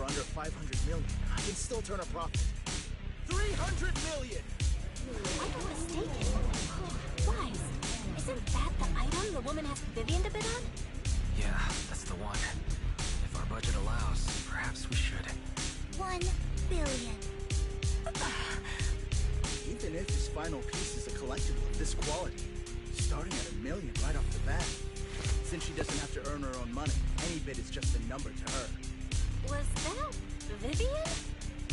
for under 500 million, I can still turn a profit. 300 million! I'm not mistaken. Wise, isn't that the item the woman asked Vivian to bid on? Yeah, that's the one. If our budget allows, perhaps we should. 1 billion. Even if this final piece is a collectible of this quality, starting at $1 million right off the bat. Since she doesn't have to earn her own money, any bid is just a number to her. Was that Vivian?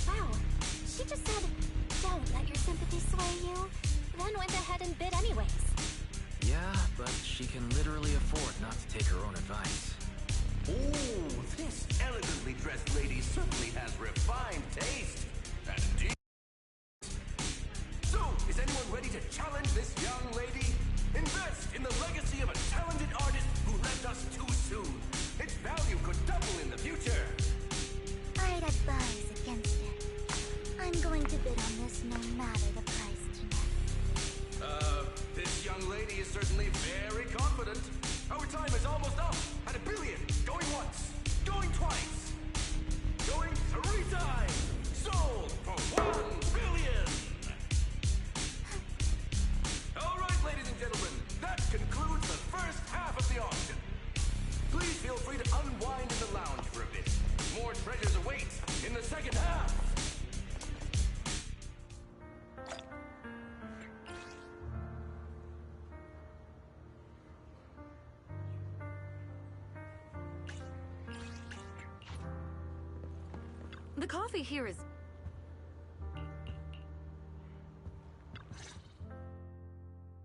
Wow, she just said, don't let your sympathy sway you, then went ahead and bid anyways. Yeah, but she can literally afford not to take her own advice. Ooh, this elegantly dressed lady certainly has refined taste. And deep. So, is anyone ready to challenge this young lady? Invest in the legacy of a talented artist who left us too soon. Its value could double in the future. I'd advise against it. I'm going to bid on this no matter the price tonight. This young lady is certainly very confident. Our time is almost up. At $1 billion. Going once. Going twice. Going 3 times. Sold for $1 billion. All right, ladies and gentlemen. That concludes the first half of the auction. Please feel free to unwind in the lounge for a bit. More treasures await in the second half. The coffee here is...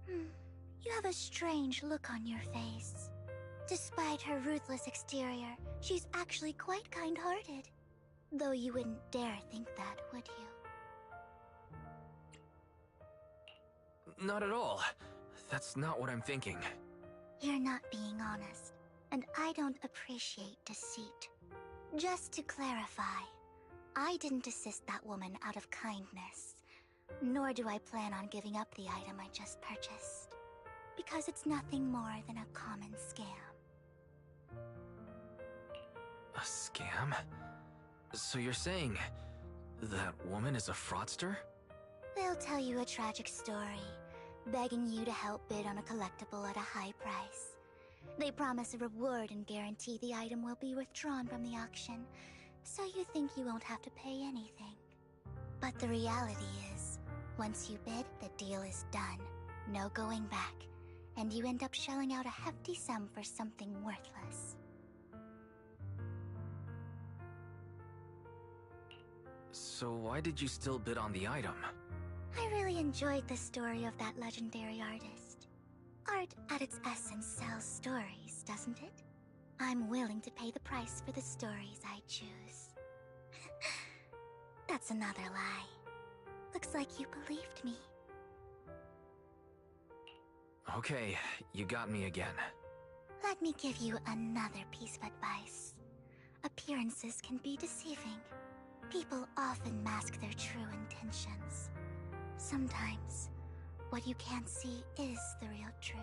You have a strange look on your face. Despite her ruthless exterior, she's actually quite kind-hearted. Though you wouldn't dare think that, would you? Not at all. That's not what I'm thinking. You're not being honest, and I don't appreciate deceit. Just to clarify, I didn't assist that woman out of kindness, nor do I plan on giving up the item I just purchased, because it's nothing more than a common scam. A scam? So you're saying that woman is a fraudster? They'll tell you a tragic story, begging you to help bid on a collectible at a high price. They promise a reward and guarantee the item will be withdrawn from the auction, so you think you won't have to pay anything. But the reality is, once you bid, the deal is done. No going back, and you end up shelling out a hefty sum for something worthless. So why did you still bid on the item? I really enjoyed the story of that legendary artist. Art at its essence sells stories, doesn't it? I'm willing to pay the price for the stories I choose. That's another lie. Looks like you believed me. Okay, you got me again. Let me give you another piece of advice. Appearances can be deceiving. People often mask their true intentions. Sometimes, what you can't see is the real truth.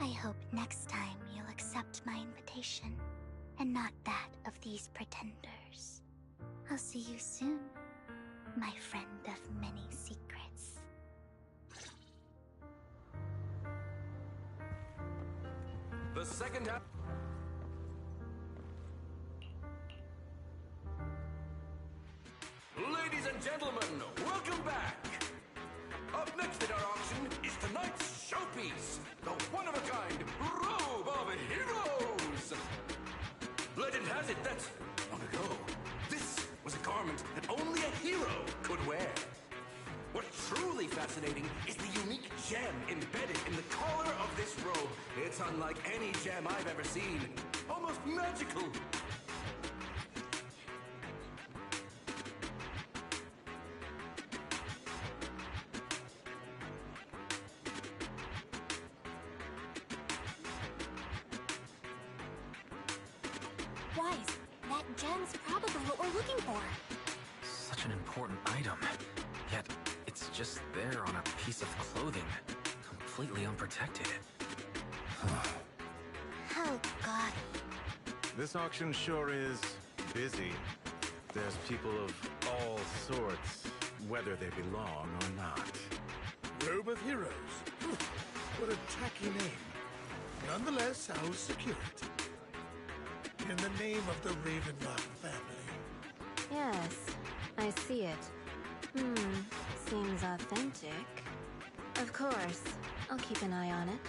I hope next time you'll accept my invitation, and not that of these pretenders. I'll see you soon, my friend of many secrets. The second half. Ladies and gentlemen, welcome back! Up next in our auction is tonight's showpiece, the one-of-a-kind Robe of Heroes! Legend has it that, long ago, this was a garment that only a hero could wear. What's truly fascinating is the unique gem embedded in the collar of this robe. It's unlike any gem I've ever seen. Almost magical. Wise, that gem's probably what we're looking for. Such an important item. Yet, it's just there on a piece of clothing, completely unprotected. Oh, God. This auction sure is busy. There's people of all sorts, whether they belong or not. Robe of Heroes. What a tacky name. Nonetheless, I'll secure it. In the name of the Ravenlock family. Yes, I see it. Seems authentic. Of course, I'll keep an eye on it.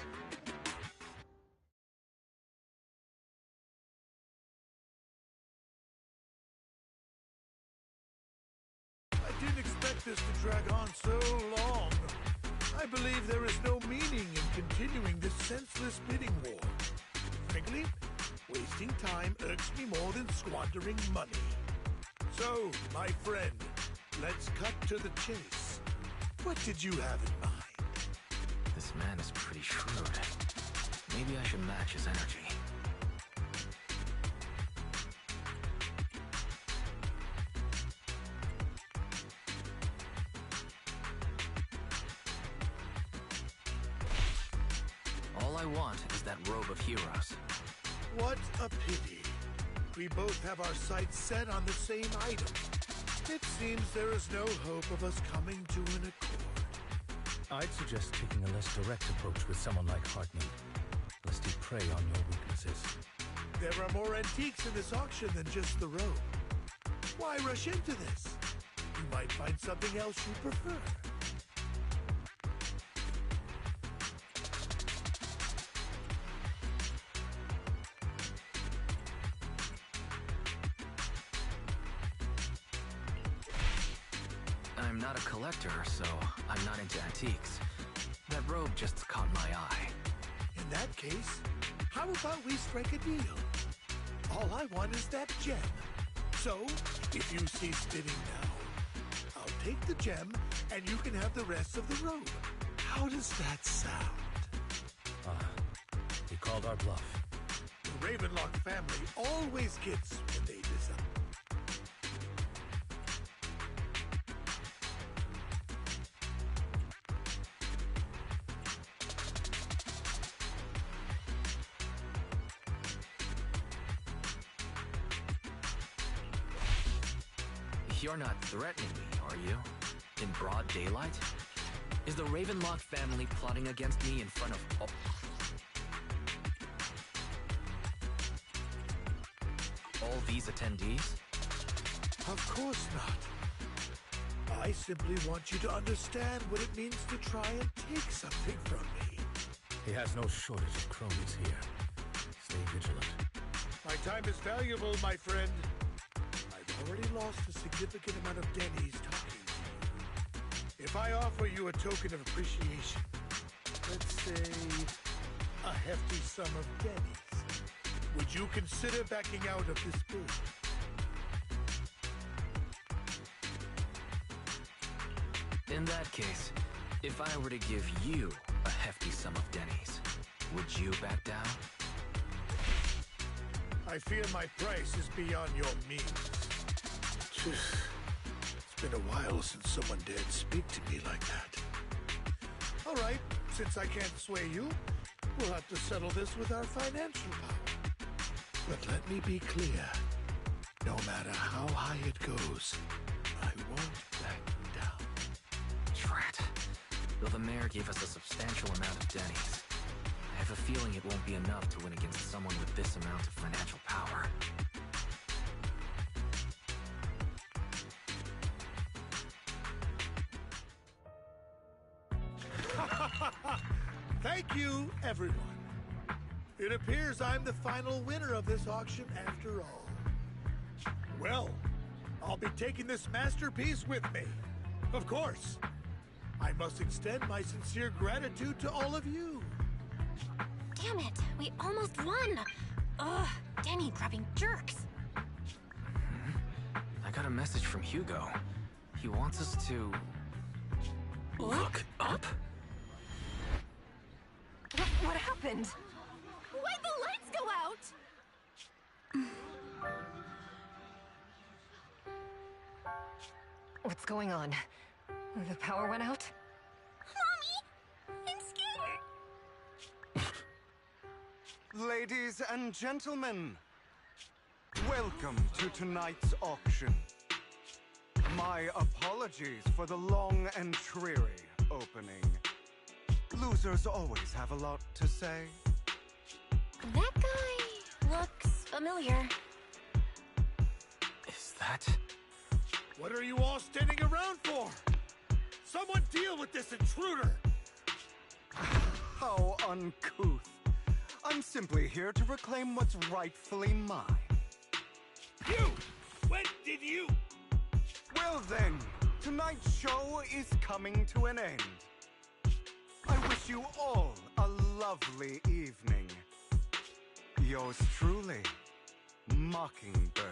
I didn't expect this to drag on so long. I believe there is no meaning in continuing this senseless bidding war. Frankly, wasting time irks me more than squandering money. So, my friend, let's cut to the chase. What did you have in mind? This man is pretty shrewd. Maybe I should match his energy. All I want is that Robe of Heroes. What a pity. We both have our sights set on the same item. It seems there is no hope of us coming to an accord. I'd suggest taking a less direct approach with someone like Hartman, lest he prey on your weaknesses. There are more antiques in this auction than just the robe. Why rush into this? You might find something else you prefer. I'm not a collector, so I'm not into antiques. That robe just caught my eye. In that case, how about we strike a deal? All I want is that gem. So, if you cease bidding now, I'll take the gem and you can have the rest of the robe. How does that sound? He called our bluff. The Ravenlock family always gets when they design. You're not threatening me, are you? In broad daylight? Is the Ravenlock family plotting against me in front of all these attendees? Of course not. I simply want you to understand what it means to try and take something from me. He has no shortage of cronies here. Stay vigilant. My time is valuable, my friend. I've already lost a significant amount of Denny's talking to you. If I offer you a token of appreciation, let's say a hefty sum of Denny's, would you consider backing out of this bid? In that case, if I were to give you a hefty sum of Denny's, would you back down? I fear my price is beyond your means. It's been a while since someone dared speak to me like that. All right, since I can't sway you, we'll have to settle this with our financial power. But let me be clear. No matter how high it goes, I won't back down. Drat. Though the mayor gave us a substantial amount of Denny's, I have a feeling it won't be enough to win against someone with this amount of financial power. Thank you, everyone. It appears I'm the final winner of this auction after all. Well, I'll be taking this masterpiece with me. Of course. I must extend my sincere gratitude to all of you. Damn it, we almost won! Ugh, Denny grabbing jerks. I got a message from Hugo. He wants us to... look up? What happened? Why'd the lights go out? What's going on? The power went out? Mommy! I'm scared! Ladies and gentlemen, welcome to tonight's auction. My apologies for the long and dreary opening. Losers always have a lot to say. That guy looks familiar. Is that... What are you all standing around for? Someone deal with this intruder! How uncouth. I'm simply here to reclaim what's rightfully mine. You! When did you... Well then, tonight's show is coming to an end. I wish you all a lovely evening. Yours truly, Mockingbird.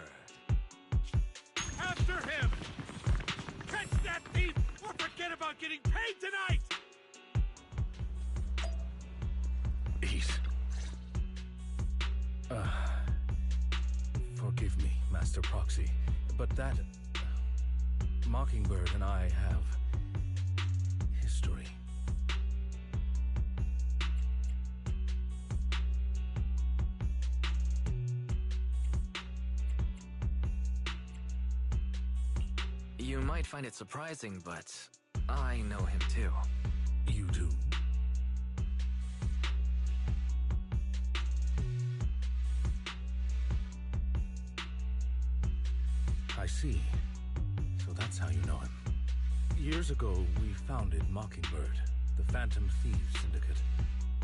After him! Catch that thief, or forget about getting paid tonight! Ease. Forgive me, Master Proxy, but that... Mockingbird and I have... history. You might find it surprising, but I know him too. You do? I see. So that's how you know him. Years ago, we founded Mockingbird, the Phantom Thieves Syndicate.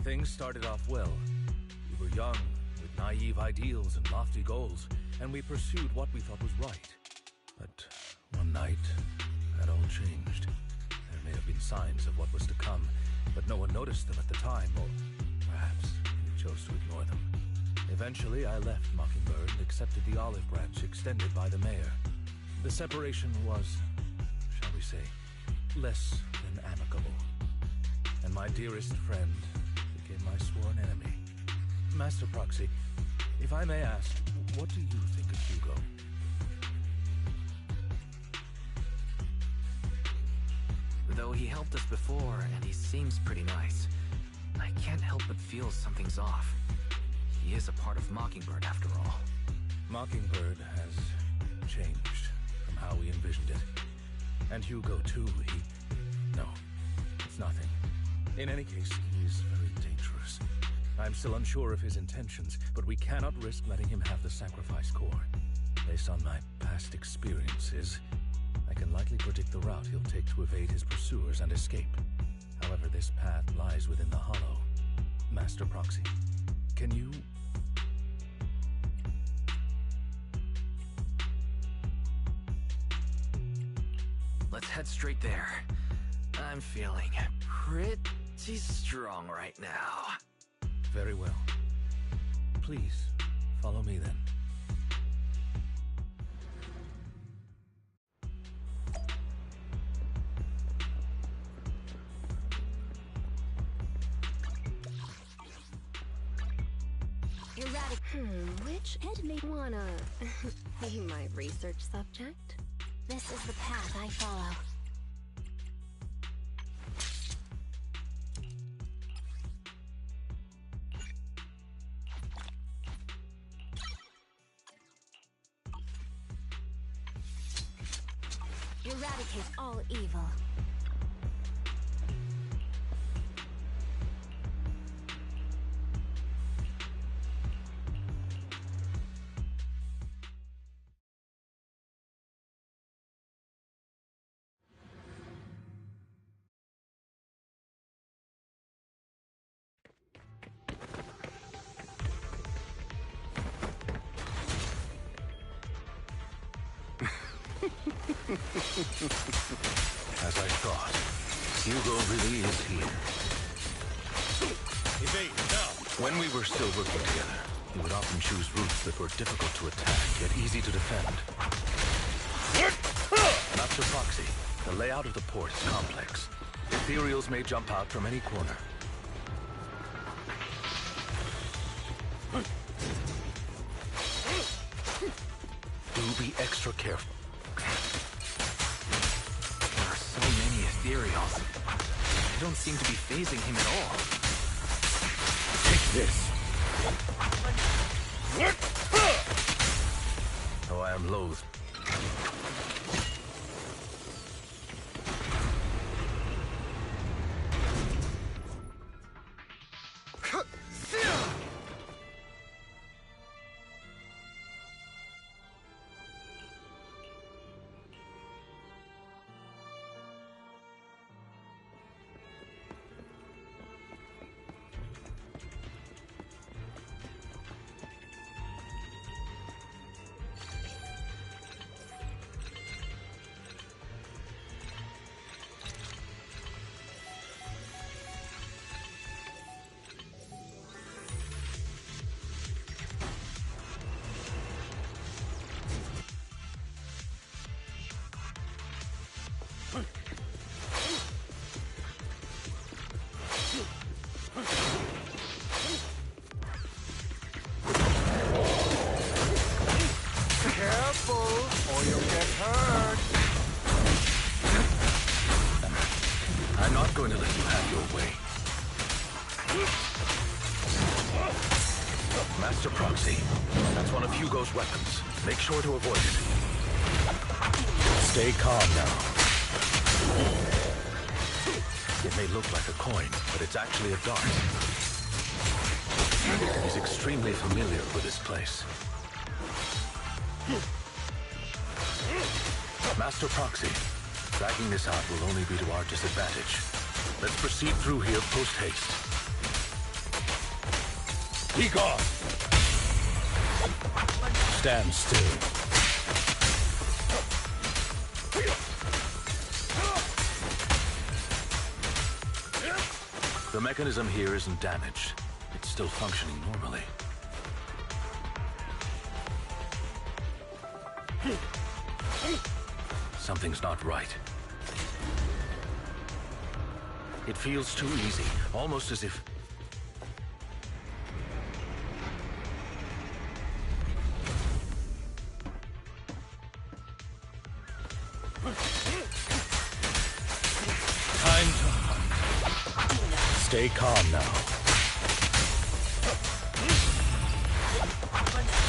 Things started off well. We were young, with naive ideals and lofty goals, and we pursued what we thought was right. But one night, that all changed. There may have been signs of what was to come, but no one noticed them at the time, or perhaps we chose to ignore them. Eventually, I left Mockingbird and accepted the olive branch extended by the mayor. The separation was, shall we say, less than amicable. And my dearest friend became my sworn enemy. Master Proxy, if I may ask, what do you think of Hugo? Though he helped us before, and he seems pretty nice, I can't help but feel something's off. He is a part of Mockingbird, after all. Mockingbird has changed from how we envisioned it. And Hugo, too, No, it's nothing. In any case, he's very dangerous. I'm still unsure of his intentions, but we cannot risk letting him have the sacrifice core. Based on my past experiences, I can likely predict the route he'll take to evade his pursuers and escape. However, this path lies within the Hollow. Master Proxy, can you... Let's head straight there. I'm feeling pretty strong right now. Very well. Please, follow me then. Which Ed may wanna be my research subject? This is the path I follow. Eradicate all evil. As I thought, Hugo really is here. Evade, now! When we were still working together, he would often choose routes that were difficult to attack, yet easy to defend. Master Proxy, the layout of the port is complex. Ethereals may jump out from any corner. Do be extra careful. There are so many Ethereals. They don't seem to be phasing him at all. Take this. Though I am loath. Going to let you have your way. Master Proxy, that's one of Hugo's weapons. Make sure to avoid it. Stay calm now. It may look like a coin, but it's actually a dart. He's extremely familiar with this place. Master Proxy, dragging this out will only be to our disadvantage. Let's proceed through here post-haste. Be gone! Stand still. The mechanism here isn't damaged. It's still functioning normally. Something's not right. It feels too easy, almost as if... Time to hunt. Stay calm now.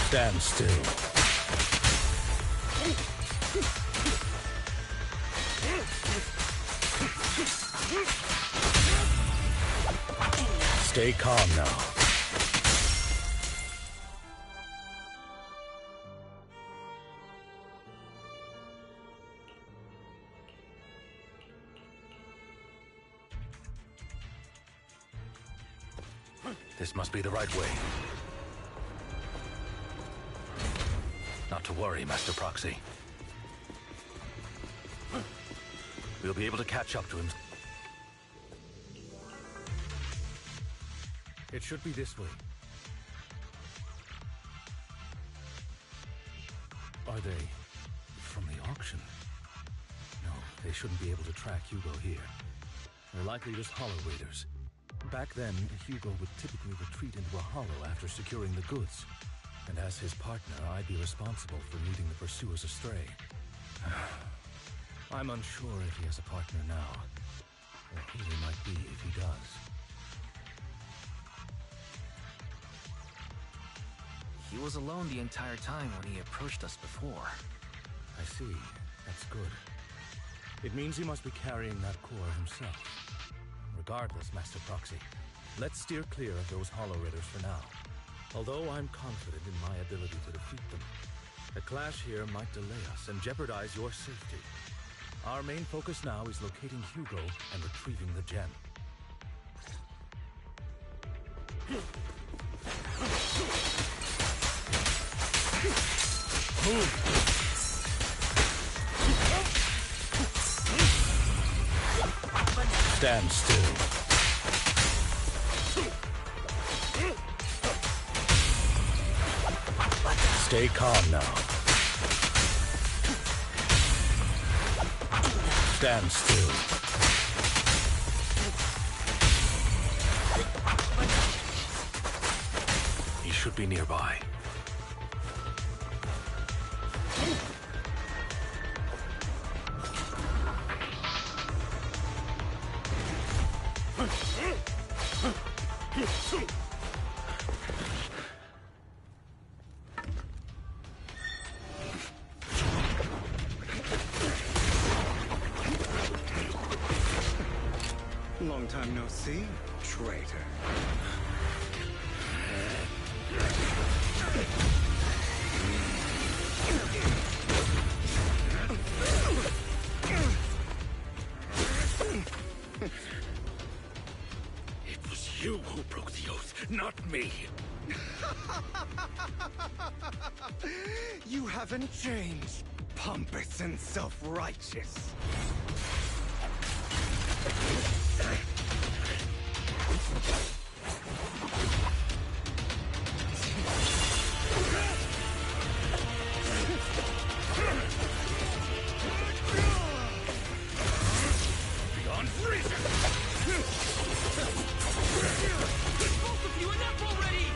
Stand still. Stay calm now. This must be the right way. Not to worry, Master Proxy. We'll be able to catch up to him. It should be this way. Are they from the auction? No, they shouldn't be able to track Hugo here. They're likely just hollow raiders. Back then, Hugo would typically retreat into a hollow after securing the goods. And as his partner, I'd be responsible for leading the pursuers astray. I'm unsure if he has a partner now, or who they might be if he does. He was alone the entire time when he approached us before. I see. That's good. It means he must be carrying that core himself. Regardless, Master Proxy, let's steer clear of those Hollow Raiders for now. Although I'm confident in my ability to defeat them, a clash here might delay us and jeopardize your safety. Our main focus now is locating Hugo and retrieving the gem. Move! Stand still. Stay calm now. Stand still. He should be nearby. Long time no see, traitor. It was you who broke the oath, not me. You haven't changed, pompous and self-righteous. Beyond reason! Both of you, enough already!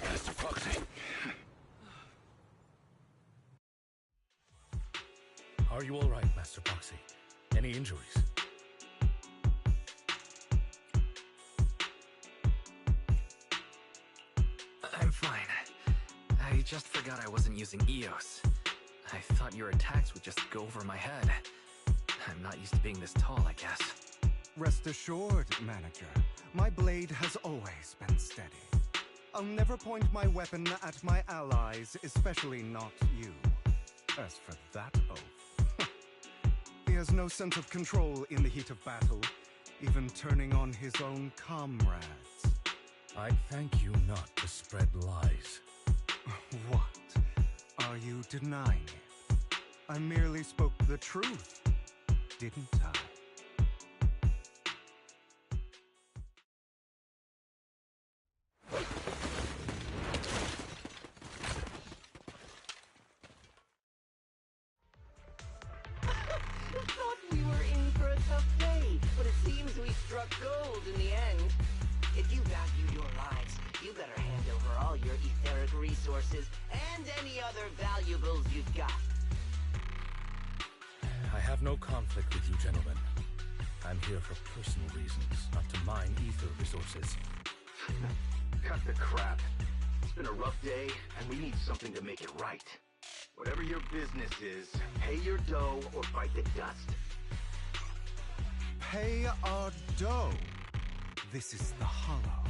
Master Foxy. Are you all right, Master Foxy? Any injuries? I'm fine. I just forgot I wasn't using EOS. I thought your attacks would just go over my head. I'm not used to being this tall, I guess. Rest assured, Manager, my blade has always been steady. I'll never point my weapon at my allies, especially not you. As for that oath, he has no sense of control in the heat of battle, even turning on his own comrades. I'd thank you not to spread lies. What? Are you denying it? I merely spoke the truth, didn't I? Thought we were in for a tough day, but it seems we struck gold in the end. If you value your lives, you better hand over all your etheric resources and any other valuables you've got. I have no conflict with you, gentlemen. I'm here for personal reasons, not to mine ether resources. Cut the crap. It's been a rough day, and we need something to make it right. Whatever your business is, pay your dough or bite the dust. Pay our dough. This is the Hollow.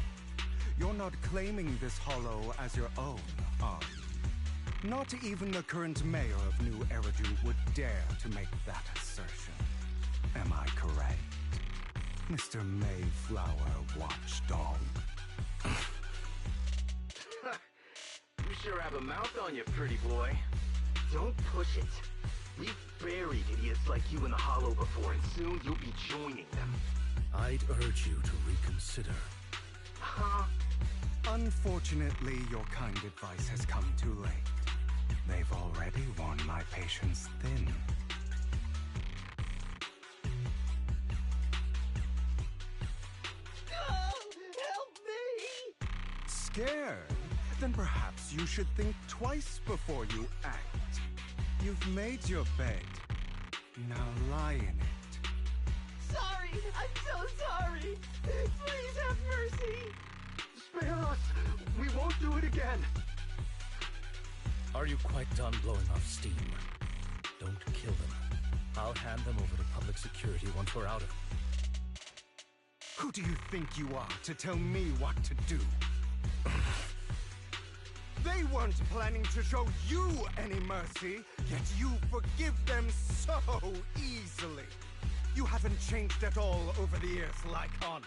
You're not claiming this Hollow as your own, are you? Not even the current mayor of New Eridu would dare to make that assertion. Am I correct, Mr. Mayflower Watchdog? You sure have a mouth on you, pretty boy. Don't push it. We've buried idiots like you in the Hollow before, and soon you'll be joining them. I'd urge you to reconsider. Huh? Unfortunately, your kind advice has come too late. They've already worn my patience thin. Help me! Scared? Then perhaps you should think twice before you act. You've made your bed. Now lie in it. Sorry! I'm so sorry! Please have mercy! Spare us! We won't do it again! Are you quite done blowing off steam? Don't kill them. I'll hand them over to public security once we're out of it. Who do you think you are to tell me what to do? They weren't planning to show you any mercy, yet you forgive them so easily. You haven't changed at all over the years, Lycon.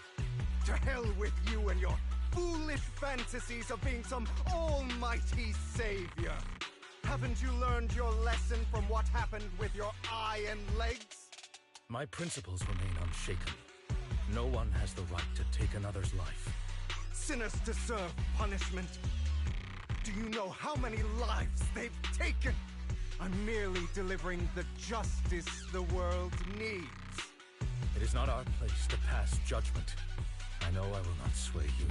To hell with you and your foolish fantasies of being some almighty savior. Haven't you learned your lesson from what happened with your eye and legs? My principles remain unshaken. No one has the right to take another's life. Sinners deserve punishment. Do you know how many lives they've taken? I'm merely delivering the justice the world needs. It is not our place to pass judgment. I know I will not sway you.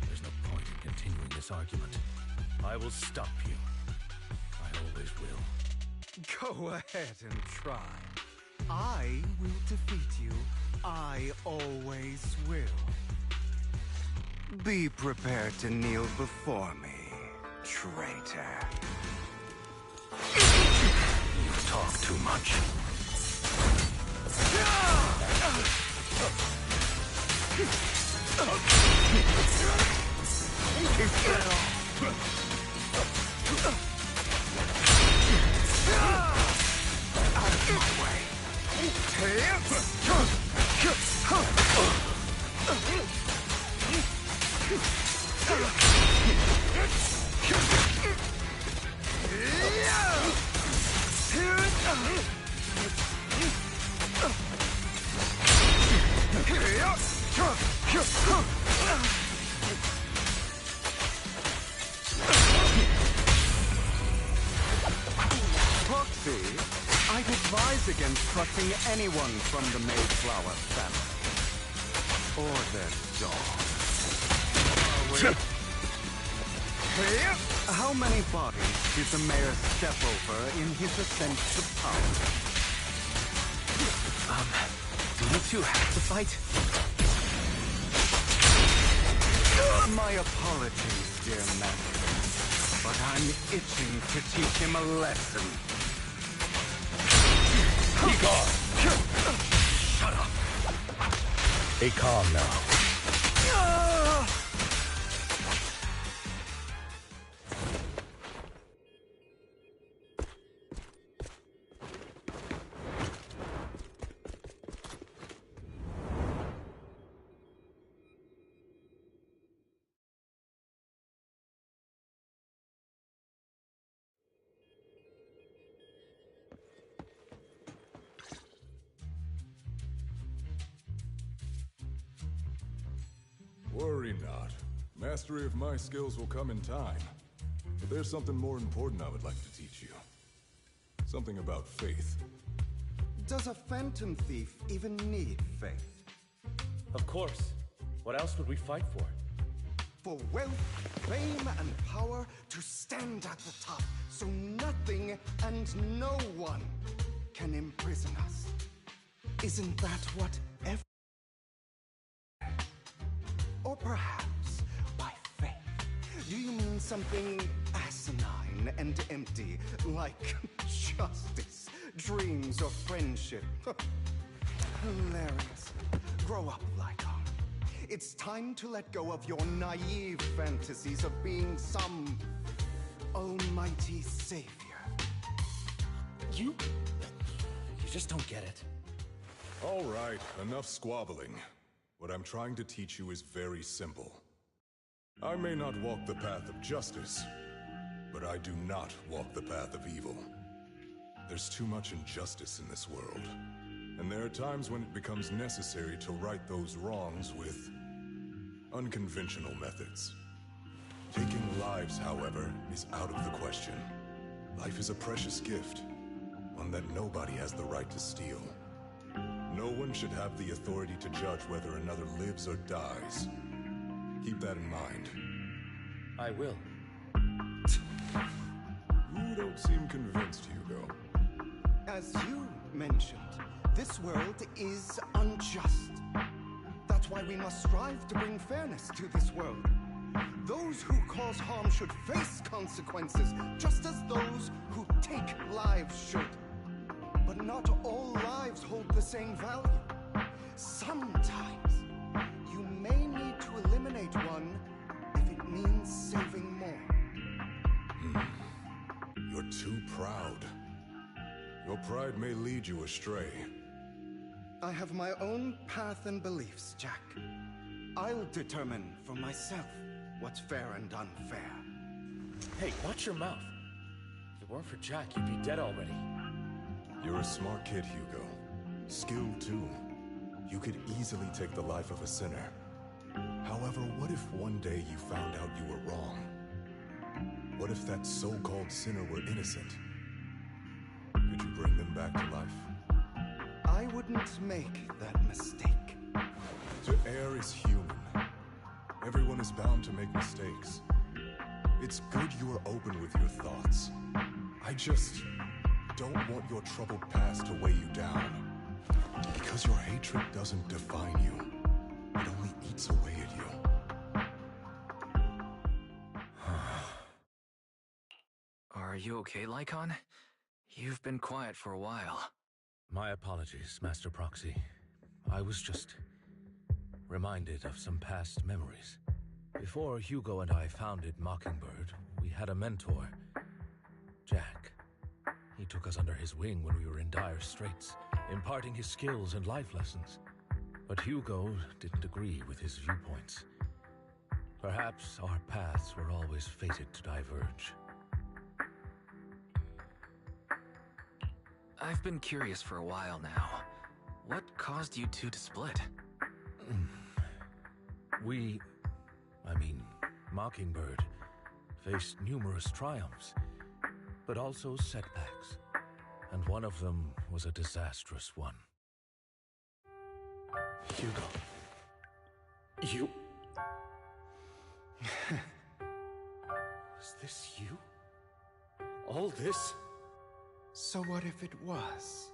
There's no point in continuing this argument. I will stop you. I always always will. Go ahead and try. I will defeat you. I always will. Be prepared to kneel before me, traitor. You talk too much. Out of my way. Proxy, I'd advise against trusting anyone from the Mayflower family. Or their dog. How many bodies did the mayor step over in his ascent to power? Do you two have to fight? My apologies, dear man. But I'm itching to teach him a lesson. Be gone! Shut up! Stay calm now. Worry not. Mastery of my skills will come in time. But there's something more important I would like to teach you. Something about faith. Does a phantom thief even need faith? Of course. What else would we fight for? For wealth, fame, and power to stand at the top, so nothing and no one can imprison us. Isn't that what every... Or perhaps, by faith, do you mean something asinine and empty, like justice, dreams, or friendship? Hilarious. Grow up, Lycon. It's time to let go of your naive fantasies of being some almighty savior. You just don't get it. All right, enough squabbling. What I'm trying to teach you is very simple. I may not walk the path of justice, but I do not walk the path of evil. There's too much injustice in this world, and there are times when it becomes necessary to right those wrongs with unconventional methods. Taking lives, however, is out of the question. Life is a precious gift, one that nobody has the right to steal. No one should have the authority to judge whether another lives or dies. Keep that in mind. I will. You don't seem convinced, Hugo. As you mentioned, this world is unjust. That's why we must strive to bring fairness to this world. Those who cause harm should face consequences, just as those who take lives should. But not all lives hold the same value. Sometimes, you may need to eliminate one if it means saving more. You're too proud. Your pride may lead you astray. I have my own path and beliefs, Jack. I'll determine for myself what's fair and unfair. Hey, watch your mouth. If it weren't for Jack, you'd be dead already. You're a smart kid, Hugo. Skilled, too. You could easily take the life of a sinner. However, what if one day you found out you were wrong? What if that so-called sinner were innocent? Could you bring them back to life? I wouldn't make that mistake. To err is human. Everyone is bound to make mistakes. It's good you are open with your thoughts. I just don't want your troubled past to weigh you down. Because your hatred doesn't define you. It only eats away at you. Are you okay, Lycon? You've been quiet for a while. My apologies, Master Proxy. I was just reminded of some past memories. Before Hugo and I founded Mockingbird, we had a mentor, Jack. He took us under his wing when we were in dire straits, imparting his skills and life lessons. But Hugo didn't agree with his viewpoints. Perhaps our paths were always fated to diverge. I've been curious for a while now. What caused you two to split? Mockingbird, faced numerous triumphs, but also setbacks. And one of them was a disastrous one. Hugo. You... Was this you? All this? So what if it was?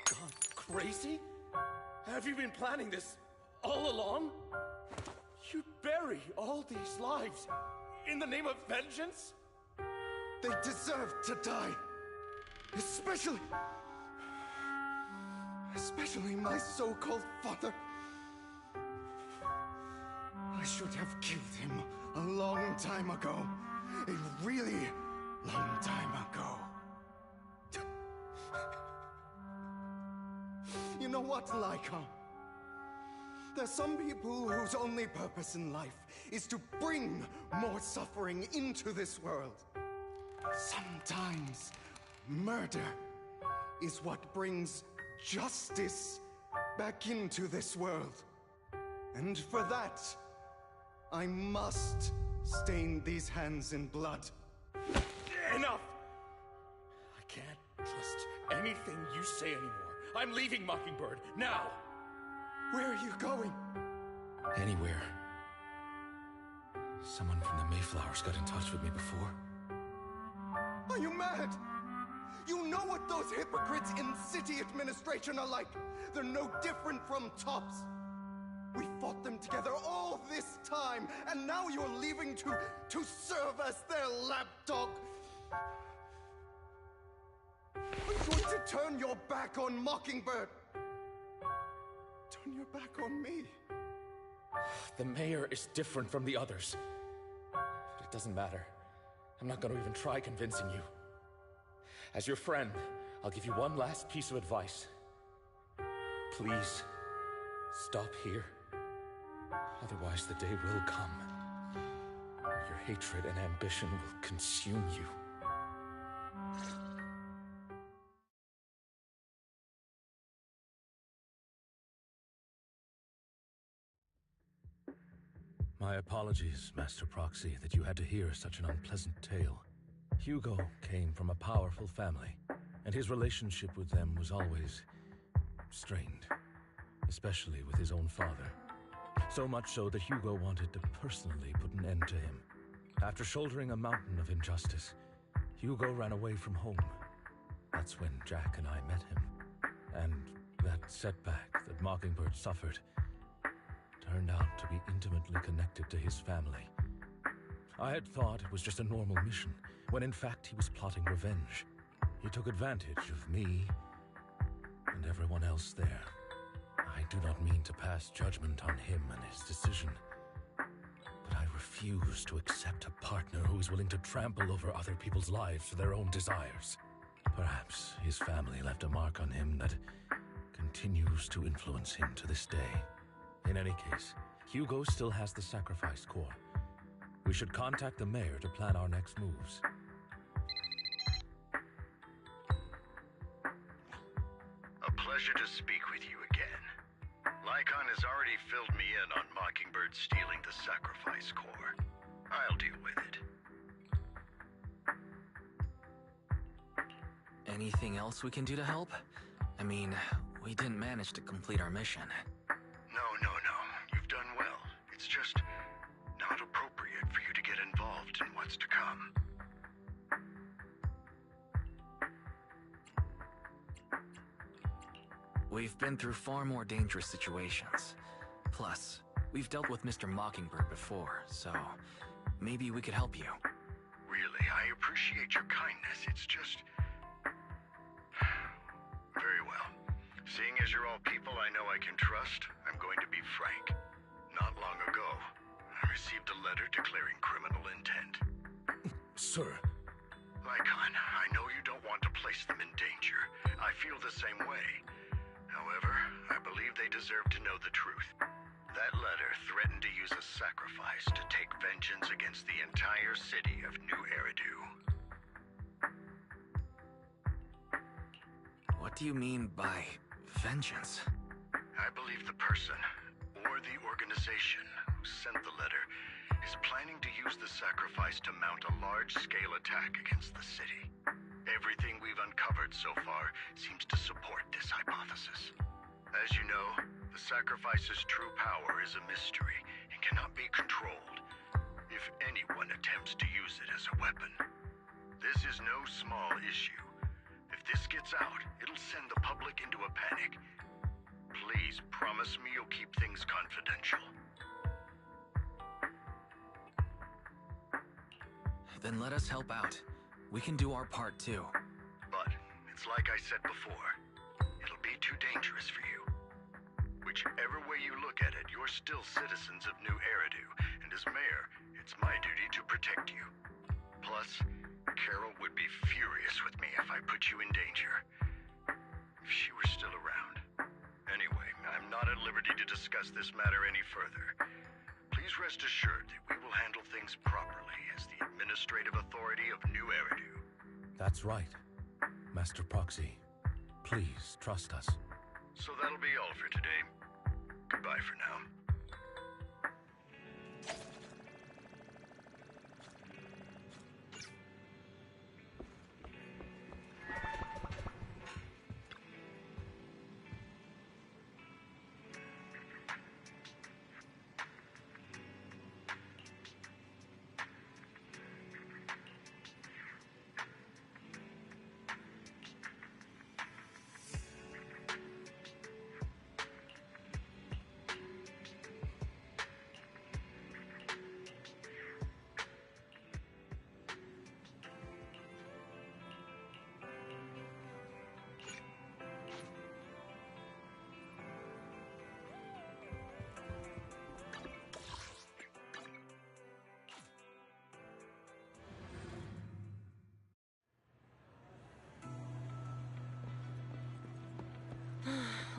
Gone crazy? Have you been planning this all along? You'd bury all these lives in the name of vengeance? They deserve to die. Especially my so-called father. I should have killed him a long time ago. A really long time ago. You know what, Lycon? There's some people whose only purpose in life is to bring more suffering into this world. Sometimes murder is what brings justice back into this world. And for that, I must stain these hands in blood. Enough! I can't trust anything you say anymore. I'm leaving Mockingbird, now! Where are you going? Anywhere. Someone from the Mayflowers got in touch with me before. Are you mad? You know what those hypocrites in city administration are like. They're no different from tops. We fought them together all this time, and now you're leaving to serve as their lapdog. Are you going to turn your back on Mockingbird? Turn your back on me? The mayor is different from the others. But it doesn't matter. I'm not going to even try convincing you. As your friend, I'll give you one last piece of advice. Please, stop here. Otherwise, the day will come where your hatred and ambition will consume you. My apologies, Master Proxy, that you had to hear such an unpleasant tale. Hugo came from a powerful family, and his relationship with them was always strained, especially with his own father. So much so that Hugo wanted to personally put an end to him. After shouldering a mountain of injustice, Hugo ran away from home. That's when Jack and I met him. And that setback that Mockingbird suffered turned out to be intimately connected to his family. I had thought it was just a normal mission, when in fact he was plotting revenge. He took advantage of me and everyone else there. I do not mean to pass judgment on him and his decision, but I refuse to accept a partner who is willing to trample over other people's lives for their own desires. Perhaps his family left a mark on him that continues to influence him to this day. In any case, Hugo still has the sacrifice core. We should contact the mayor to plan our next moves. A pleasure to speak with you again. Lycon has already filled me in on Mockingbird stealing the sacrifice core. I'll deal with it. Anything else we can do to help? I mean, we didn't manage to complete our mission. No. You've done well. It's just not appropriate for you to get involved in what's to come. We've been through far more dangerous situations. Plus, we've dealt with Mr. Mockingbird before, so maybe we could help you. Really, I appreciate your kindness. It's just... Very well. Seeing as you're all people I know I can trust, I'm going to be frank. Not long ago, I received a letter declaring criminal intent. Sir. Lycon, I know you don't want to place them in danger. I feel the same way. However, I believe they deserve to know the truth. That letter threatened to use a sacrifice to take vengeance against the entire city of New Eridu. What do you mean by vengeance? I believe the person, or the organization, who sent the letter is planning to use the sacrifice to mount a large-scale attack against the city. Everything we've uncovered so far seems to support this hypothesis. As you know, the sacrifice's true power is a mystery and cannot be controlled if anyone attempts to use it as a weapon. This is no small issue. If this gets out, it'll send the public into a panic. Please promise me you'll keep things confidential. Then let us help out. We can do our part too. But it's like I said before. It'll be too dangerous for you. Whichever way you look at it, you're still citizens of New Eridu, and as mayor, it's my duty to protect you. Plus, Carol would be furious with me if I put you in danger. If she were still around. Anyway, I'm not at liberty to discuss this matter any further. Please rest assured that we will handle things properly as the administrative authority of New Eridu. That's right. Master Proxy, please trust us. So that'll be all for today. Goodbye for now.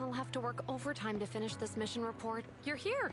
I'll have to work overtime to finish this mission report. You're here!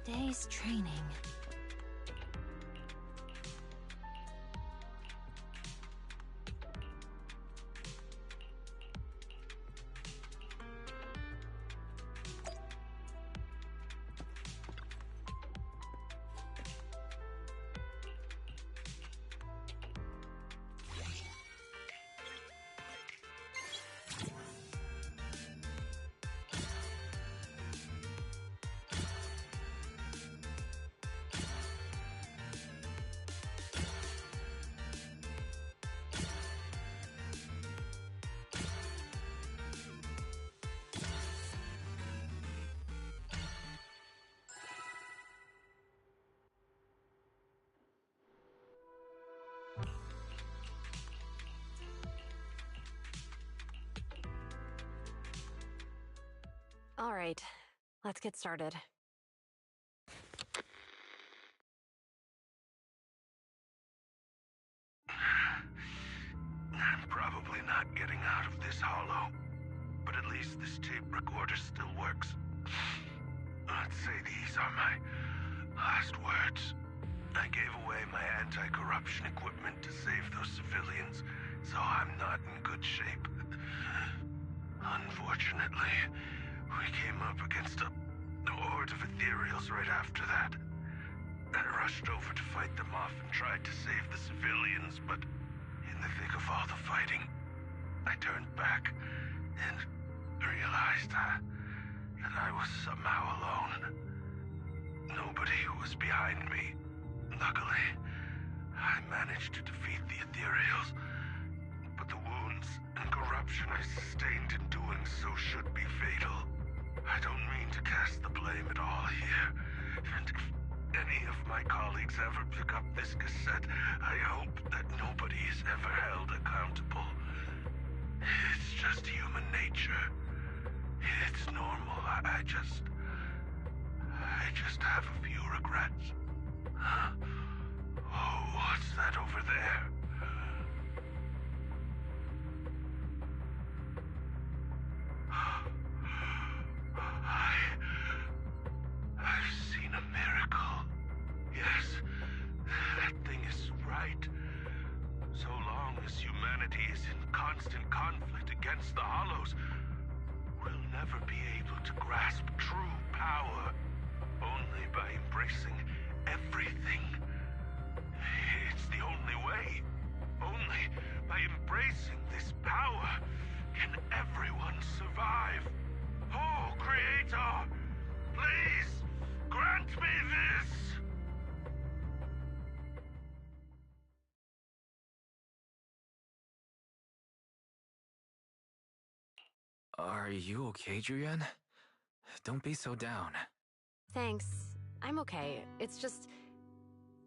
Today's training. All right, let's get started. I'm probably not getting out of this hollow, but at least this tape recorder still works. Let's say these are my last words. I gave away my anti-corruption equipment to save those civilians, so I'm not in good shape. Unfortunately, we came up against a horde of ethereals right after that. I rushed over to fight them off and tried to save the civilians, but in the thick of all the fighting, I turned back and realized that I was somehow alone. Nobody was behind me. Luckily, I managed to defeat the ethereals, but the wounds and corruption I sustained in doing so should be fatal. I don't mean to cast the blame at all here, and if any of my colleagues ever pick up this cassette, I hope that nobody is ever held accountable. It's just human nature. It's normal. I just have a few regrets. Oh, what's that over there? I've seen a miracle. Yes, that thing is right. So long as humanity is in constant conflict against the Hollows, we'll never be able to grasp true power. Only by embracing everything. It's the only way. Only by embracing this power can everyone survive. Oh, Creator, please grant me this! Are you okay, Julian? Don't be so down. Thanks. I'm okay. It's just...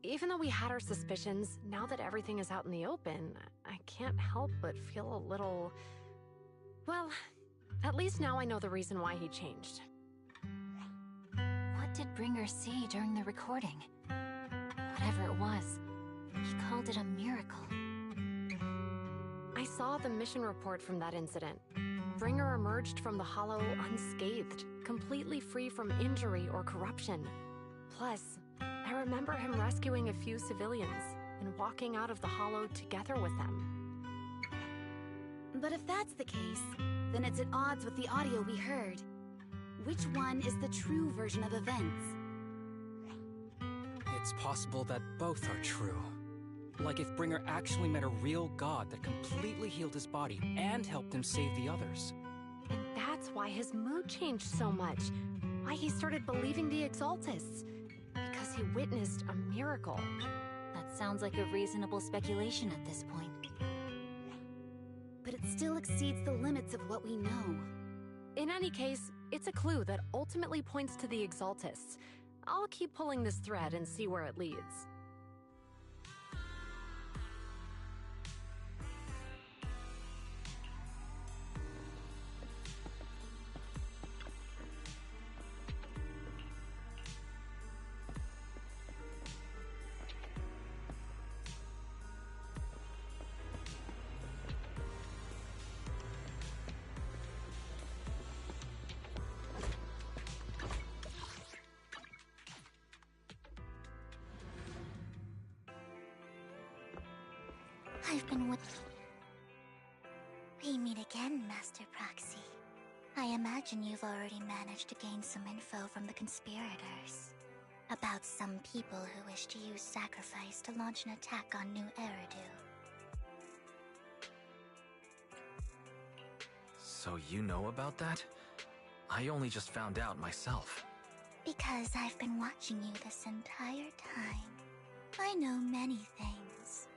Even though we had our suspicions, now that everything is out in the open, I can't help but feel a little... Well, at least now I know the reason why he changed. What did Bringer see during the recording? Whatever it was, he called it a miracle. I saw the mission report from that incident. Bringer emerged from the Hollow unscathed, completely free from injury or corruption. Plus, I remember him rescuing a few civilians and walking out of the Hollow together with them. But if that's the case, then it's at odds with the audio we heard. Which one is the true version of events? It's possible that both are true. Like if Bringer actually met a real god that completely healed his body and helped him save the others. And that's why his mood changed so much. Why he started believing the Exaltists. Because he witnessed a miracle. That sounds like a reasonable speculation at this point. But it still exceeds the limits of what we know. In any case, it's a clue that ultimately points to the Exaltists. I'll keep pulling this thread and see where it leads. I've been We meet again, Master Proxy. I imagine you've already managed to gain some info from the conspirators. About some people who wish to use sacrifice to launch an attack on New Eridu. So you know about that? I only just found out myself. Because I've been watching you this entire time. I know many things.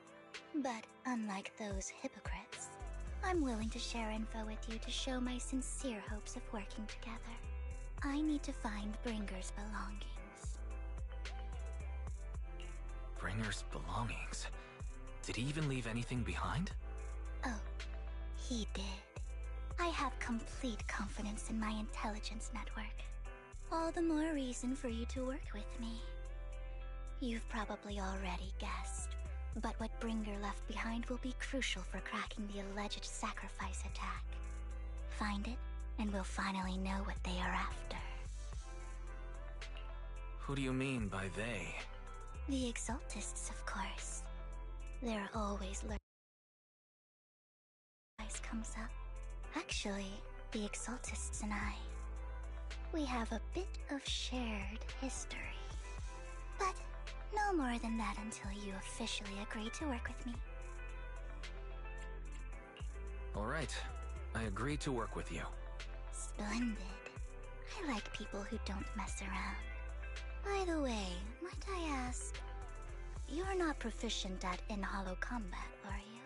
But unlike those hypocrites, I'm willing to share info with you to show my sincere hopes of working together. I need to find Bringer's belongings. Bringer's belongings? Did he even leave anything behind? Oh, he did. I have complete confidence in my intelligence network. All the more reason for you to work with me. You've probably already guessed, but what Bringer left behind will be crucial for cracking the alleged sacrifice attack. Find it, and we'll finally know what they are after. Who do you mean by they? The Exaltists, of course. They're always lurking. Comes up. Actually, the Exaltists and I, we have a bit of shared history. But no more than that until you officially agree to work with me. All right. I agree to work with you. Splendid. I like people who don't mess around. By the way, might I ask, you're not proficient at in-hollow combat, are you?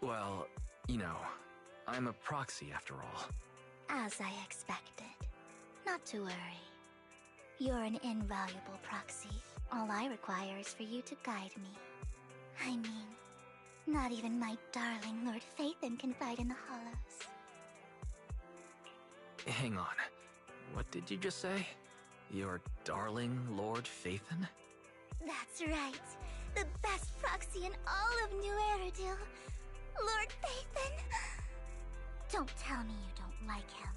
Well, you know, I'm a proxy after all. As I expected. Not to worry. You're an invaluable proxy. All I require is for you to guide me. I mean, not even my darling Lord Phaethon can fight in the Hollows. Hang on. What did you just say? Your darling Lord Phaethon? That's right. The best proxy in all of New Eridil. Lord Phaethon. Don't tell me you don't like him.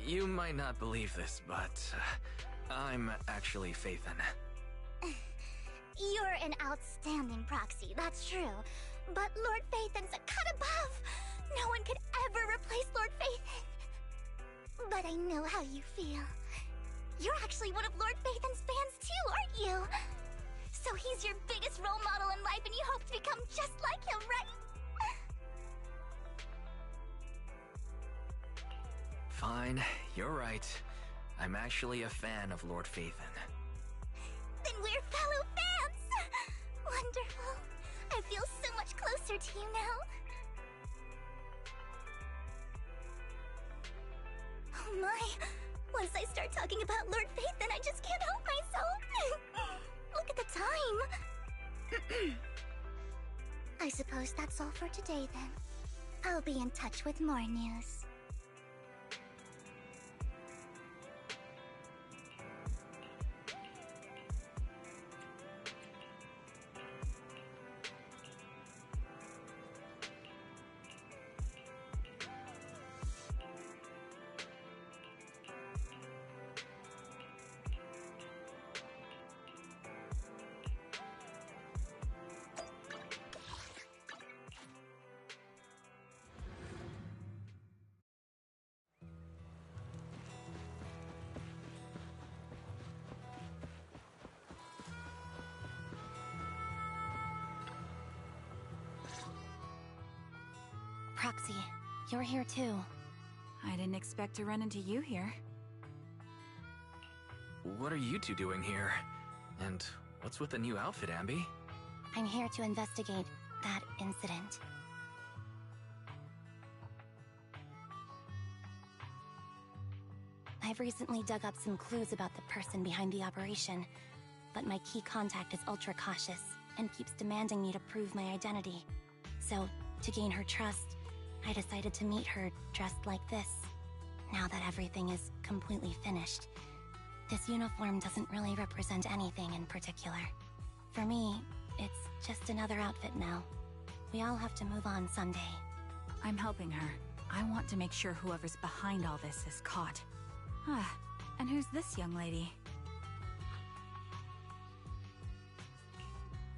You might not believe this, but I'm actually Phaethon. You're an outstanding proxy, that's true. But Lord Phaethon's a cut above. No one could ever replace Lord Phaethon. But I know how you feel. You're actually one of Lord Phaethon's fans too, aren't you? So he's your biggest role model in life and you hope to become just like him, right? Fine, you're right. I'm actually a fan of Lord Phaethon. Then we're fellow fans! Wonderful. I feel so much closer to you now. Oh my. Once I start talking about Lord Phaethon, I just can't help myself. Look at the time. I suppose that's all for today then. I'll be in touch with more news. Proxy, you're here too. I didn't expect to run into you here. What are you two doing here? And what's with the new outfit, Ambi? I'm here to investigate that incident. I've recently dug up some clues about the person behind the operation, but my key contact is ultra cautious and keeps demanding me to prove my identity. So, to gain her trust, I decided to meet her dressed like this. Now that everything is completely finished, this uniform doesn't really represent anything in particular. For me, it's just another outfit now. We all have to move on someday. I'm helping her. I want to make sure whoever's behind all this is caught. Ah, and who's this young lady?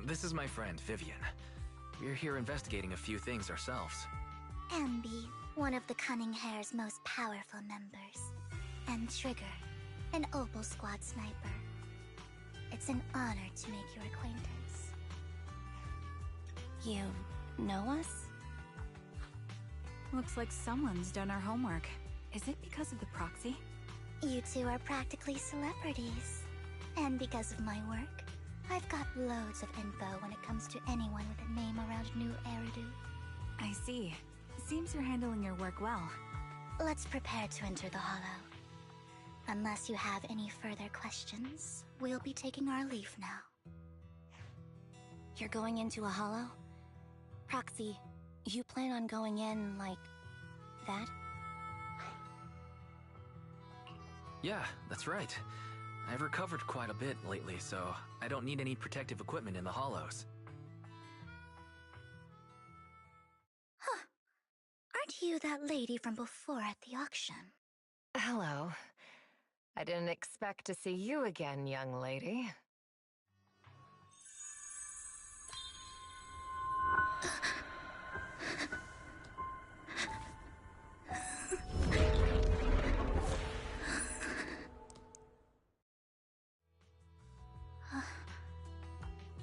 This is my friend, Vivian. We're here investigating a few things ourselves. Ambi, one of the Cunning Hair's most powerful members. And Trigger, an Opal Squad sniper. It's an honor to make your acquaintance. You know us? Looks like someone's done our homework. Is it because of the proxy? You two are practically celebrities. And because of my work, I've got loads of info when it comes to anyone with a name around New Eridu. I see. Seems you're handling your work well. Let's prepare to enter the Hollow. Unless you have any further questions, we'll be taking our leave now. You're going into a hollow? Proxy, you plan on going in like that? Yeah, that's right. I've recovered quite a bit lately, so I don't need any protective equipment in the hollows. Huh. Aren't you that lady from before at the auction? Hello. I didn't expect to see you again, young lady.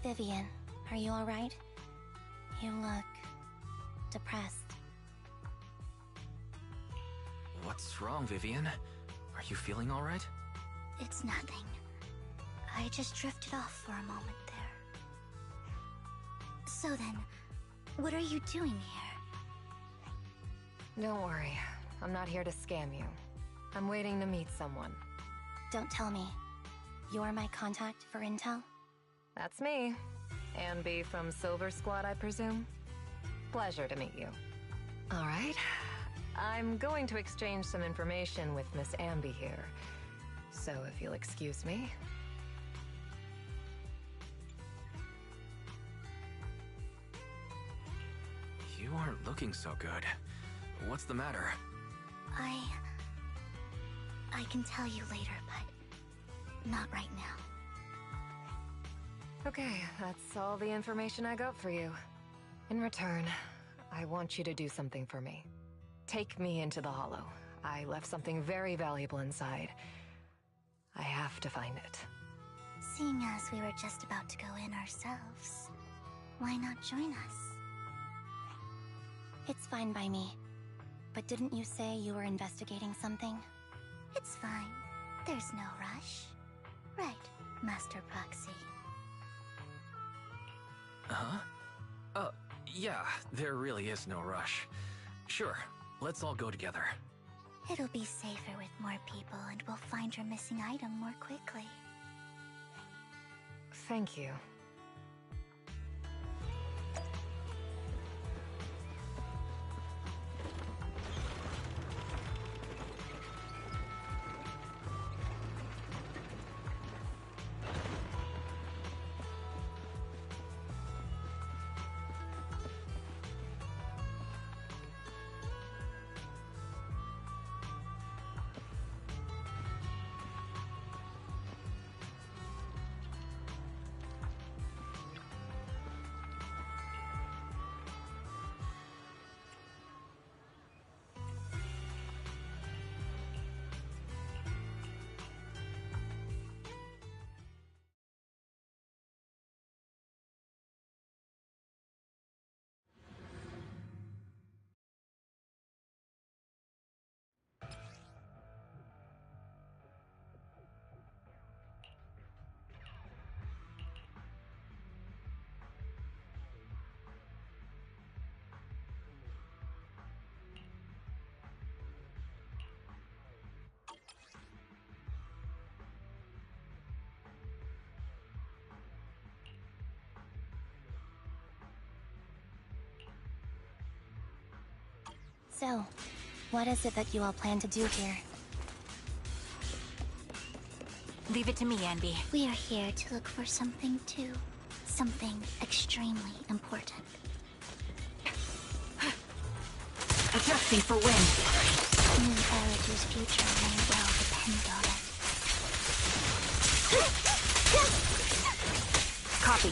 Vivian, are you alright? You look depressed. What's wrong, Vivian? Are you feeling alright? It's nothing. I just drifted off for a moment there. So then, what are you doing here? Don't worry. I'm not here to scam you. I'm waiting to meet someone. Don't tell me. You're my contact for intel? That's me. Ambi from Silver Squad, I presume? Pleasure to meet you. All right. I'm going to exchange some information with Miss Ambi here. So if you'll excuse me. You aren't looking so good. What's the matter? I can tell you later, but not right now. Okay, that's all the information I got for you. In return, I want you to do something for me. Take me into the Hollow. I left something very valuable inside. I have to find it. Seeing as we were just about to go in ourselves, why not join us? It's fine by me. But didn't you say you were investigating something? It's fine. There's no rush. Right, Master Proxy. Huh? Yeah, there really is no rush. Sure, let's all go together. It'll be safer with more people, and we'll find your missing item more quickly. Thank you. So, what is it that you all plan to do here? Leave it to me, Ambi. We are here to look for something too. Something extremely important. Adjusting for wind. New Erige's future may well depend on it. Copy.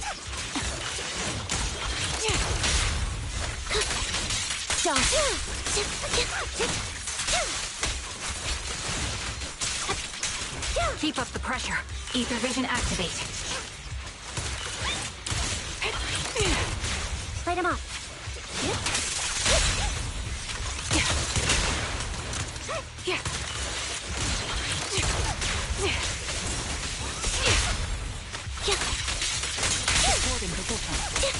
Keep up the pressure. Ether vision activate. Light him up. Supporting position.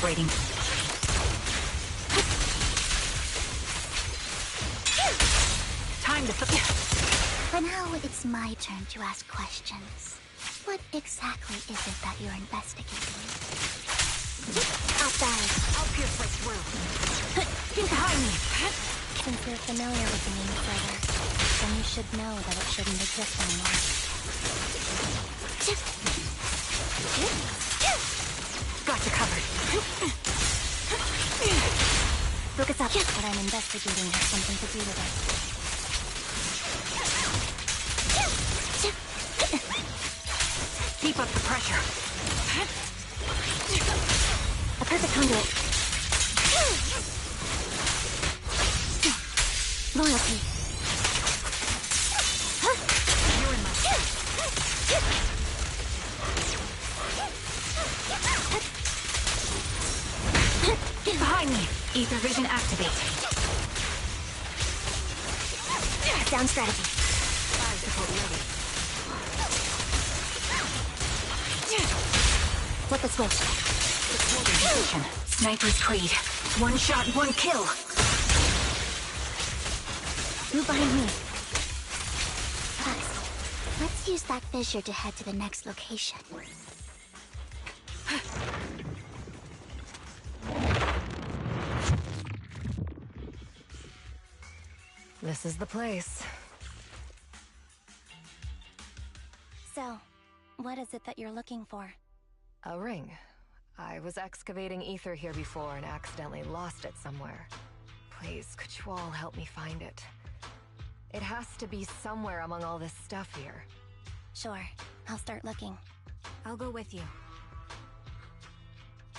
Recalibrating. Time to... But now it's my turn to ask questions. What exactly is it that you're investigating? Outside. I'll pierce right through. Get behind me. Since you're familiar with the name further, then you should know that it shouldn't exist anymore. Got you covered. Focus up. What I'm investigating has something to do with it. Keep up the pressure. A perfect conduit. Loyalty. You're in my sight. Get behind me. Ether vision activate. Down strategy. Fire support ready. Flip the switch. Supporting position. Sniper's Creed. One shot, one kill. Move behind me. Hux, let's use that fissure to head to the next location. This is the place. So, what is it that you're looking for? A ring. I was excavating ether here before and accidentally lost it somewhere. Please, could you all help me find it? It has to be somewhere among all this stuff here. Sure, I'll start looking. I'll go with you.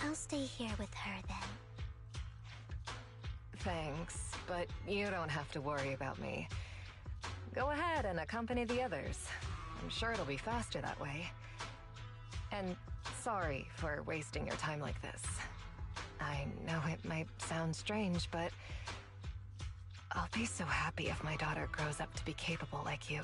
I'll stay here with her then. Thanks, but you don't have to worry about me. Go ahead and accompany the others. I'm sure it'll be faster that way. And sorry for wasting your time like this. I know it might sound strange, but I'll be so happy if my daughter grows up to be capable like you.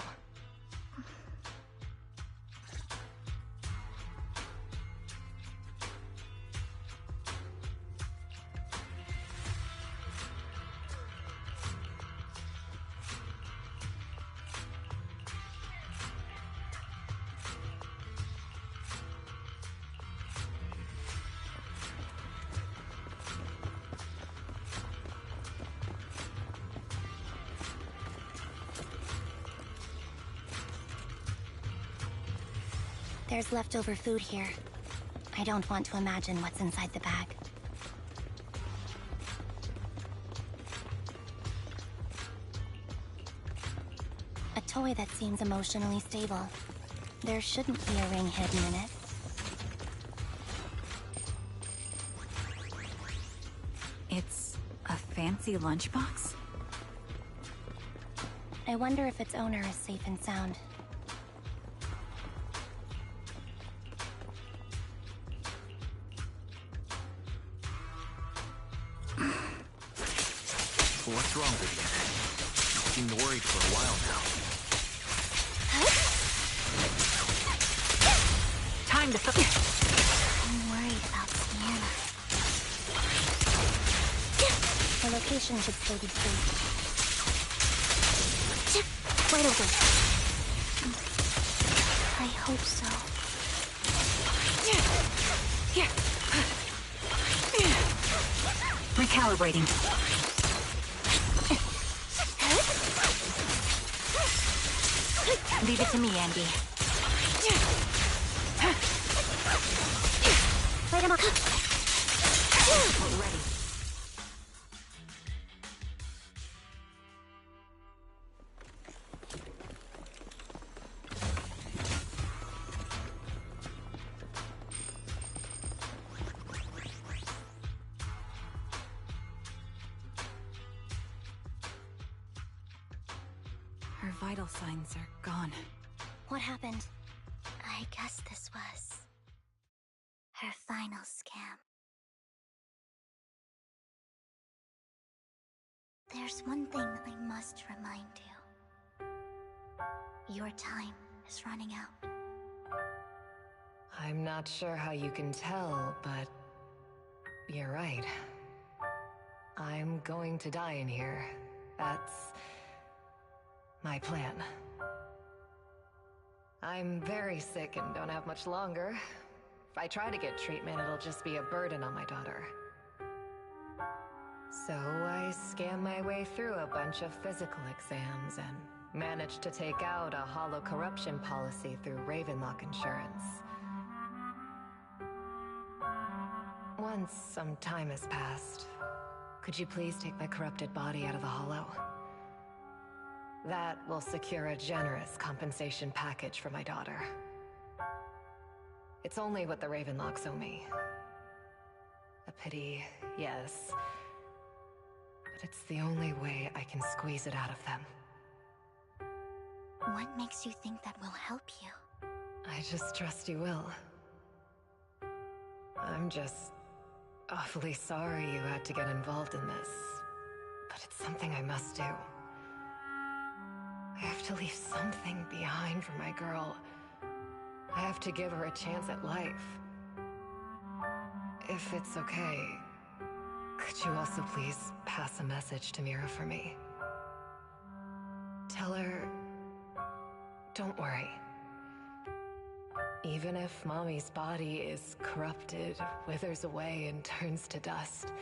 There's leftover food here. I don't want to imagine what's inside the bag. A toy that seems emotionally stable. There shouldn't be a ring hidden in it. It's a fancy lunchbox? I wonder if its owner is safe and sound. What's wrong, Vivian? You seemed worried for a while now. Time to focus. I'm worried about Sienna. The location should still be safe. Right over. I hope so. Recalibrating. Leave it to me, Andy. Light him up. We're ready. Her vital signs are gone. What happened? I guess this was her final scam. There's one thing I must remind you. Your time is running out. I'm not sure how you can tell, but you're right. I'm going to die in here. That's my plan. I'm very sick and don't have much longer. If I try to get treatment, it'll just be a burden on my daughter. So I scanned my way through a bunch of physical exams and managed to take out a hollow corruption policy through Ravenlock Insurance. Once some time has passed, could you please take my corrupted body out of the hollow? That will secure a generous compensation package for my daughter. It's only what the Ravenlocks owe me. A pity, yes. But it's the only way I can squeeze it out of them. What makes you think that will help you? I just trust you will. I'm just awfully sorry you had to get involved in this. But it's something I must do. I have to leave something behind for my girl. I have to give her a chance at life. If it's okay, could you also please pass a message to Mira for me? Tell her, don't worry. Even if Mommy's body is corrupted, withers away, and turns to dust,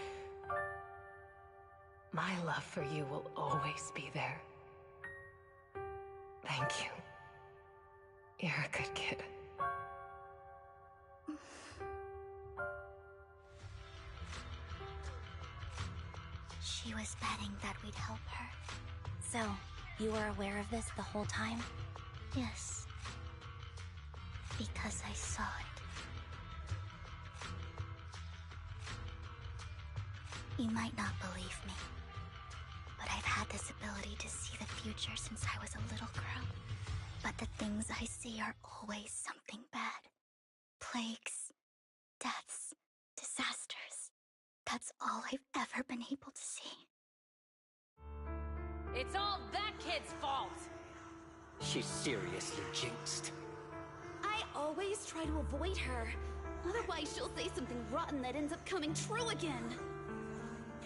my love for you will always be there. Thank you. You're a good kid. She was betting that we'd help her. So, you were aware of this the whole time? Yes. Because I saw it. You might not believe me, but I've had this ability to see the future since I was a little girl. But the things I see are always something bad. Plagues, deaths, disasters. That's all I've ever been able to see. It's all that kid's fault! She's seriously jinxed. I always try to avoid her. Otherwise, she'll say something rotten that ends up coming true again.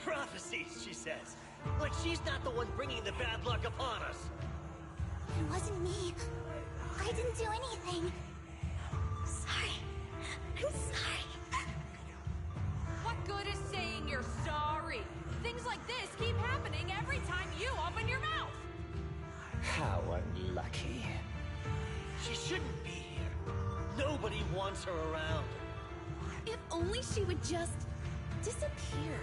Prophecies, she says. Like she's not the one bringing the bad luck upon us. It wasn't me. I didn't do anything. Sorry. I'm sorry. What good is saying you're sorry? Things like this keep happening every time you open your mouth! How unlucky. She shouldn't be here. Nobody wants her around. If only she would just disappear.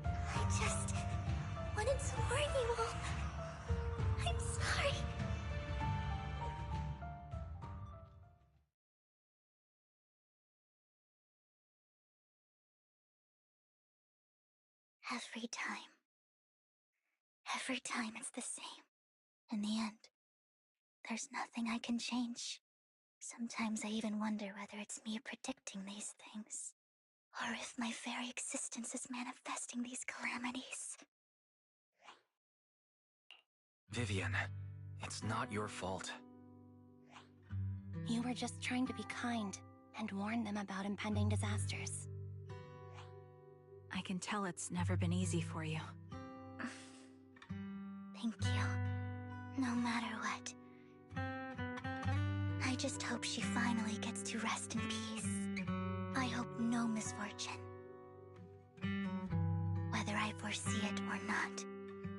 I just wanted to warn you all. I'm sorry. Every time it's the same. In the end, there's nothing I can change. Sometimes I even wonder whether it's me predicting these things, or if my very existence is manifesting these calamities. Vivian, it's not your fault. You were just trying to be kind and warn them about impending disasters. I can tell it's never been easy for you. Thank you. No matter what. I just hope she finally gets to rest in peace. I hope no misfortune, whether I foresee it or not,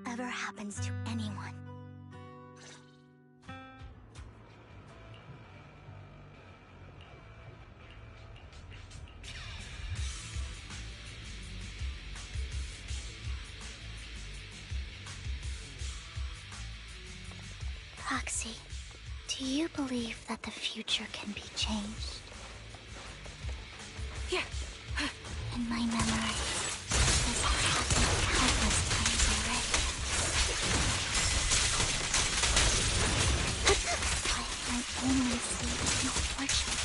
ever happens to anyone. Roxy, do you believe that the future can be changed? Yeah. In my memory, this has happened countless times already. Like my only seed of misfortune.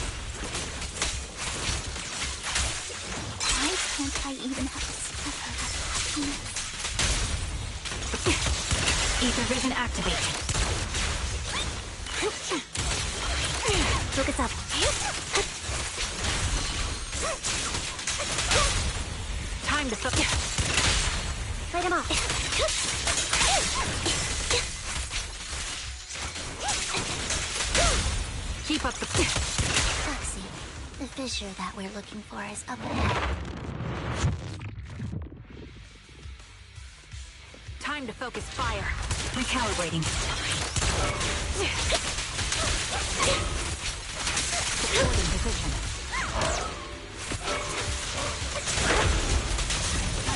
Why can't I even have a sliver of happiness? Ether vision activated. Focus up. Keep up the... Foxy, the fissure that we're looking for is up ahead. Time to focus fire. Recalibrating. Supporting position.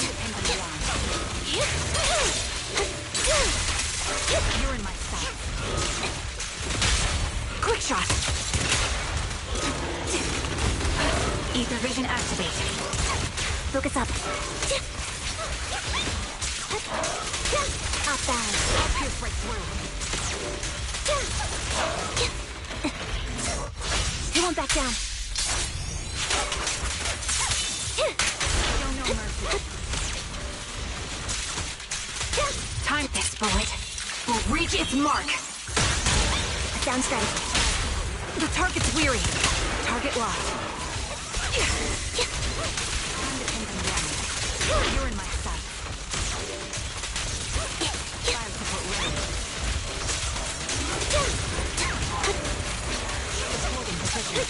Independent line. You're in my sight. Quick shot. Ether vision activate. Focus up. Off balance. I'll pierce right through. He won't back down. Show no mercy. Time this bullet will reach its mark. Sounds ready. The target's weary. Target locked. You're in my sight. Fire support ready. Supporting position.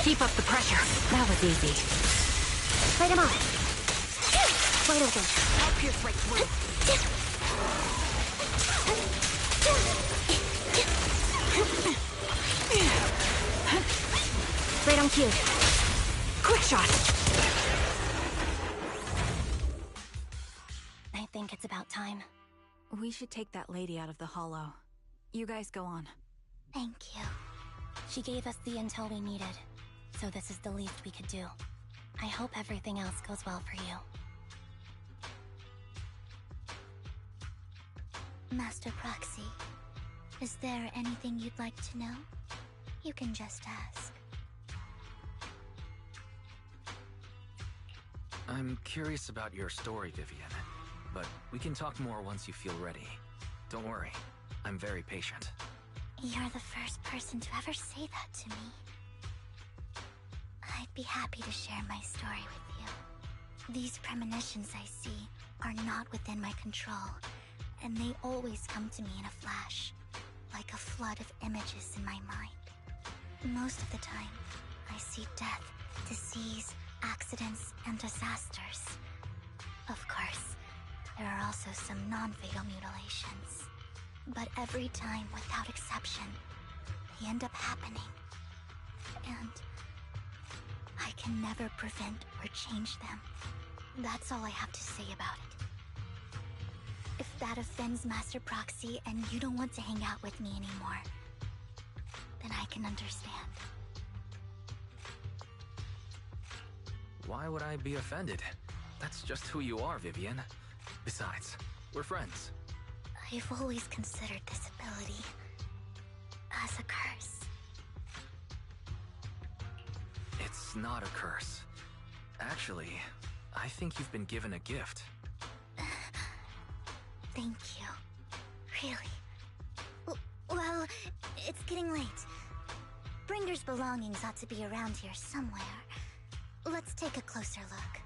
Keep up the pressure. That was easy. Light him off. Wide open. I'll pierce right through. Right on cue. Quick shot. I think it's about time. We should take that lady out of the hollow. You guys go on. Thank you. She gave us the intel we needed, so this is the least we could do. I hope everything else goes well for you. Master Proxy, is there anything you'd like to know? You can just ask. I'm curious about your story, Vivian, but we can talk more once you feel ready. Don't worry, I'm very patient. You're the first person to ever say that to me. I'd be happy to share my story with you. These premonitions I see are not within my control, and they always come to me in a flash, like a flood of images in my mind. Most of the time, I see death, disease, accidents, and disasters. Of course, there are also some non-fatal mutilations. But every time, without exception, they end up happening. And I can never prevent or change them. That's all I have to say about it. If that offends Master Proxy and you don't want to hang out with me anymore, then I can understand. Why would I be offended? That's just who you are, Vivian. Besides, we're friends. I've always considered this ability as a curse. It's not a curse. Actually, I think you've been given a gift. Thank you. Really. Well, it's getting late. Bringer's belongings ought to be around here somewhere. Let's take a closer look.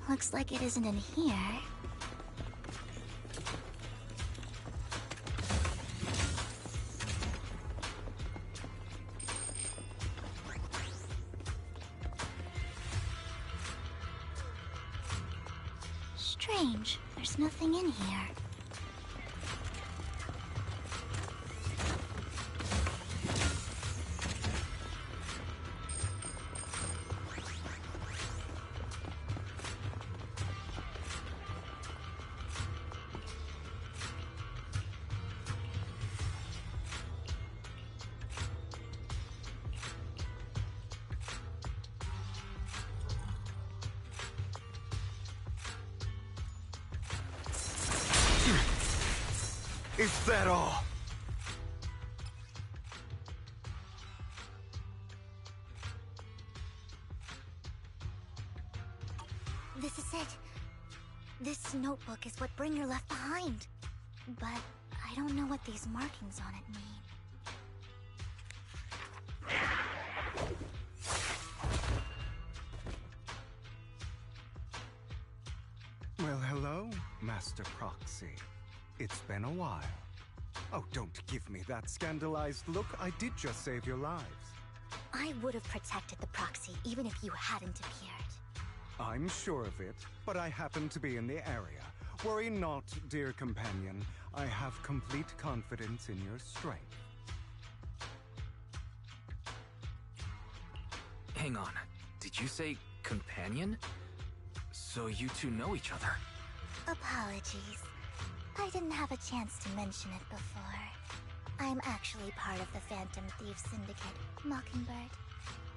Looks like it isn't in here. Strange. There's nothing in here. Is that all? This is it. This notebook is what Bringer left behind. But I don't know what these markings on it mean. Master Proxy. It's been a while. Oh, don't give me that scandalized look. I did just save your lives. I would have protected the proxy even if you hadn't appeared. I'm sure of it, but I happen to be in the area. Worry not, dear companion. I have complete confidence in your strength. Hang on. Did you say companion? So you two know each other? Apologies. I didn't have a chance to mention it before. I'm actually part of the Phantom Thieves Syndicate, Mockingbird.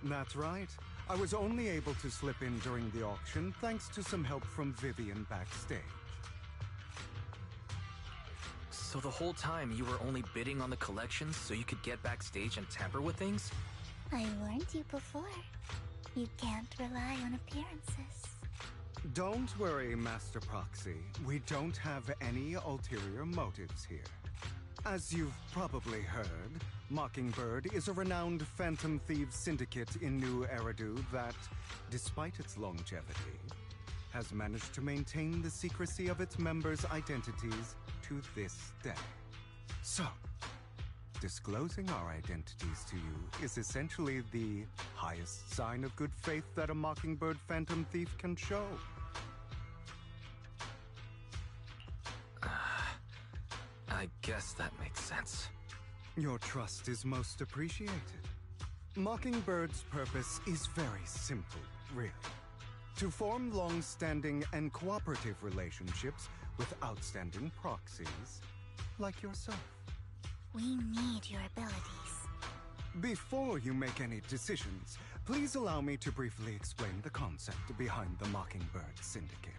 That's right. I was only able to slip in during the auction thanks to some help from Vivian backstage. So the whole time you were only bidding on the collections so you could get backstage and tamper with things? I warned you before. You can't rely on appearances. Don't worry, Master Proxy. We don't have any ulterior motives here. As you've probably heard, Mockingbird is a renowned Phantom Thieves syndicate in New Eridu that, despite its longevity, has managed to maintain the secrecy of its members' identities to this day. So, disclosing our identities to you is essentially the highest sign of good faith that a Mockingbird Phantom Thief can show. I guess that makes sense. Your trust is most appreciated. Mockingbird's purpose is very simple, really. To form long-standing and cooperative relationships with outstanding proxies like yourself. We need your abilities. Before you make any decisions, please allow me to briefly explain the concept behind the Mockingbird Syndicate.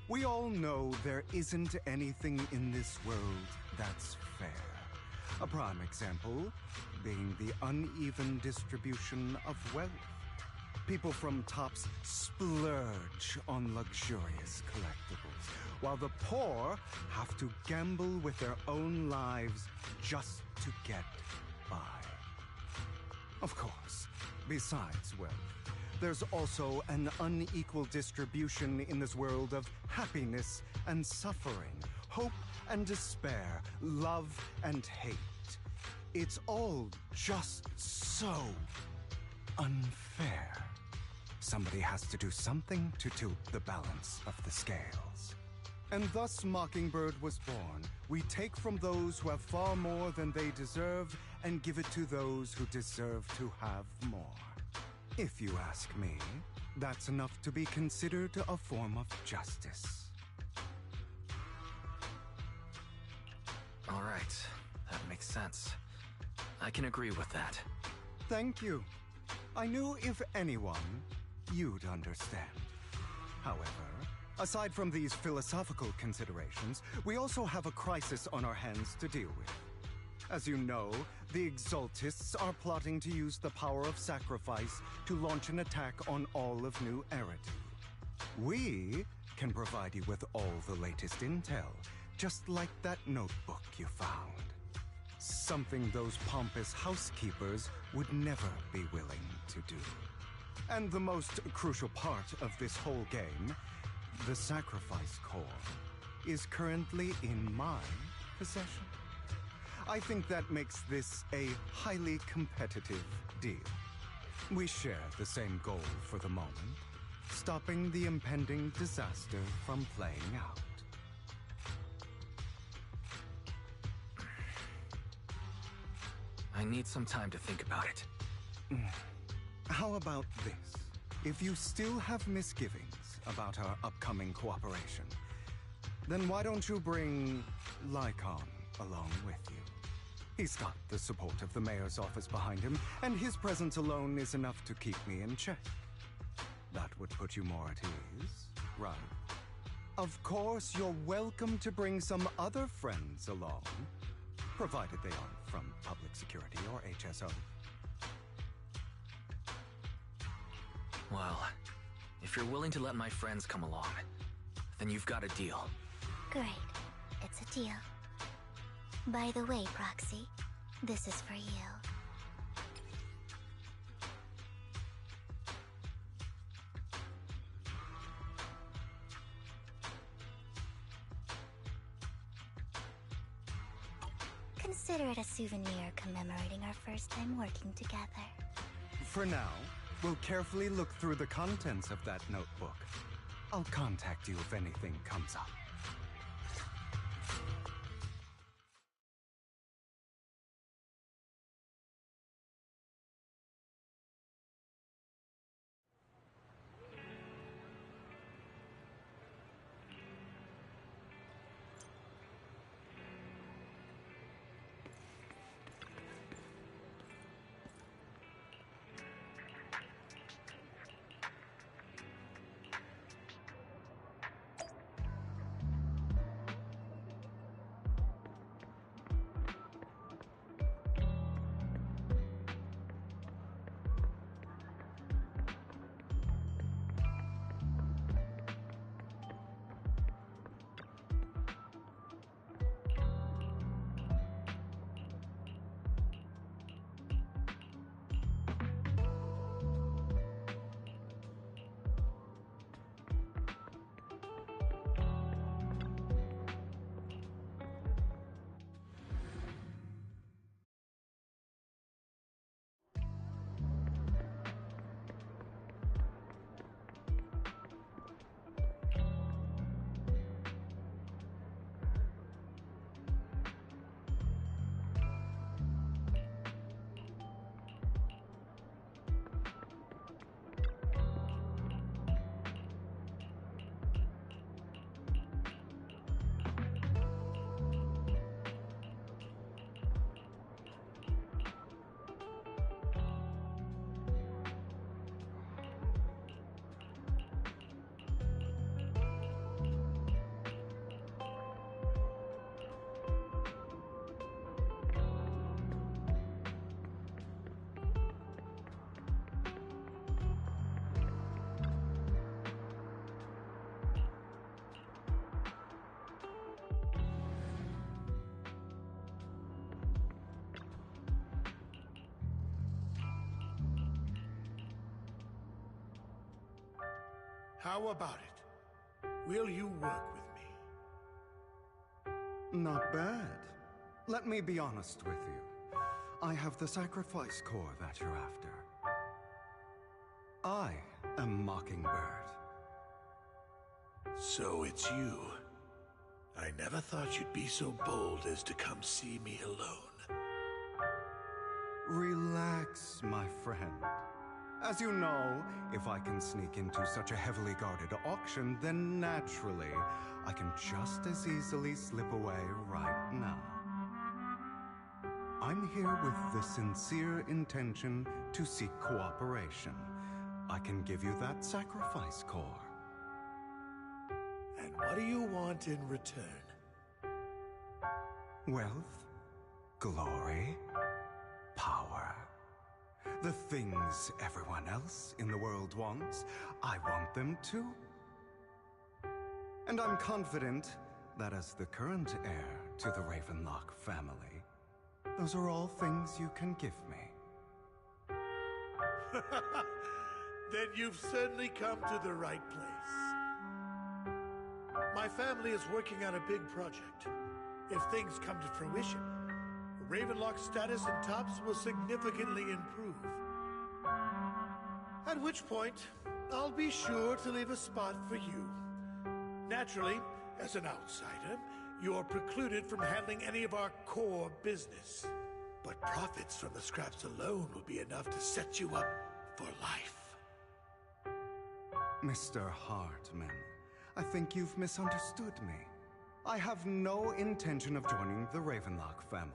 We all know there isn't anything in this world that's fair. A prime example being the uneven distribution of wealth. People from tops splurge on luxurious collectibles, while the poor have to gamble with their own lives just to get by. Of course, besides wealth, there's also an unequal distribution in this world of happiness and suffering, hope and despair, love and hate. It's all just so unfair. Somebody has to do something to tilt the balance of the scales. And thus Mockingbird was born. We take from those who have far more than they deserve and give it to those who deserve to have more. If you ask me, that's enough to be considered a form of justice. All right, that makes sense. I can agree with that. Thank you. I knew if anyone, you'd understand. However, aside from these philosophical considerations, we also have a crisis on our hands to deal with. As you know, the Exaltists are plotting to use the power of sacrifice to launch an attack on all of New Eridu. We can provide you with all the latest intel, just like that notebook you found. Something those pompous housekeepers would never be willing to do. And the most crucial part of this whole game, the sacrifice core, is currently in my possession. I think that makes this a highly competitive deal. We share the same goal for the moment, stopping the impending disaster from playing out. I need some time to think about it. How about this? If you still have misgivings about our upcoming cooperation, then why don't you bring Lycon along with you? He's got the support of the mayor's office behind him, and his presence alone is enough to keep me in check. That would put you more at ease, right? Of course, you're welcome to bring some other friends along, provided they aren't from Public Security or HSO. Well, if you're willing to let my friends come along, then you've got a deal. Great. It's a deal. By the way, Proxy, this is for you. Consider it a souvenir commemorating our first time working together. For now, we'll carefully look through the contents of that notebook. I'll contact you if anything comes up. How about it? Will you work with me? Not bad. Let me be honest with you. I have the sacrifice core that you're after. I am Mockingbird. So it's you. I never thought you'd be so bold as to come see me alone. Relax, my friend. As you know, if I can sneak into such a heavily guarded auction, then naturally, I can just as easily slip away right now. I'm here with the sincere intention to seek cooperation. I can give you that sacrifice core. And what do you want in return? Wealth, glory, power. The things everyone else in the world wants, I want them too. And I'm confident that as the current heir to the Ravenlock family, those are all things you can give me. Then you've certainly come to the right place. My family is working on a big project. If things come to fruition, Ravenlock's status in Tops will significantly improve. At which point, I'll be sure to leave a spot for you. Naturally, as an outsider, you're precluded from handling any of our core business. But profits from the scraps alone will be enough to set you up for life. Mr. Hartman, I think you've misunderstood me. I have no intention of joining the Ravenlock family.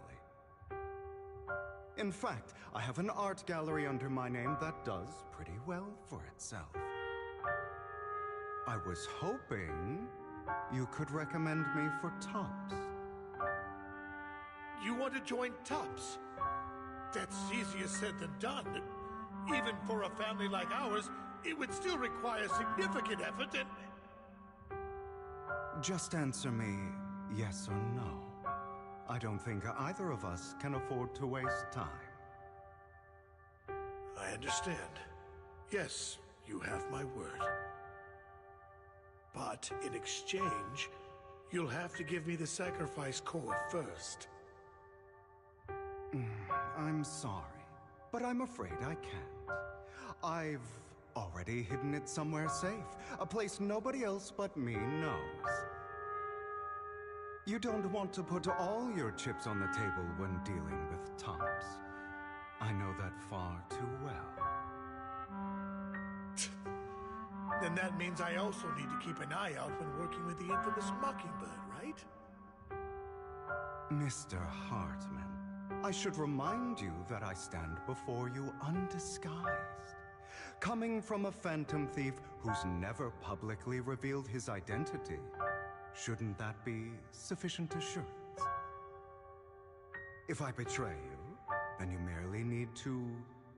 In fact, I have an art gallery under my name that does pretty well for itself. I was hoping you could recommend me for Tops. You want to join Tops? That's easier said than done. Even for a family like ours, it would still require significant effort and... Just answer me yes or no. I don't think either of us can afford to waste time. I understand. Yes, you have my word. But in exchange, you'll have to give me the sacrifice core first. I'm sorry, but I'm afraid I can't. I've already hidden it somewhere safe, a place nobody else but me knows. You don't want to put all your chips on the table when dealing with Tops. I know that far too well. Then that means I also need to keep an eye out when working with the infamous Mockingbird, right? Mr. Hartman, I should remind you that I stand before you undisguised. Coming from a phantom thief who's never publicly revealed his identity, shouldn't that be sufficient assurance? If I betray you, then you merely need to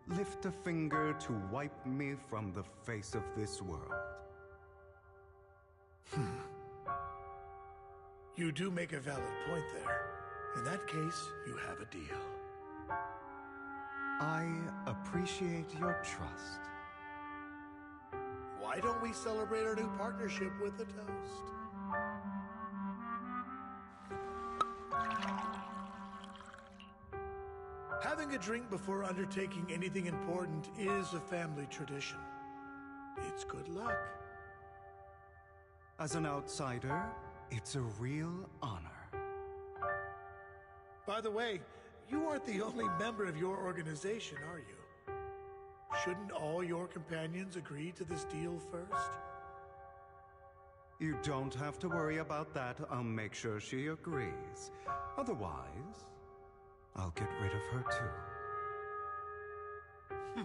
lift a finger to wipe me from the face of this world. You do make a valid point there. In that case, you have a deal. I appreciate your trust. Why don't we celebrate our new partnership with a toast? Having a drink before undertaking anything important is a family tradition. It's good luck. As an outsider, it's a real honor. By the way, you aren't the only member of your organization, are you? Shouldn't all your companions agree to this deal first? You don't have to worry about that. I'll make sure she agrees. Otherwise, I'll get rid of her too.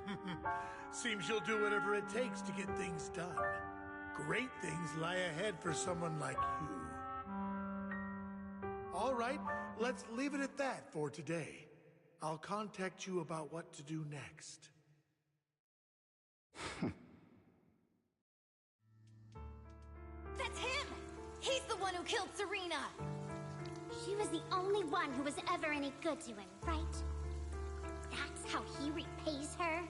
Seems you'll do whatever it takes to get things done. Great things lie ahead for someone like you. All right, let's leave it at that for today. I'll contact you about what to do next. That's him! He's the one who killed Serena! She was the only one who was ever any good to him, right? That's how he repays her?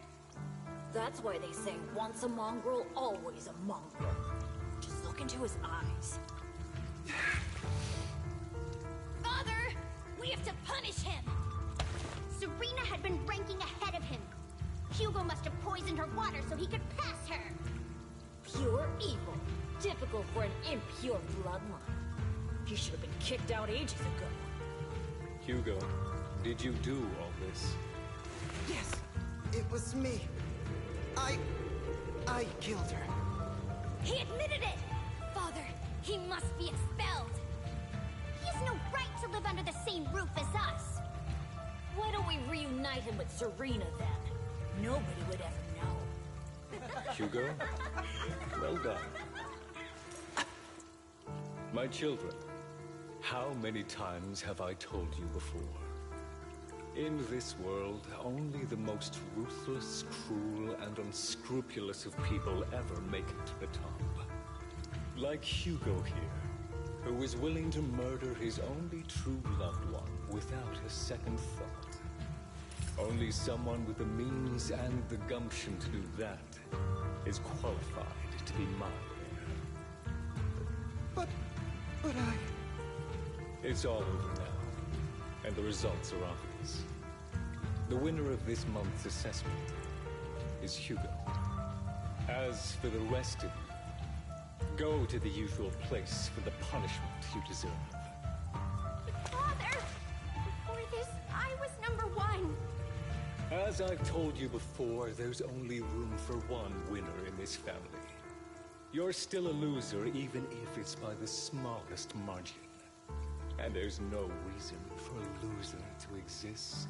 That's why they say once a mongrel, always a mongrel. Just look into his eyes. Father! We have to punish him! Serena had been ranking ahead of him. Hugo must have poisoned her water so he could pass her. Pure evil. Typical for an impure bloodline. He should have been kicked out ages ago. Hugo, did you do all this? Yes, it was me. I killed her. He admitted it! Father, he must be expelled. He has no right to live under the same roof as us. Why don't we reunite him with Serena then? Nobody would ever know. Hugo, well done. My children, how many times have I told you before? In this world, only the most ruthless, cruel, and unscrupulous of people ever make it to the top. Like Hugo here, who is willing to murder his only true loved one without a second thought. Only someone with the means and the gumption to do that is qualified to be my heir. But I... It's all over now, and the results are obvious. The winner of this month's assessment is Hugo. As for the rest of you, go to the usual place for the punishment you deserve. Father! Before this, I was number one. As I've told you before, there's only room for one winner in this family. You're still a loser, even if it's by the smallest margin. And there's no reason for a loser to exist.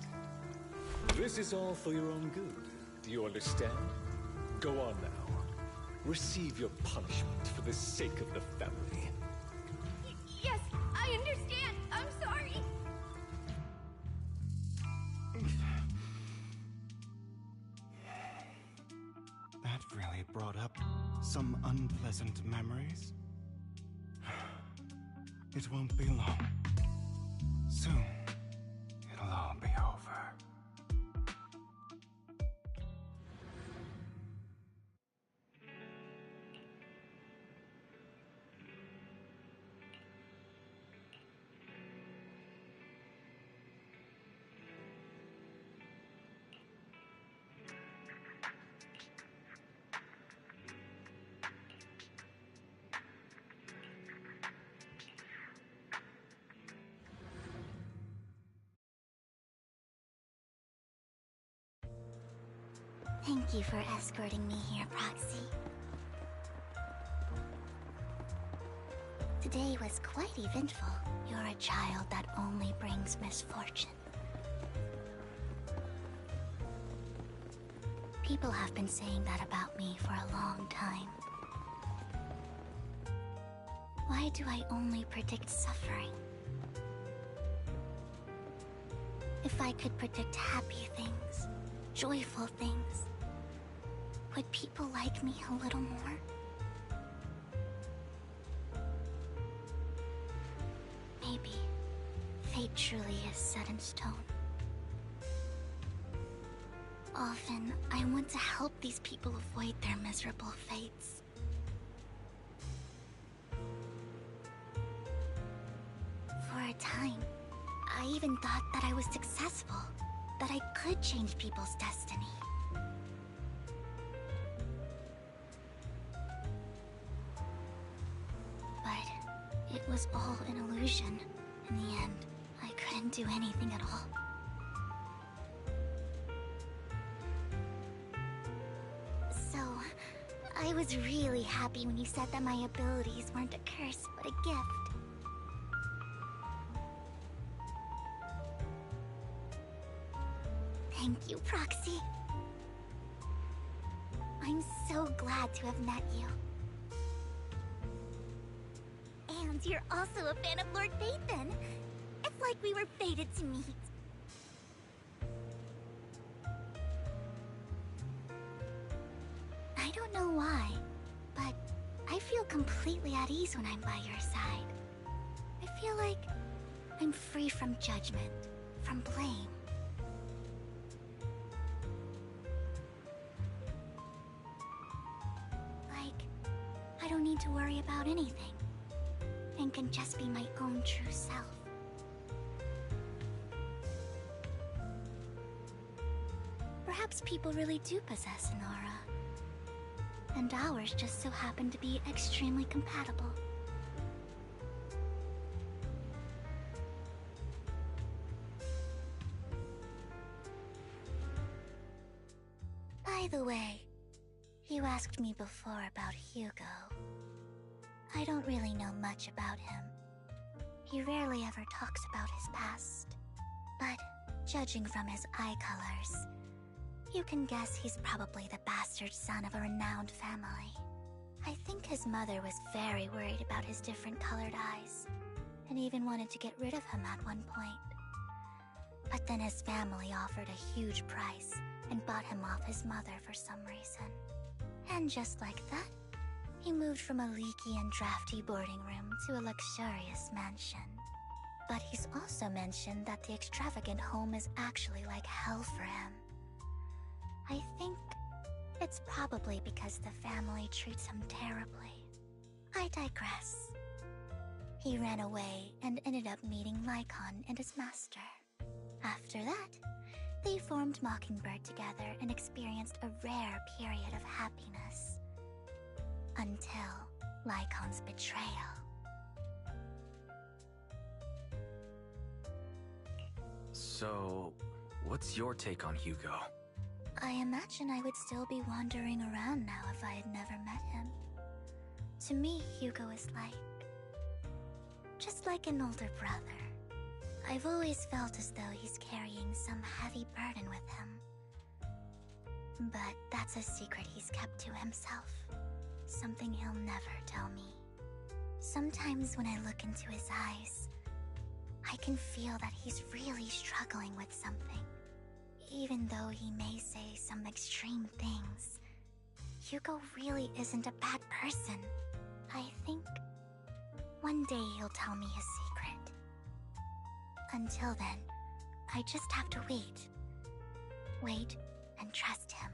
This is all for your own good. Do you understand? Go on now. Receive your punishment for the sake of the family. Yes, I understand. I'm sorry. That really brought up some unpleasant memories. It won't be long. Soon, it'll all be over. Thank you for escorting me here, Proxy. Today was quite eventful. You're a child that only brings misfortune. People have been saying that about me for a long time. Why do I only predict suffering? If I could predict happy things, joyful things, would people like me a little more? Maybe fate truly is set in stone. Often, I want to help these people avoid their miserable fates. For a time, I even thought that I was successful, that I could change people's destiny. But it was all an illusion. In the end, I couldn't do anything at all. So, I was really happy when you said that my abilities weren't a curse, but a gift. Thank you, Proxy. I'm so glad to have met you. And you're also a fan of Lord Phaethon. It's like we were fated to meet. I don't know why, but I feel completely at ease when I'm by your side. I feel like I'm free from judgment, from blame. Like, I don't need to worry about anything, and can just be my own true self. Perhaps people really do possess an aura, and ours just so happen to be extremely compatible. By the way, you asked me before about Hugo. I don't really know much about him. He rarely ever talks about his past. But judging from his eye colors, you can guess he's probably the bastard son of a renowned family. I think his mother was very worried about his different colored eyes, and even wanted to get rid of him at one point. But then his family offered a huge price and bought him off his mother for some reason. And just like that, he moved from a leaky and drafty boarding room to a luxurious mansion. But he's also mentioned that the extravagant home is actually like hell for him. I think it's probably because the family treats him terribly. I digress. He ran away and ended up meeting Lycon and his master. After that, they formed Mockingbird together and experienced a rare period of happiness. Until Lycon's betrayal. So, what's your take on Hugo? I imagine I would still be wandering around now if I had never met him. To me, Hugo is just like an older brother. I've always felt as though he's carrying some heavy burden with him. But that's a secret he's kept to himself. Something he'll never tell me. Sometimes when I look into his eyes, I can feel that he's really struggling with something. Even though he may say some extreme things, Hugo really isn't a bad person. I think one day he'll tell me his secret. Until then, I just have to wait. Wait and trust him.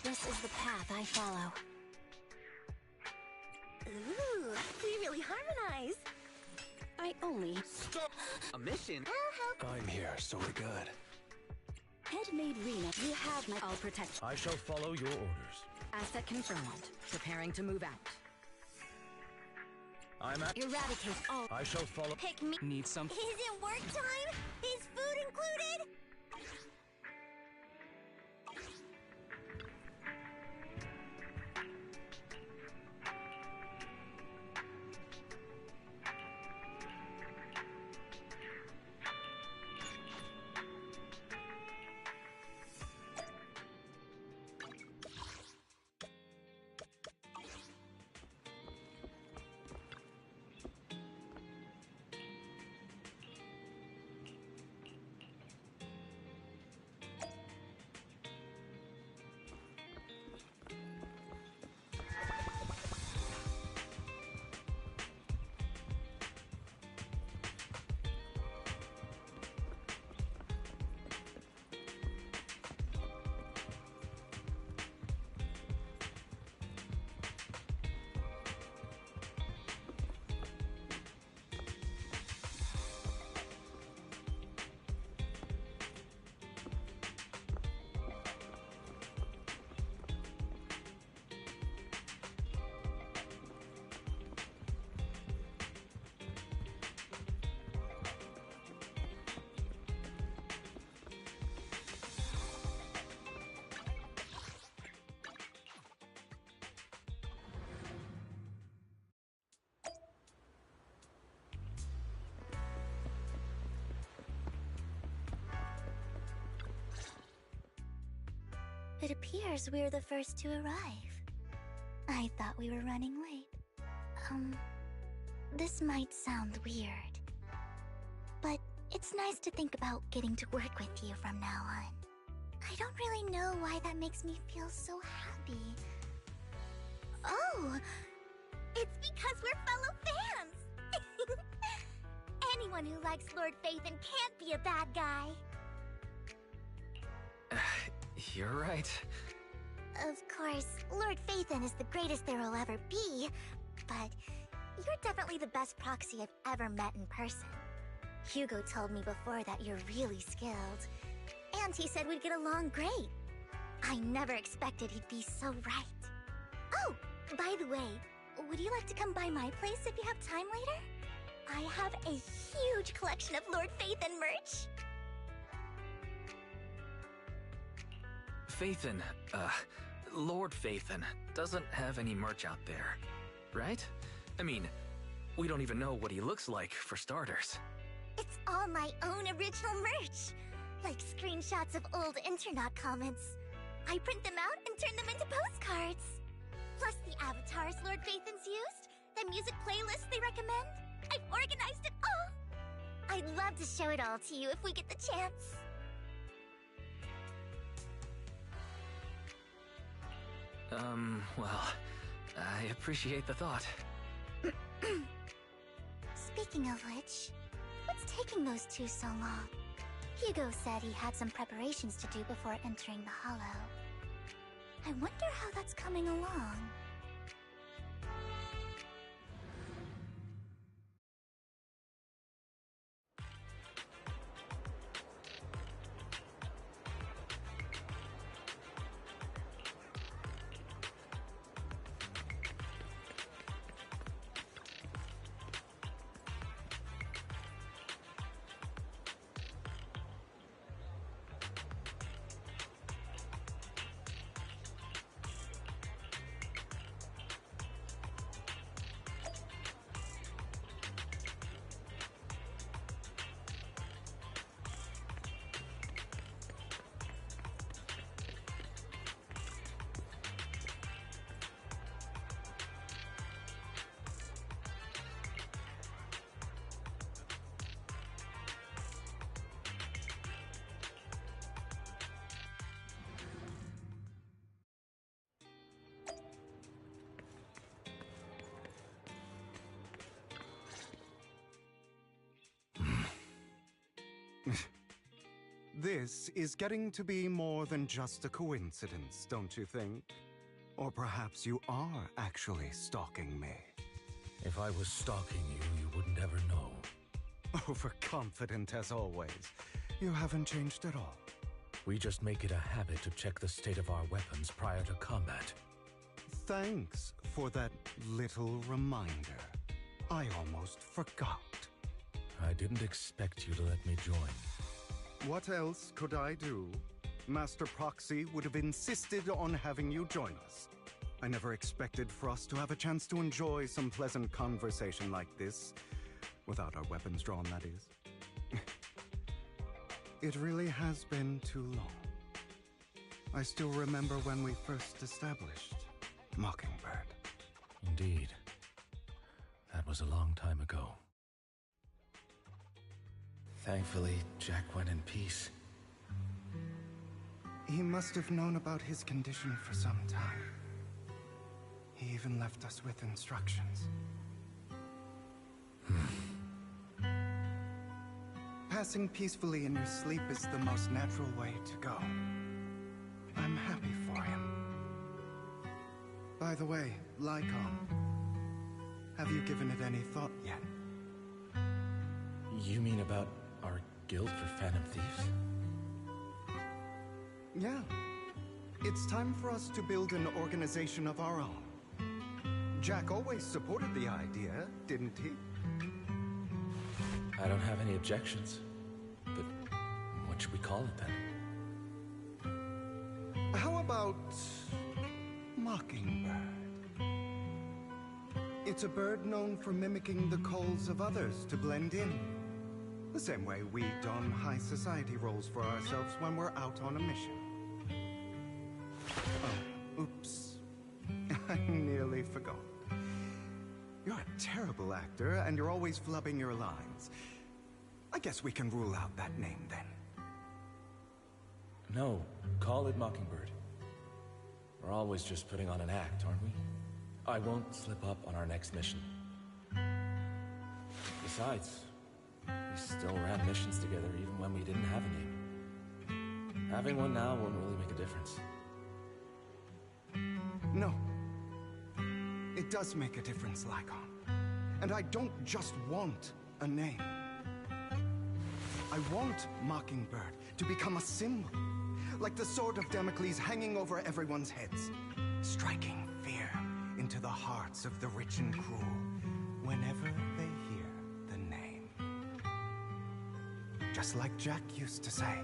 This is the path I follow. Ooh, we really harmonize. I only... Stop! A mission? I'm here, so we're good. Headmaid Rena, you have my... I'll protect you. I shall follow your orders. Asset confirmed. Preparing to move out. I'm at... Eradicate all... I shall follow... Pick me. Need some... Isn't work time? Is food included? It appears we're the first to arrive. I thought we were running late. This might sound weird, but it's nice to think about getting to work with you from now on. I don't really know why that makes me feel so happy. Oh! It's because we're fellow fans! Anyone who likes Lord Phaethon can't be a bad guy. You're right. Of course, Lord Phaethon is the greatest there will ever be, but you're definitely the best proxy I've ever met in person. Hugo told me before that you're really skilled, and he said we'd get along great. I never expected he'd be so right. Oh, by the way, would you like to come by my place if you have time later? I have a huge collection of Lord Phaethon merch. Phaethon, Lord Phaethon doesn't have any merch out there, right? I mean, we don't even know what he looks like, for starters. It's all my own original merch, like screenshots of old Internet comments. I print them out and turn them into postcards. Plus the avatars Lord Phaethon's used, the music playlists they recommend. I've organized it all. I'd love to show it all to you if we get the chance. Well, I appreciate the thought. Speaking of which, what's taking those two so long? Hugo said he had some preparations to do before entering the Hollow. I wonder how that's coming along. This is getting to be more than just a coincidence, don't you think? Or perhaps you are actually stalking me. If I was stalking you, you wouldn't ever know. Overconfident as always. You haven't changed at all. We just make it a habit to check the state of our weapons prior to combat. Thanks for that little reminder. I almost forgot. I didn't expect you to let me join. What else could I do? Master Proxy would have insisted on having you join us. I never expected for us to have a chance to enjoy some pleasant conversation like this. Without our weapons drawn, that is. It really has been too long. I still remember when we first established Mockingbird. Indeed. That was a long time ago. Thankfully, Jack went in peace. He must have known about his condition for some time. He even left us with instructions. Passing peacefully in your sleep is the most natural way to go. I'm happy for him. By the way, Lycon, have you given it any thought yet? You mean about our guild for Phantom Thieves? Yeah. It's time for us to build an organization of our own. Jack always supported the idea, didn't he? I don't have any objections. But what should we call it then? How about Mockingbird? It's a bird known for mimicking the calls of others to blend in. The same way we don high society roles for ourselves when we're out on a mission. Oh, oops. I nearly forgot. You're a terrible actor, and you're always flubbing your lines. I guess we can rule out that name, then. No, call it Mockingbird. We're always just putting on an act, aren't we? I won't slip up on our next mission. Besides, we still ran missions together even when we didn't have a name. Having one now won't really make a difference. No. It does make a difference, Lycon. And I don't just want a name. I want Mockingbird to become a symbol, like the sword of Damocles hanging over everyone's heads, striking fear into the hearts of the rich and cruel whenever they hear the name. Just like Jack used to say,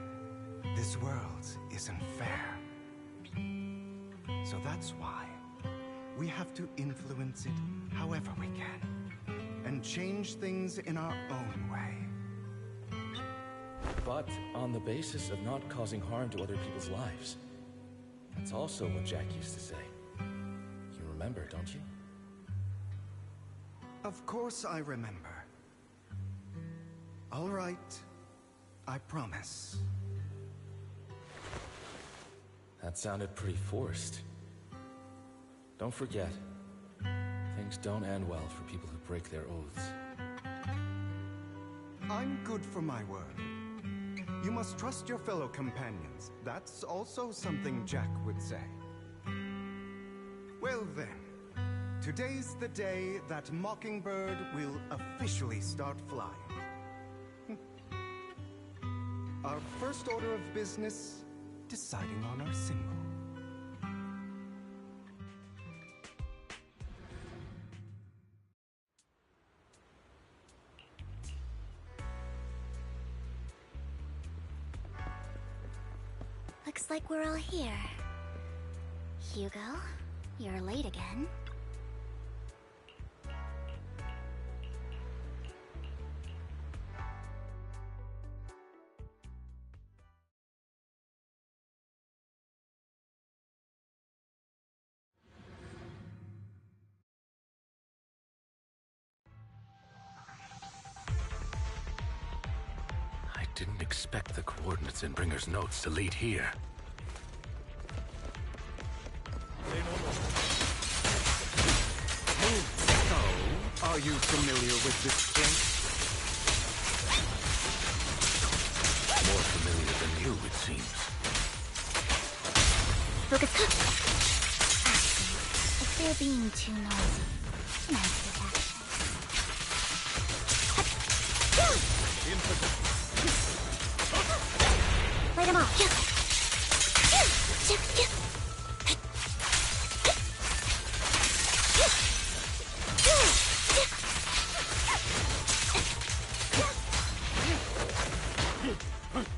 this world isn't fair. So that's why we have to influence it however we can, and change things in our own way. But on the basis of not causing harm to other people's lives. That's also what Jack used to say. You remember, don't you? Of course I remember. All right, I promise. That sounded pretty forced. Don't forget, things don't end well for people who break their oaths. I'm good for my word. You must trust your fellow companions. That's also something Jack would say. Well then, today's the day that Mockingbird will officially start flying. Our first order of business, deciding on our symbol. Looks like we're all here. Hugo, you're late again. I didn't expect the coordinates in Bringer's notes to lead here. So, are you familiar with this place? More familiar than you. seems. Focus. If they're being too noisy, nice protection. Light them off.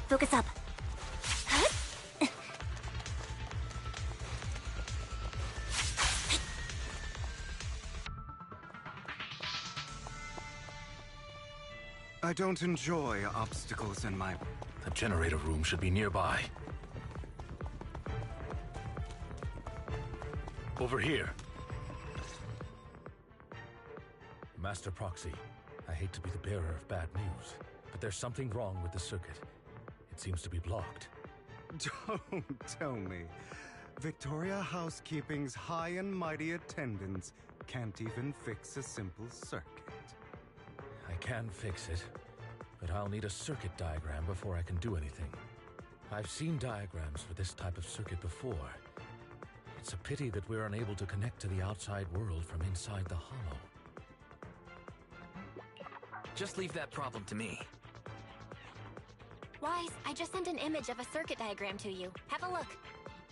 Focus up. I don't enjoy obstacles in my... The generator room should be nearby. Over here. Master Proxy, I hate to be the bearer of bad news, but there's something wrong with the circuit. It seems to be blocked. Don't tell me. Victoria Housekeeping's high and mighty attendants can't even fix a simple circuit. I can fix it, but I'll need a circuit diagram before I can do anything. I've seen diagrams for this type of circuit before. It's a pity that we're unable to connect to the outside world from inside the hollow. Just leave that problem to me. Wise, I just sent an image of a circuit diagram to you. Have a look.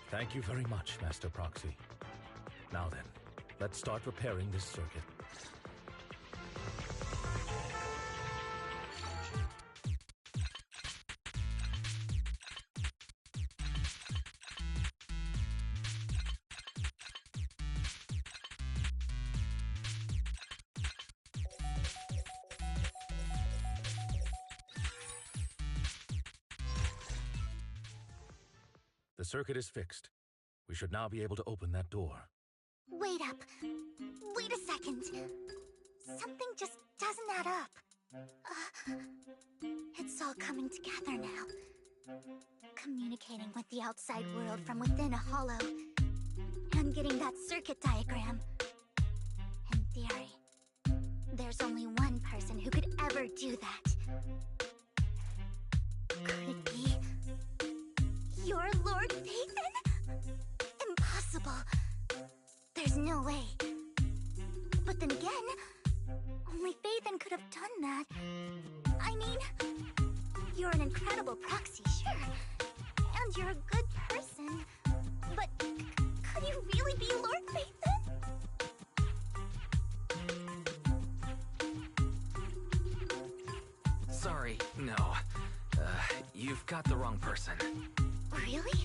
Thank you very much, Master Proxy. Now then, let's start repairing this circuit. The circuit is fixed. We should now be able to open that door. Wait up. Wait a second. Something just doesn't add up. It's all coming together now. Communicating with the outside world from within a hollow. And getting that circuit diagram. In theory, there's only one person who could ever do that. Could it be... You're Lord Phaethon? Impossible. There's no way. But then again, only Phaethon could have done that. I mean, you're an incredible proxy, sure. And you're a good person. But could you really be Lord Phaethon? Sorry, no. You've got the wrong person. Really?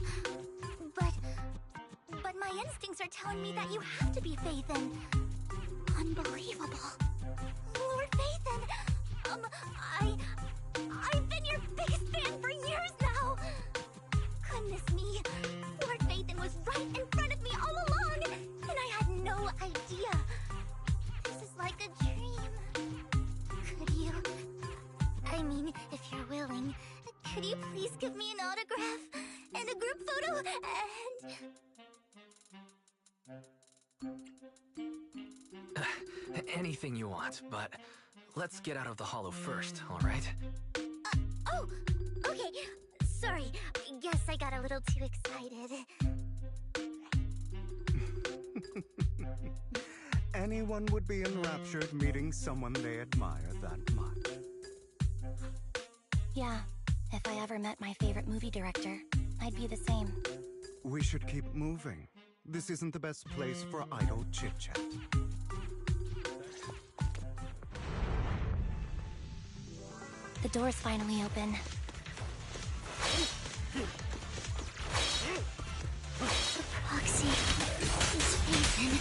But my instincts are telling me that you have to be Phaethon. Unbelievable. Lord Phaethon! I've been your biggest fan for years now! Goodness me, Lord Phaethon was right in front of me all along, and I had no idea. This is like a dream. Could you... I mean, if you're willing, could you please give me an autograph and a group photo and... Anything you want, but let's get out of the hollow first, all right? Oh, okay. Sorry, guess I got a little too excited. Anyone would be enraptured meeting someone they admire that much. Yeah, if I ever met my favorite movie director, I'd be the same. We should keep moving. This isn't the best place for idle chit-chat. The door's finally open. The proxy is Phaethon.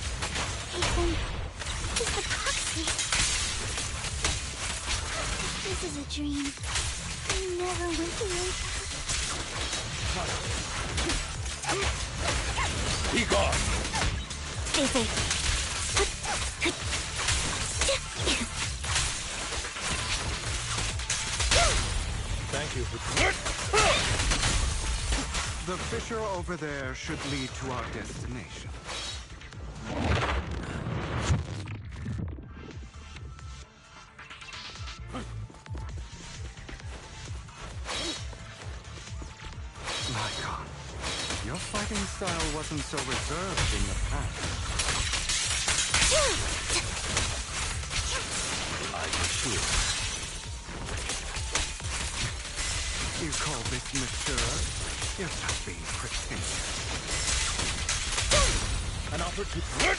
Phaethon is the proxy. This is a dream. I never went through. Be gone! Stay safe. Thank you for... The fissure over there should lead to our destination. style wasn't so reserved in the past. I'm sure. You call this mature? You're just being pretentious. An opportunity.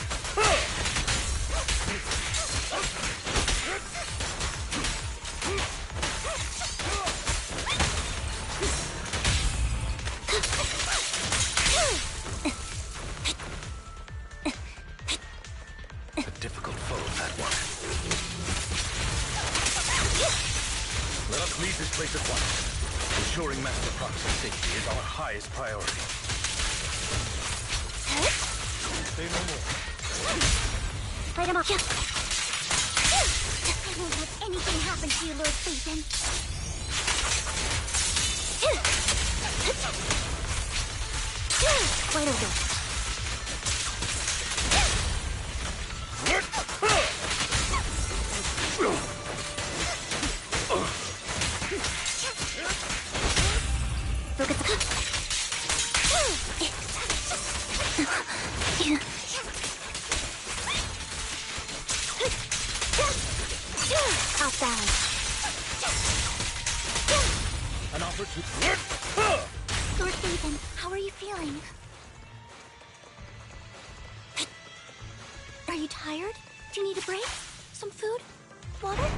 A difficult foe, that one. Let us leave this place at once. Ensuring Master Proxy's safety is our highest priority. Say no more. Fight him up. I won't let anything happen to you, Lord Phaethon. Wide open. Look at the... Off balance. An opportunity. Lord Phaethon, how are you feeling? Are you tired? Do you need a break? Some food? Water?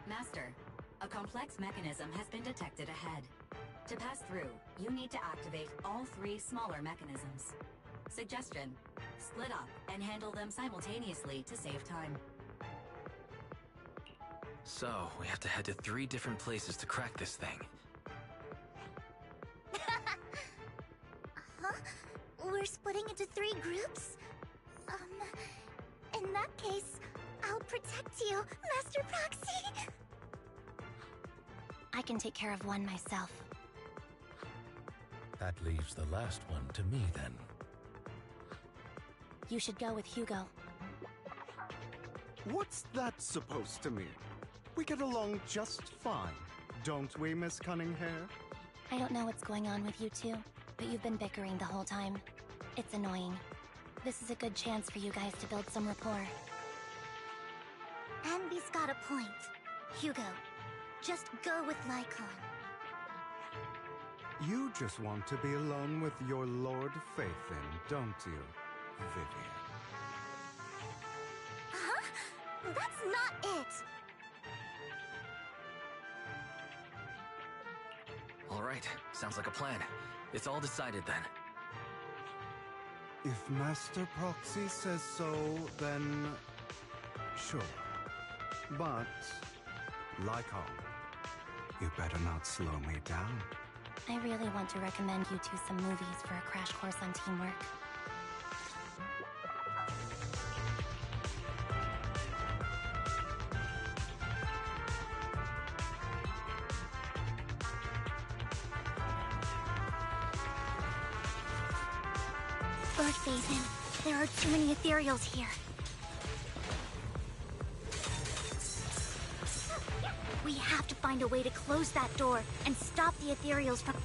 Master, a complex mechanism has been detected ahead. To pass through, you need to activate all 3 smaller mechanisms. Suggestion: split up and handle them simultaneously to save time. So, we have to head to 3 different places to crack this thing. Huh? We're splitting into 3 groups? In that case, I'll protect you, Master Proxy! I can take care of one myself. That leaves the last one to me, then. You should go with Hugo. What's that supposed to mean? We get along just fine, don't we, Miss Cunninghair? I don't know what's going on with you two, but you've been bickering the whole time. It's annoying. This is a good chance for you guys to build some rapport. Ambi's got a point. Hugo, just go with Lycon. You just want to be alone with your Lord Phaethon, don't you, Vivian? Huh? That's not it! Alright, sounds like a plan. It's all decided then. If Master Proxy says so, then... sure. But... Lycon, you better not slow me down. I really want to recommend you two some movies for a crash course on teamwork. Lord Phaethon, there are too many ethereals here. We have to find a way to close that door and stop the ethereals from...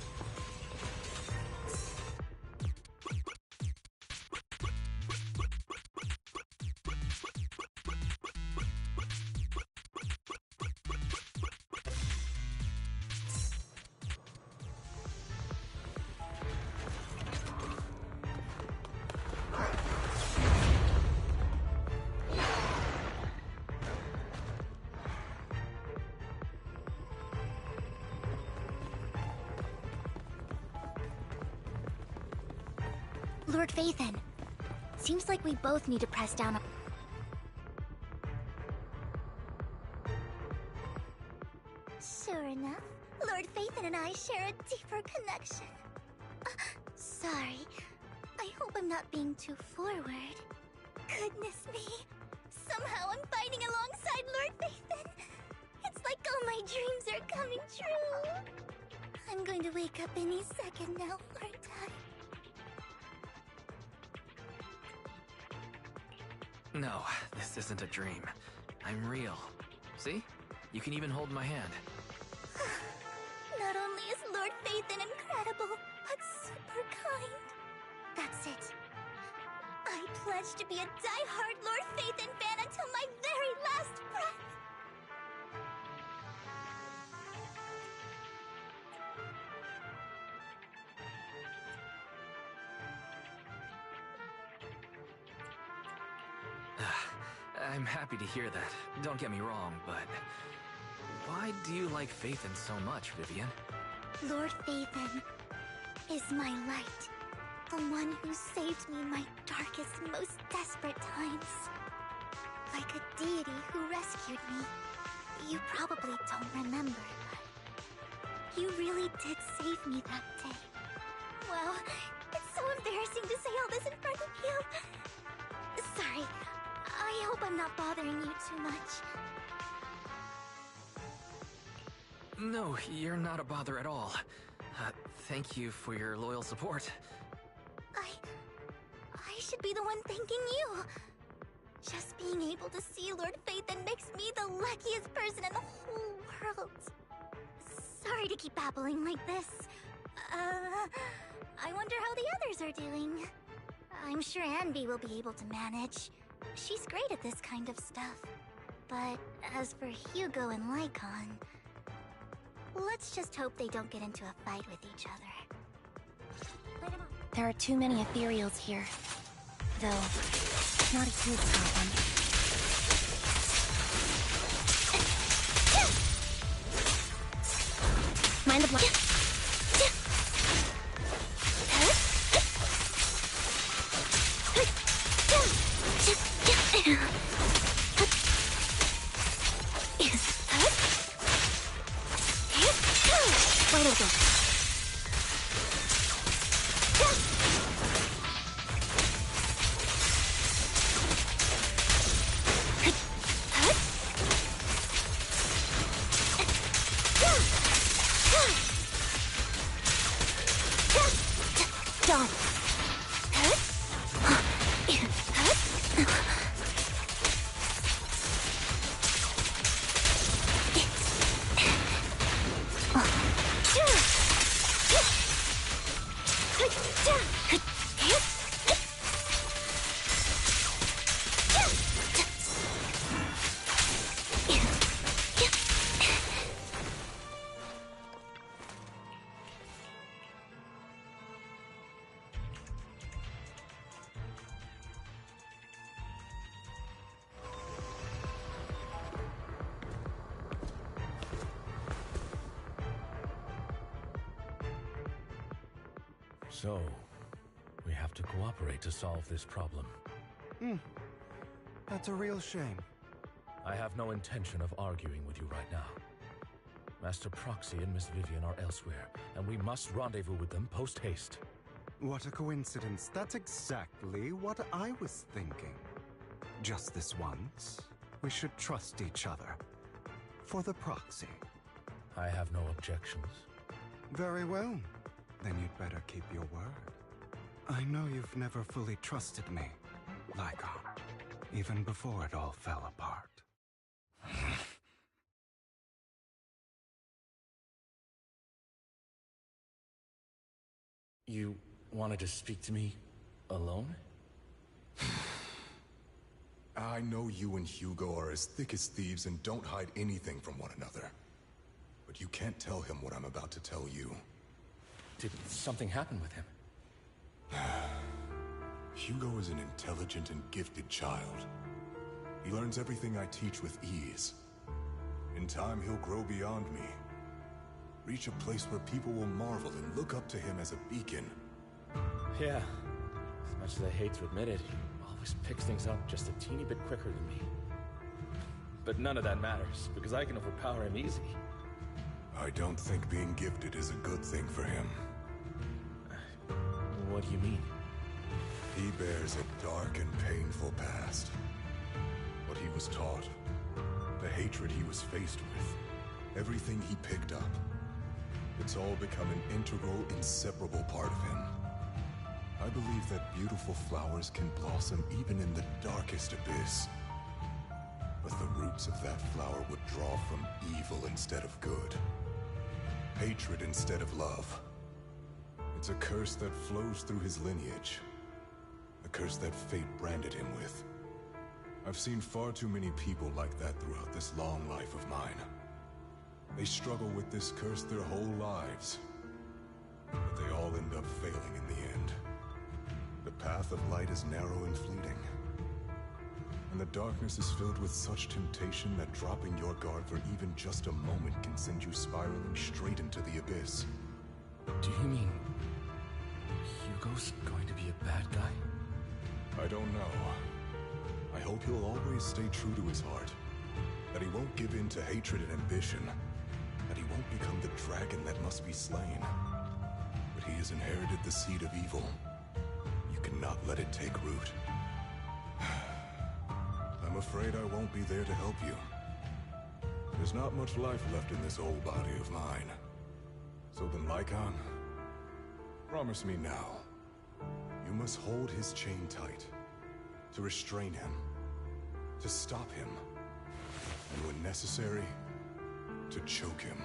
Lord Phaethon, seems like we both need to press down on... Sure enough, Lord Phaethon and I share a deeper connection. Sorry, I hope I'm not being too forward. Goodness me, somehow I'm fighting alongside Lord Phaethon. It's like all my dreams are coming true. I'm going to wake up any second now, aren't I? No, this isn't a dream. I'm real. See? You can even hold my hand. Phaethon incredible, but super kind. That's it. I pledge to be a die-hard Lord Phaethon fan until my very last breath. I'm happy to hear that. Don't get me wrong, but why do you like Phaethon so much, Vivian? Lord Phaethon is my light. The one who saved me in my darkest, most desperate times. Like a deity who rescued me. You probably don't remember, but you really did save me that day. Wow, it's so embarrassing to say all this in front of you. Sorry, I hope I'm not bothering you too much. No, you're not a bother at all. Thank you for your loyal support. I should be the one thanking you. Just being able to see Lord Phaethon makes me the luckiest person in the whole world. Sorry to keep babbling like this. I wonder how the others are doing. I'm sure Anby will be able to manage. She's great at this kind of stuff. But as for Hugo and Lycon, let's just hope they don't get into a fight with each other. There are too many ethereals here. Though, not a huge problem. Mind the block. Wait a minute. So, we have to cooperate to solve this problem. That's a real shame. I have no intention of arguing with you right now. Master Proxy and Miss Vivian are elsewhere, and we must rendezvous with them post-haste. What a coincidence. That's exactly what I was thinking. Just this once, we should trust each other. For the Proxy. I have no objections. Very well. Then you'd better keep your word. I know you've never fully trusted me, Lycon, even before it all fell apart. You wanted to speak to me alone? I know you and Hugo are as thick as thieves and don't hide anything from one another. But you can't tell him what I'm about to tell you. Did something happen with him? Hugo is an intelligent and gifted child. He learns everything I teach with ease. In time, he'll grow beyond me. Reach a place where people will marvel and look up to him as a beacon. Yeah. As much as I hate to admit it, he always picks things up just a teeny bit quicker than me. But none of that matters, because I can overpower him easy. I don't think being gifted is a good thing for him. What do you mean? He bears a dark and painful past. What he was taught, the hatred he was faced with, everything he picked up. It's all become an integral, inseparable part of him. I believe that beautiful flowers can blossom even in the darkest abyss. But the roots of that flower would draw from evil instead of good. Hatred instead of love. It's a curse that flows through his lineage. A curse that fate branded him with. I've seen far too many people like that throughout this long life of mine. They struggle with this curse their whole lives, but they all end up failing in the end. The path of light is narrow and fleeting, and the darkness is filled with such temptation that dropping your guard for even just a moment can send you spiraling straight into the abyss. Do you mean Hugo's going to be a bad guy? I don't know. I hope he'll always stay true to his heart. That he won't give in to hatred and ambition. That he won't become the dragon that must be slain. But he has inherited the seed of evil. You cannot let it take root. I'm afraid I won't be there to help you. There's not much life left in this old body of mine. So then, Lycon, promise me now. You must hold his chain tight. To restrain him. To stop him. And when necessary, to choke him.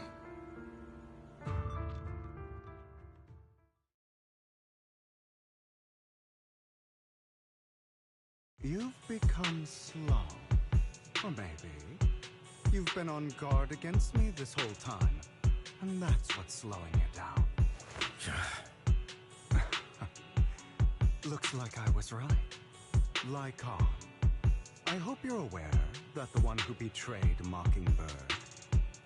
You've become slow. Or maybe you've been on guard against me this whole time. And that's what's slowing you down. Looks like I was right. Lycon, I hope you're aware that the one who betrayed Mockingbird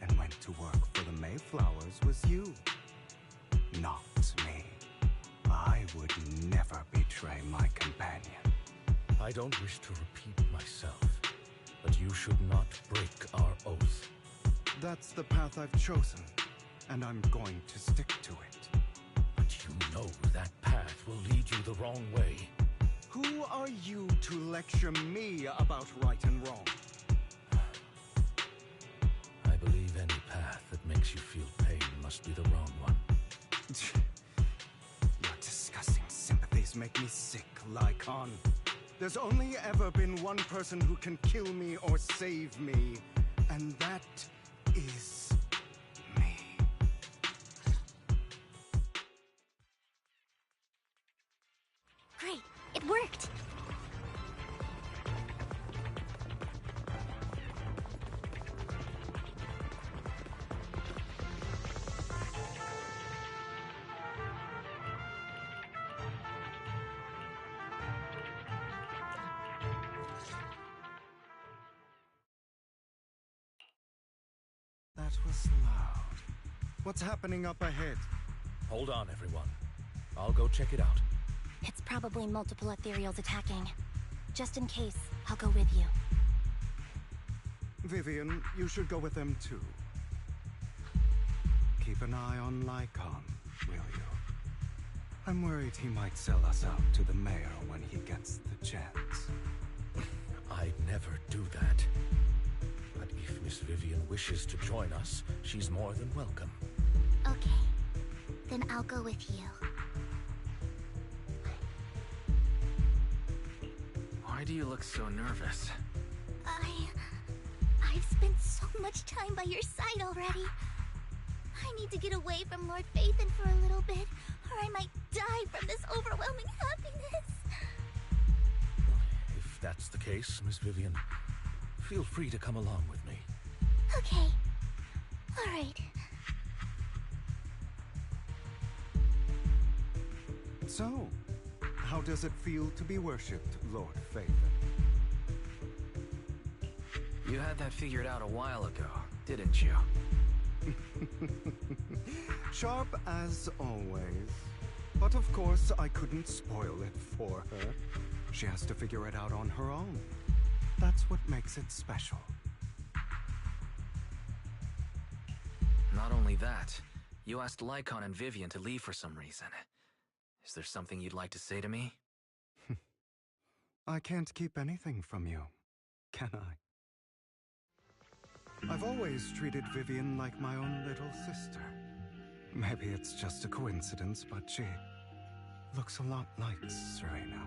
and went to work for the Mayflowers was you. Not me. I would never betray my companion. I don't wish to repeat myself, but you should not break our oath. That's the path I've chosen, and I'm going to stick to it. But you know that path will lead you the wrong way. Who are you to lecture me about right and wrong? I believe any path that makes you feel pain must be the wrong one. Your disgusting sympathies make me sick, Lycon. There's only ever been one person who can kill me or save me, and that is me. Great, it worked! That was loud. What's happening up ahead? Hold on, everyone. I'll go check it out. It's probably multiple ethereals attacking. Just in case, I'll go with you. Vivian, you should go with them too. Keep an eye on Lycon, will you? I'm worried he might sell us out to the mayor when he gets the chance. I'd never do that. But if Miss Vivian wishes to join us, she's more than welcome. Okay, then I'll go with you. Why do you look so nervous? I've spent so much time by your side already. I need to get away from Lord Phaethon for a little bit, or I might die from this overwhelming happiness. If that's the case, Miss Vivian, feel free to come along with me. Okay. All right. So, how does it feel to be worshipped, Lord Phaethon? You had that figured out a while ago, didn't you? Sharp as always. But of course, I couldn't spoil it for her. She has to figure it out on her own. That's what makes it special. Not only that, you asked Lycon and Vivian to leave for some reason. Is there something you'd like to say to me? I can't keep anything from you, can I? I've always treated Vivian like my own little sister. Maybe it's just a coincidence, but she looks a lot like Serena.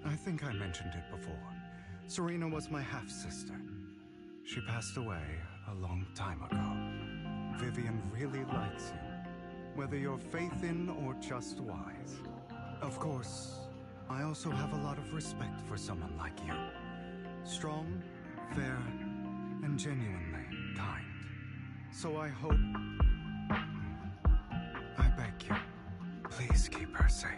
I think I mentioned it before. Serena was my half-sister. She passed away a long time ago. Vivian really likes you. whether you're faith in or just wise. Of course, I also have a lot of respect for someone like you. Strong, fair, and genuinely kind. So I hope... I beg you, please keep her safe.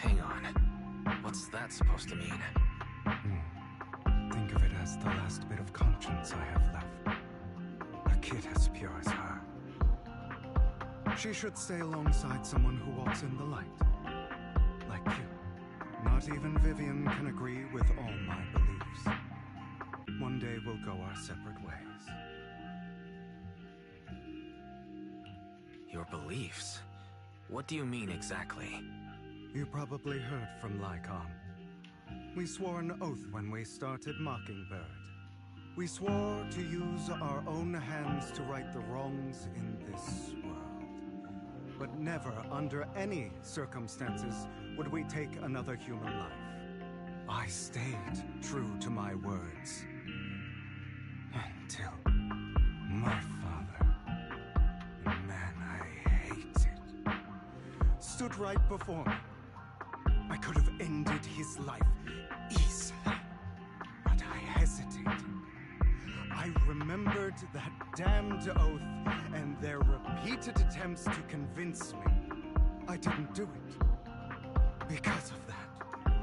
Hang on. What's that supposed to mean? Think of it as the last bit of conscience I have left. A kid as pure as her. She should stay alongside someone who walks in the light. Like you. Not even Vivian can agree with all my beliefs. One day we'll go our separate ways. Your beliefs? What do you mean exactly? You probably heard from Lycon. We swore an oath when we started Mockingbird. We swore to use our own hands to right the wrongs in this world. But never, under any circumstances, would we take another human life. I stayed true to my words. Until my father, the man I hated, stood right before me. I could have ended his life easily, but I hesitated. I remembered that damned oath and their repeated attempts to convince me I didn't do it. Because of that,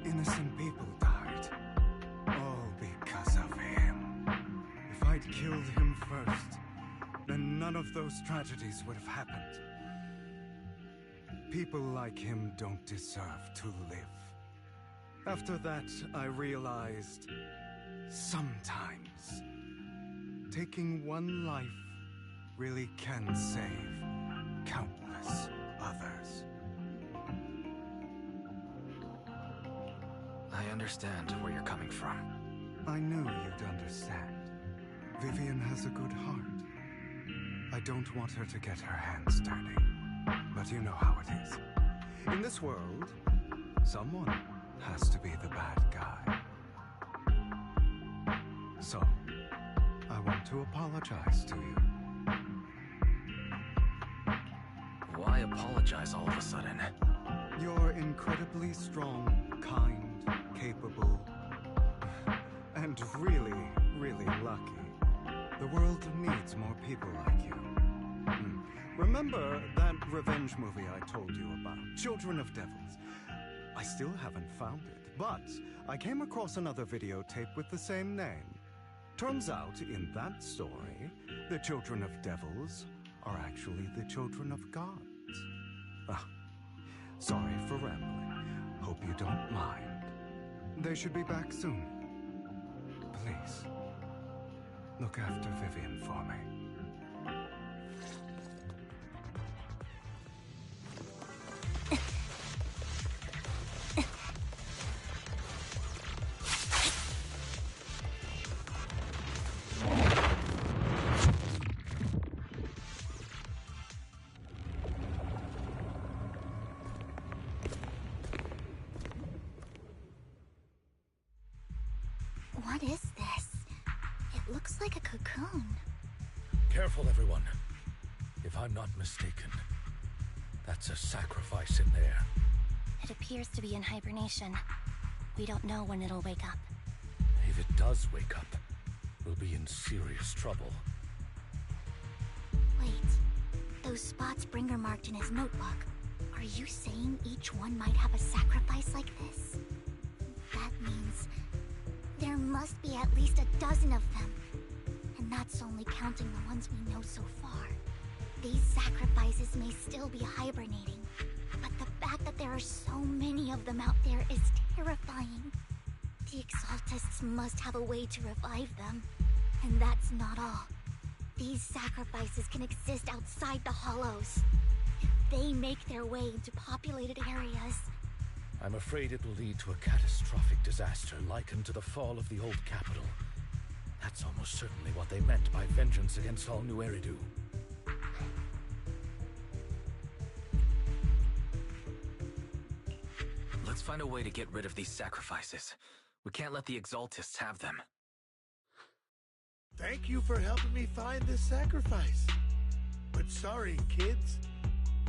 innocent people died. All because of him. If I'd killed him first, then none of those tragedies would have happened. People like him don't deserve to live. After that, I realized sometimes taking one life really can save countless others. I understand where you're coming from. I knew you'd understand. Vivian has a good heart. I don't want her to get her hands dirty. But you know how it is. In this world, someone has to be the bad guy. So, I want to apologize to you. Why apologize all of a sudden? You're incredibly strong, kind, capable, and really, really lucky. The world needs more people like you. Remember that revenge movie I told you about, Children of Devils? I still haven't found it, but I came across another videotape with the same name. Turns out, in that story, the Children of Devils are actually the children of gods. Sorry for rambling. Hope you don't mind. They should be back soon. Please, look after Vivian for me. What is this? It looks like a cocoon. Careful, everyone. If I'm not mistaken, that's a sacrifice in there. It appears to be in hibernation. We don't know when it'll wake up. If it does wake up, we'll be in serious trouble. Wait, those spots Bringer marked in his notebook. Are you saying each one might have a sacrifice like this? That means there must be at least a dozen of them. And that's only counting the ones we know so far. These sacrifices may still be hibernating, but the fact that there are so many of them out there is terrifying. The Exaltists must have a way to revive them. And that's not all. These sacrifices can exist outside the Hollows. If they make their way into populated areas... I'm afraid it will lead to a catastrophic disaster likened to the fall of the old capital. That's almost certainly what they meant by vengeance against all New Eridu. Let's find a way to get rid of these sacrifices. We can't let the Exaltists have them. Thank you for helping me find this sacrifice. But sorry, kids.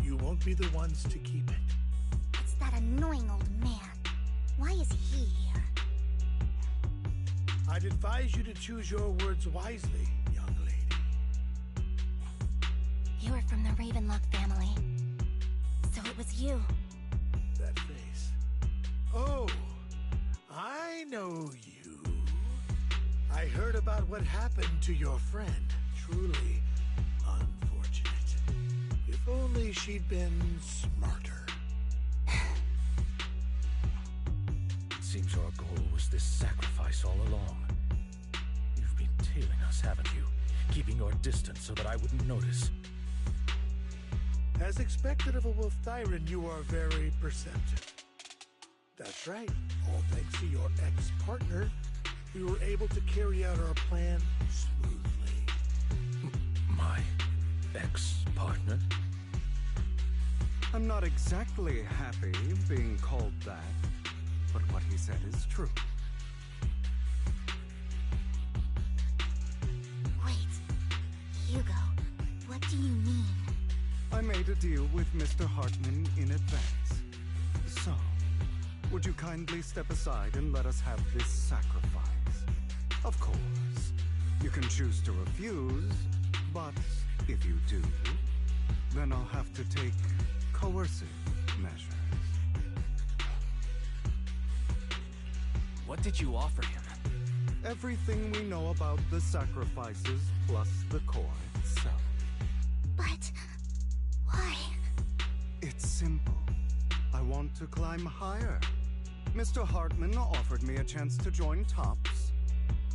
You won't be the ones to keep it. It's that annoying old man. Why is he here? I'd advise you to choose your words wisely, young lady. You were from the Ravenlock family. So it was you. That face. Oh, I know you. I heard about what happened to your friend. Truly unfortunate. If only she'd been smarter. It seems our goal was this sacrifice all along. You've been tailing us, haven't you? Keeping your distance so that I wouldn't notice. As expected of a Wolf Thyran, you are very perceptive. That's right. All thanks to your ex-partner, we were able to carry out our plan smoothly. My ex-partner? I'm not exactly happy being called that, but what he said is true. Wait, Hugo, what do you mean? I made a deal with Mr. Hartman in advance. So, would you kindly step aside and let us have this sacrifice? Of course, you can choose to refuse, but if you do, then I'll have to take coercive measures. What did you offer him? Everything we know about the sacrifices plus the core itself. But why? It's simple. I want to climb higher. Mr. Hartman offered me a chance to join TOPS.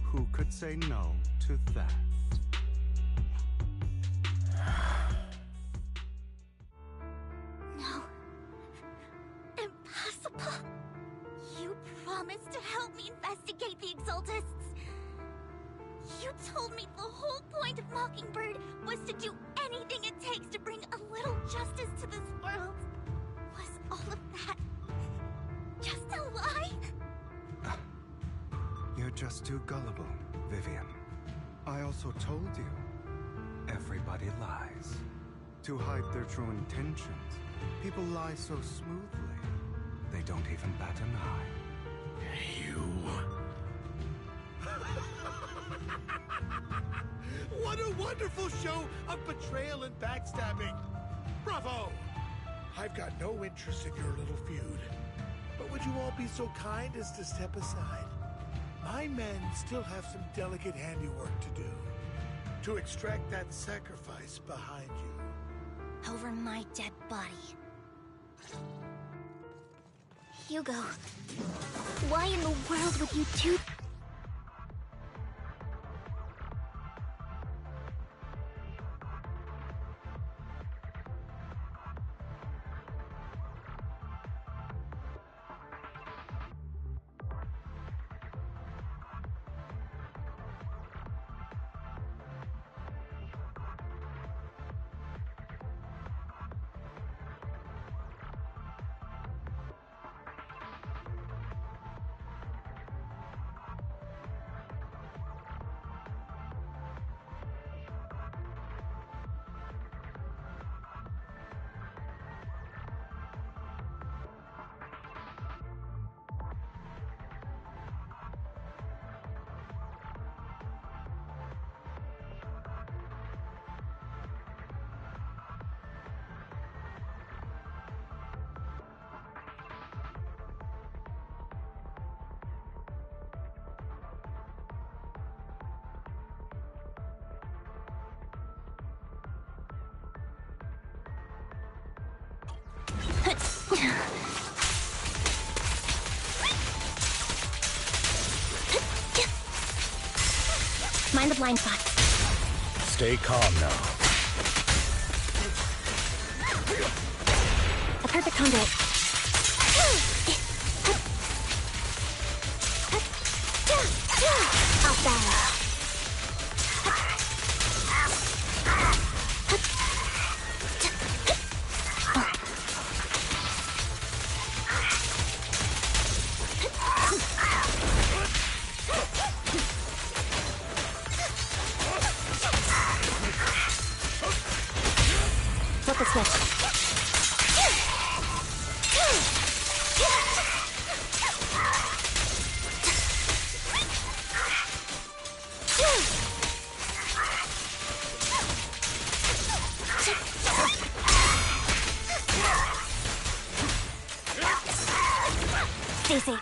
Who could say no to that? No. Impossible. You promised to help me investigate the Exaltists. You told me the whole point of Mockingbird was to do anything it takes to bring a little justice to this world. Was all of that just a lie? You're just too gullible, Vivian. I also told you, everybody lies. To hide their true intentions, people lie so smoothly, they don't even bat an eye. You... What a wonderful show of betrayal and backstabbing! Bravo! I've got no interest in your little feud. But would you all be so kind as to step aside? My men still have some delicate handiwork to do. To extract that sacrifice behind you. Over my dead body. Hugo, why in the world would you do... Mind the blind spot. Stay calm now. A perfect conduit. Off balance. Flip the switch. Stacy.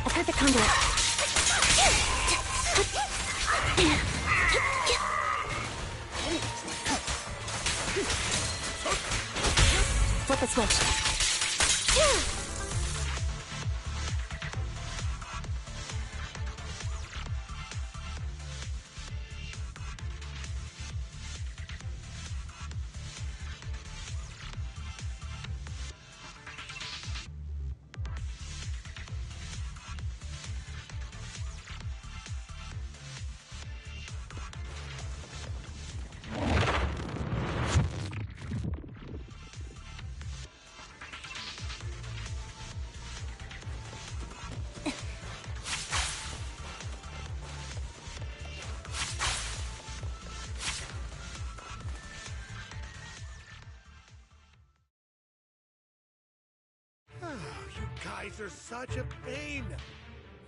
I've heard the conduit. Flip the switch. Guys are such a pain.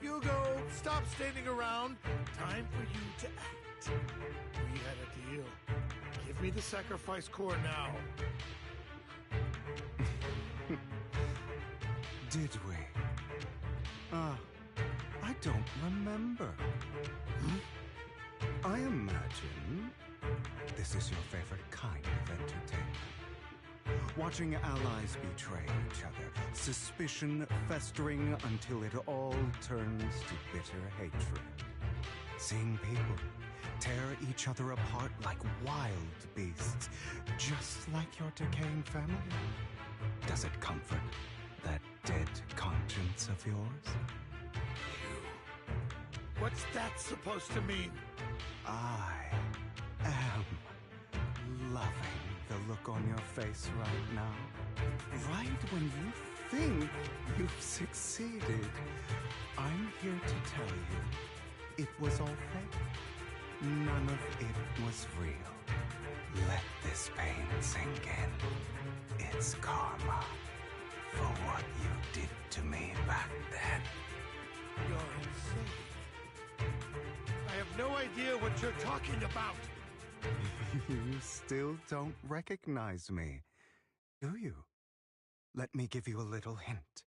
Hugo, stop standing around. Time for you to act. We had a deal. Give me the sacrifice core now. Did we? I don't remember. I imagine this is your favorite kind of entertainment. Watching allies betray each other, suspicion festering until it all turns to bitter hatred. Seeing people tear each other apart like wild beasts, just like your decaying family. Does it comfort that dead conscience of yours? What's that supposed to mean? I am loving the look on your face right now. Right when you think you've succeeded, I'm here to tell you it was all fake. None of it was real. Let this pain sink in. It's karma. for what you did to me back then. You're insane. I have no idea what you're talking about. You still don't recognize me, do you? Let me give you a little hint.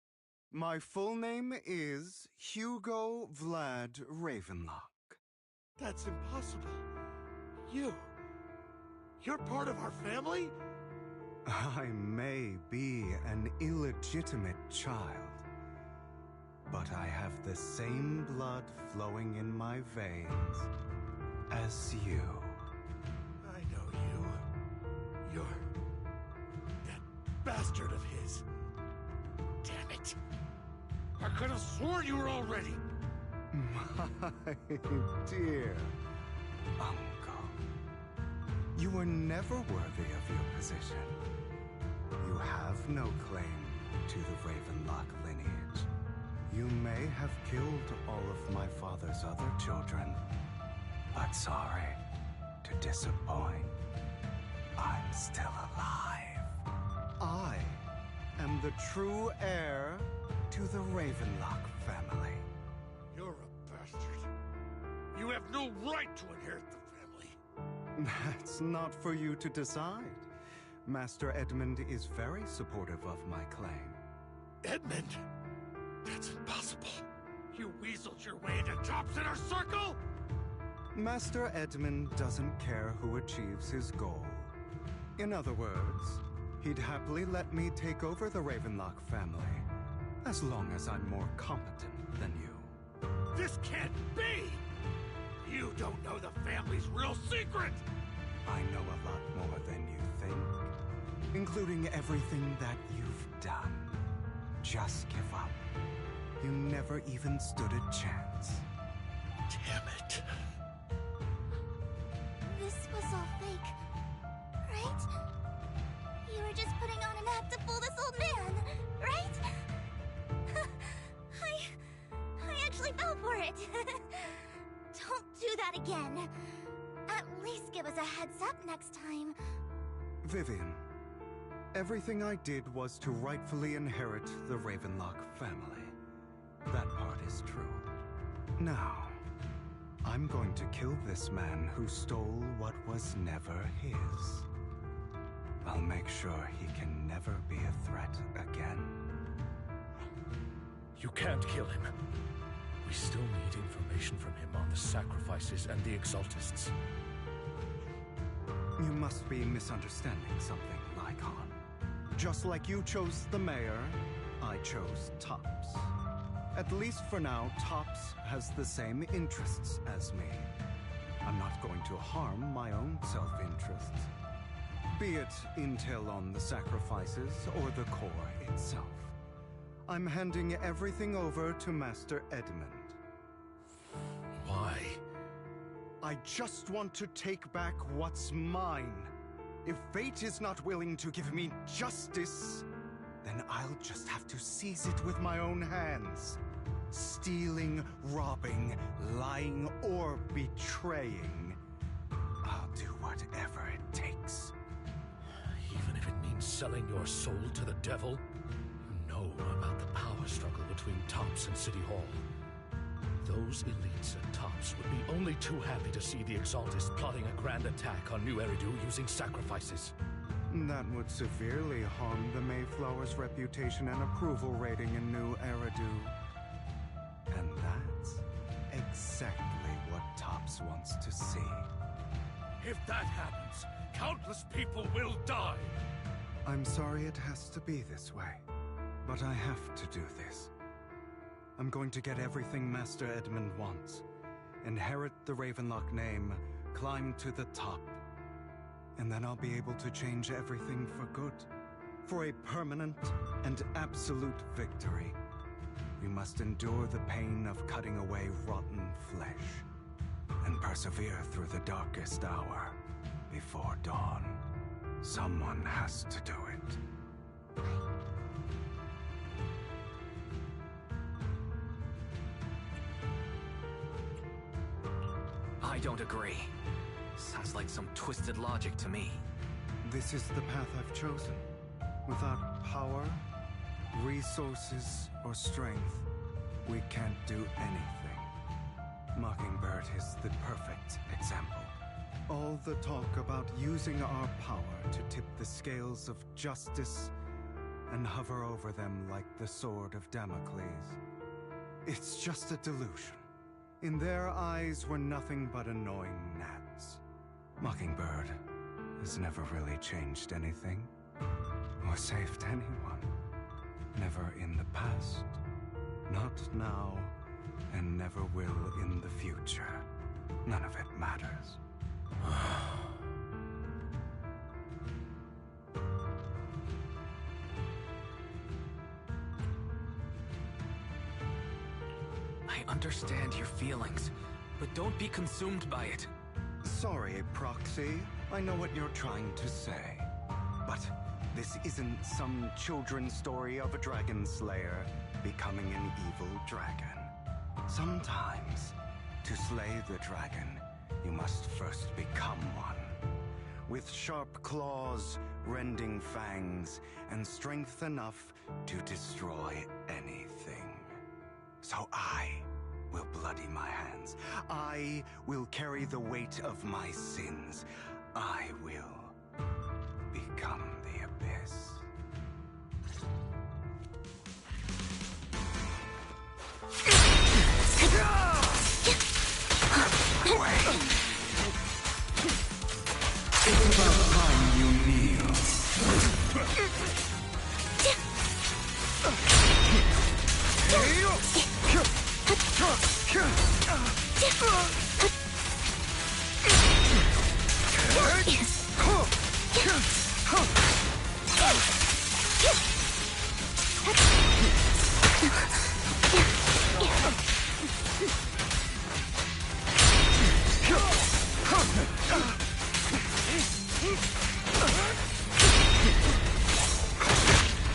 My full name is Hugo Vlad Ravenlock. That's impossible. You're part of our family? I may be an illegitimate child, but I have the same blood flowing in my veins as you. I know you. You're that bastard of his. Damn it. I could have sworn you were already. My dear uncle, you were never worthy of your position. You have no claim to the Ravenlock lineage. You may have killed all of my father's other children, but sorry to disappoint. I'm still alive. I am the true heir to the Ravenlock family. You're a bastard. You have no right to inherit the family. That's not for you to decide. Master Edmund is very supportive of my claim. Edmund? That's impossible. You weaseled your way into Top's inner circle? Master Edmund doesn't care who achieves his goal. In other words, he'd happily let me take over the Ravenlock family, as long as I'm more competent than you. This can't be! You don't know the family's real secret! I know a lot more than you think, including everything that you've done. Just give up. You never even stood a chance. Damn it. This was all fake, right? You were just putting on an act to fool this old man, right? I actually fell for it. Don't do that again. At least give us a heads up next time. Vivian, everything I did was to rightfully inherit the Ravenlock family. That part is true. Now, I'm going to kill this man who stole what was never his. I'll make sure he can never be a threat again. You can't kill him. We still need information from him on the sacrifices and the Exaltists. You must be misunderstanding something, Lycon. Just like you chose the mayor, I chose Tops. At least for now, Tops has the same interests as me. I'm not going to harm my own self-interests. Be it intel on the sacrifices or the core itself. I'm handing everything over to Master Edmund. Why? I just want to take back what's mine. If fate is not willing to give me justice, then I'll just have to seize it with my own hands. Stealing, robbing, lying, or betraying. I'll do whatever it takes. Even if it means selling your soul to the devil? You know about the power struggle between Tops and City Hall. Those elites at Tops would be only too happy to see the Exaltists plotting a grand attack on New Eridu using sacrifices. That would severely harm the Mayflower's reputation and approval rating in New Eridu. And that's exactly what Tops wants to see. If that happens, countless people will die! I'm sorry it has to be this way, but I have to do this. I'm going to get everything Master Edmund wants. Inherit the Ravenlock name, climb to the top. And then I'll be able to change everything for good. For a permanent and absolute victory. We must endure the pain of cutting away rotten flesh. And persevere through the darkest hour before dawn. Someone has to do it. I don't agree. Sounds like some twisted logic to me. This is the path I've chosen. Without power, resources or strength, we can't do anything. Mockingbird is the perfect example. All the talk about using our power to tip the scales of justice and hover over them like the sword of Damocles. It's just a delusion. In their eyes, we're nothing but annoying gnats. Mockingbird has never really changed anything, or saved anyone. Never in the past, not now, and never will in the future. None of it matters. I understand your feelings, but don't be consumed by it. Sorry, Proxy. I know what you're trying to say. But this isn't some children's story of a dragon slayer becoming an evil dragon. Sometimes, to slay the dragon, you must first become one. With sharp claws, rending fangs, and strength enough to destroy anything. So I will bloody my hands. I will carry the weight of my sins. I will become the Abyss. It's about time you kneel.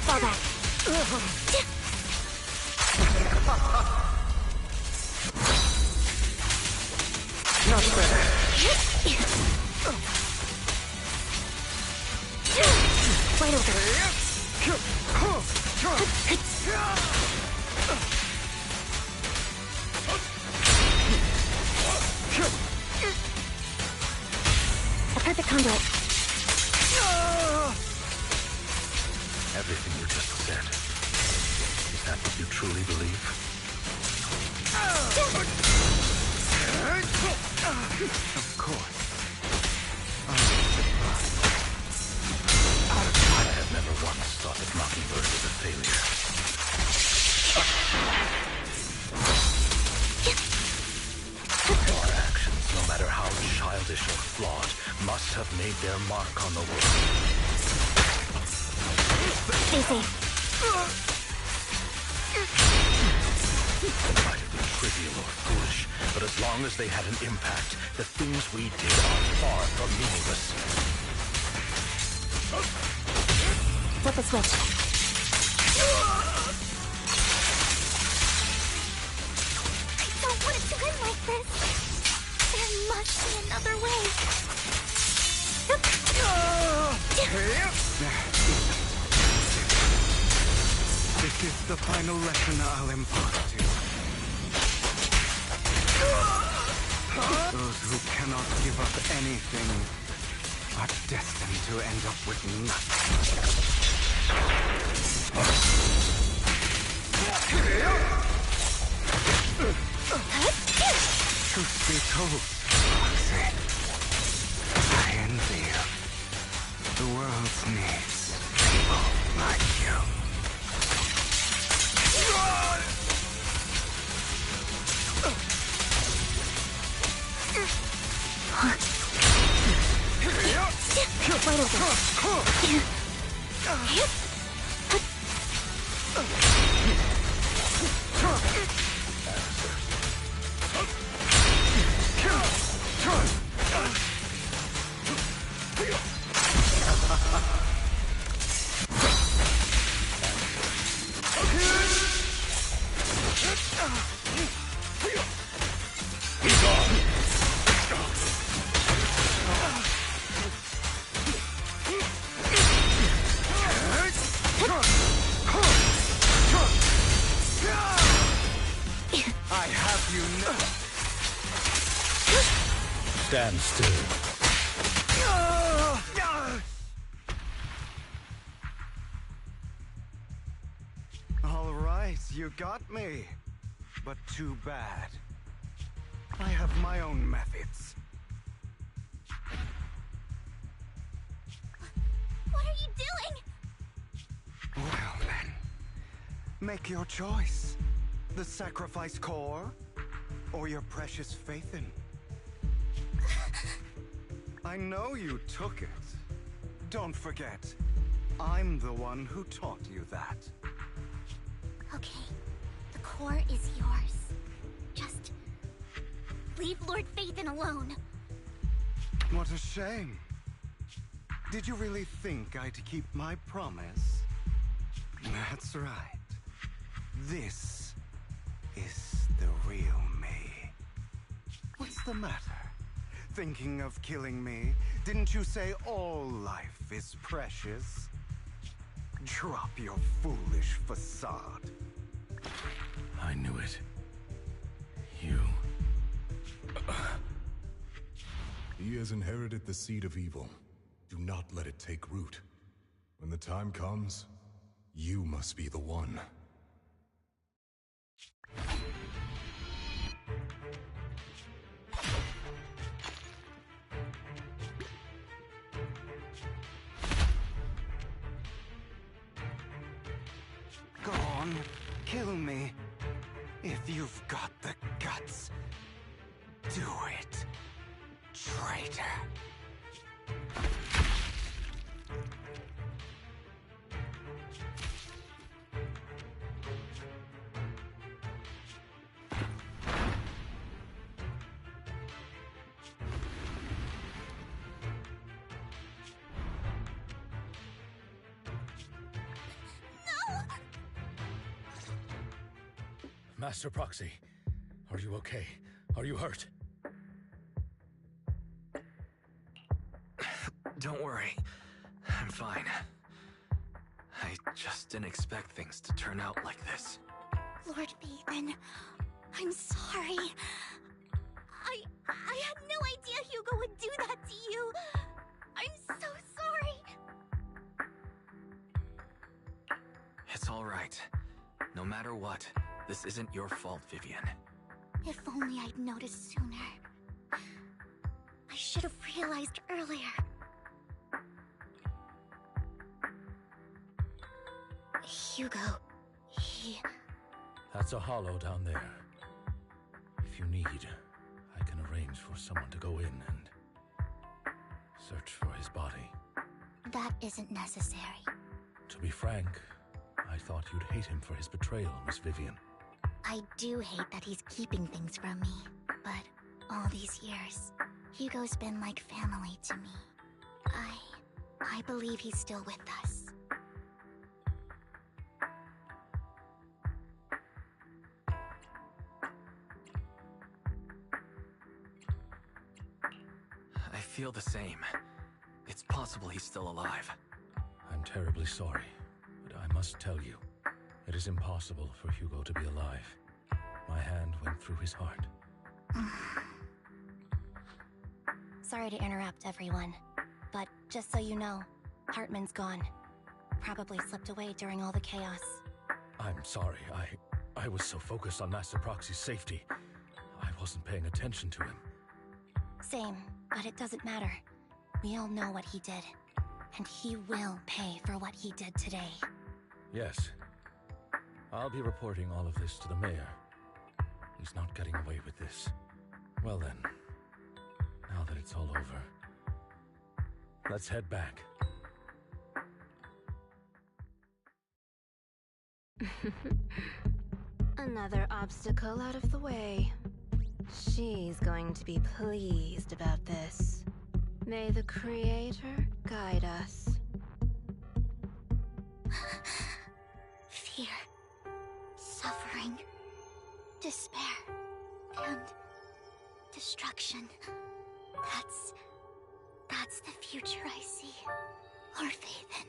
Fall back. Not better. Wide open. A perfect conduit. Everything you just said. Is that what you truly believe? Of course. I have never once thought that Mockingbird was a failure. Your actions, no matter how childish or flawed, must have made their mark on the world. Easy. They might have been trivial or foolish, but as long as they had an impact, the things we did are far from meaningless. Flip a switch. I don't want it to end like this. There must be another way. This is the final lesson I'll impart to you. Those who cannot give up anything are destined to end up with nothing. Truth be told, Roxy, I envy you. The world needs people like you. stand still. All right, you got me. But too bad. I have my own methods. What are you doing? Well then, make your choice. The sacrifice core, or your precious Phaethon. I know you took it. Don't forget, I'm the one who taught you that. Okay, the core is yours. Just leave Lord Phaethon alone. What a shame. Did you really think I'd keep my promise? That's right. This is the real me. What's the matter? Thinking of killing me? Didn't you say all life is precious? Drop your foolish facade. I knew it. You... He has inherited the seed of evil. Do not let it take root. When the time comes, you must be the one. Go on, kill me. If you've got the guts, do it, traitor. Master Proxy, are you okay? Are you hurt? Don't worry. I'm fine. I just didn't expect things to turn out like this. Lord Phaethon, I'm sorry. I had no idea Hugo would do that to you. I'm so sorry. It's all right. No matter what, this isn't your fault, Vivian. If only I'd noticed sooner. I should have realized earlier. Hugo, he... That's a hollow down there. If you need, I can arrange for someone to go in and search for his body. That isn't necessary. To be frank, I thought you'd hate him for his betrayal, Miss Vivian. I do hate that he's keeping things from me, but all these years, Hugo's been like family to me. I believe he's still with us. I feel the same. It's possible he's still alive. I'm terribly sorry, but I must tell you, it is impossible for Hugo to be alive. My hand went through his heart. Sorry to interrupt, everyone. But just so you know, Hartman's gone. Probably slipped away during all the chaos. I'm sorry, I was so focused on Master Proxy's safety. I wasn't paying attention to him. Same, but it doesn't matter. We all know what he did. And he will pay for what he did today. Yes. I'll be reporting all of this to the mayor. He's not getting away with this. Well then, now that it's all over, let's head back. Another obstacle out of the way. She's going to be pleased about this. May the Creator guide us. Fear, suffering, despair, and destruction. That's the future I see. Lord Phaethon.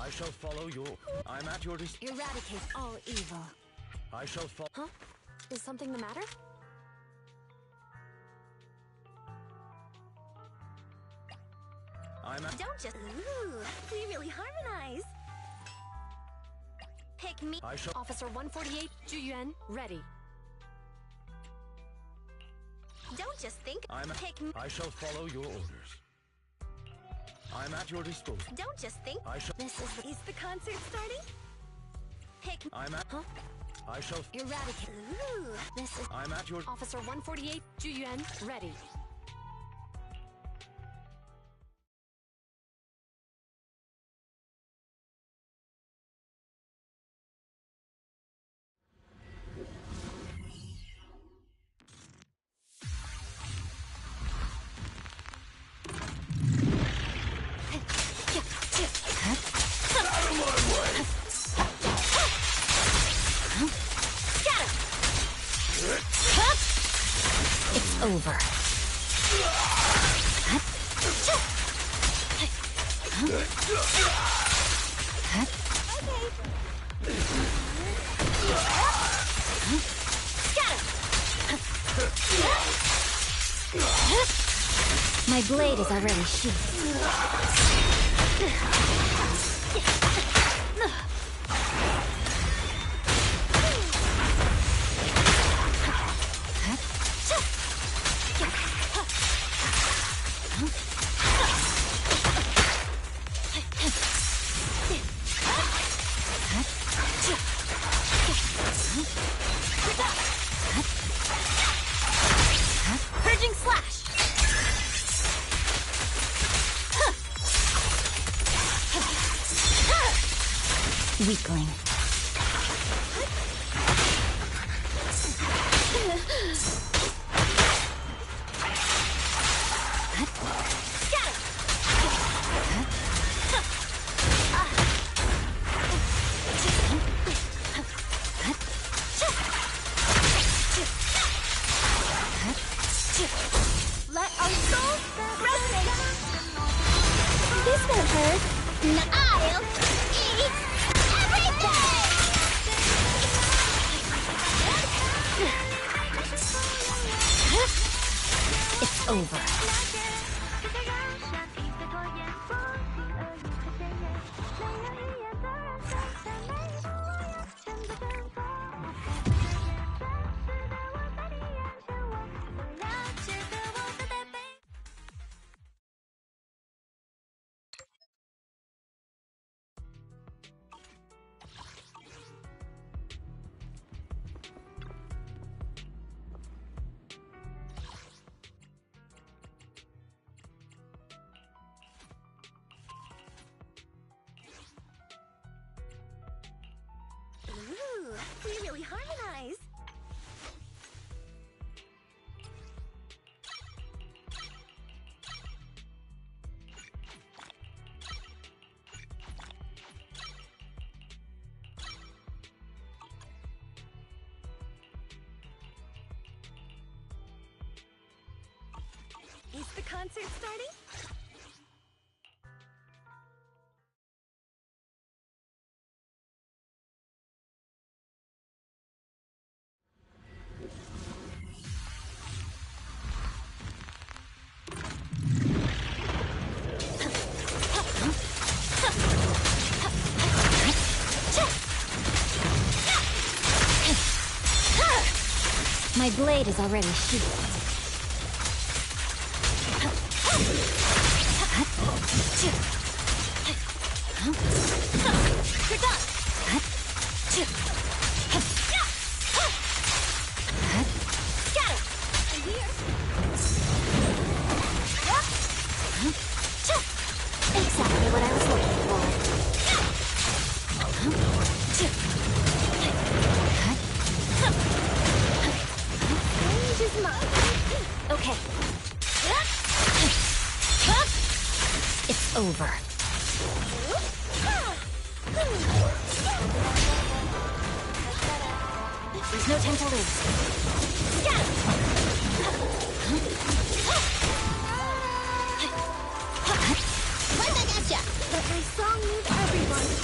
I shall follow your... I'm at your disposal. Eradicate all evil. I shall follow... Huh? Is something the matter? I'm at... Don't just... Ooh, we really harmonize. Pick me. I shall... Officer 148, Juyuan, ready. Don't just think. I'm at... Pick me. I shall follow your orders. I'm at your disposal. Don't just think. I shall... Is the concert starting? Pick. I'm at... Huh? I shall... Eradicate. Ooh, this is... I'm at your... Officer 148, Juyuan, ready. Over. My blade is already sheathed. Purging slash! Weakling. Let our souls resonate! This won't hurt. I'll eat everything! It's over. Ooh, we really harmonize. Is the concert starting? My blade is already sheathed. You're done! Get it! I'm here! Exactly what I was looking for. Range is mine. Okay. It's over. There's no time to lose. Right back at ya! But my song needs everyone.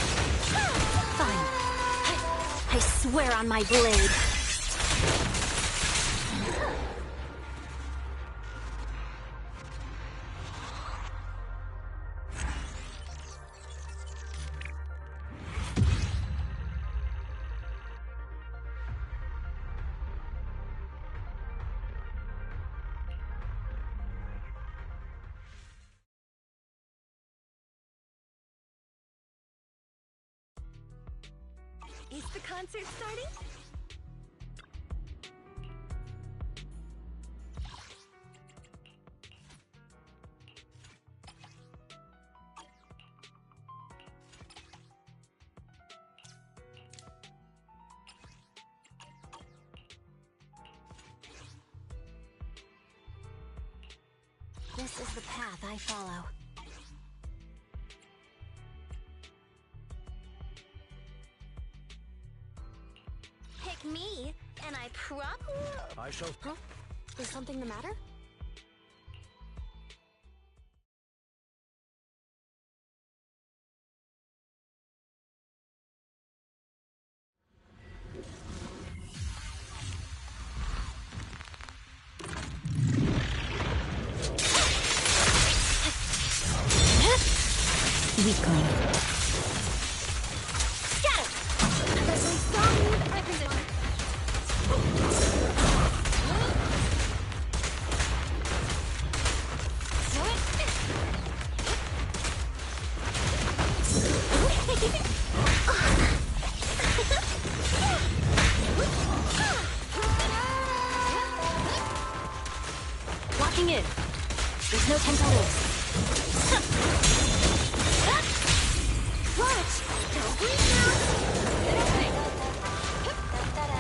on my blade. Is the concert starting? This is the path I follow. Pick me, and I I shall... Huh? Is something the matter? Weakling. Scatter! Especially strong move at my position. Locking in. There's no time to lose. Watch! Don't breathe now!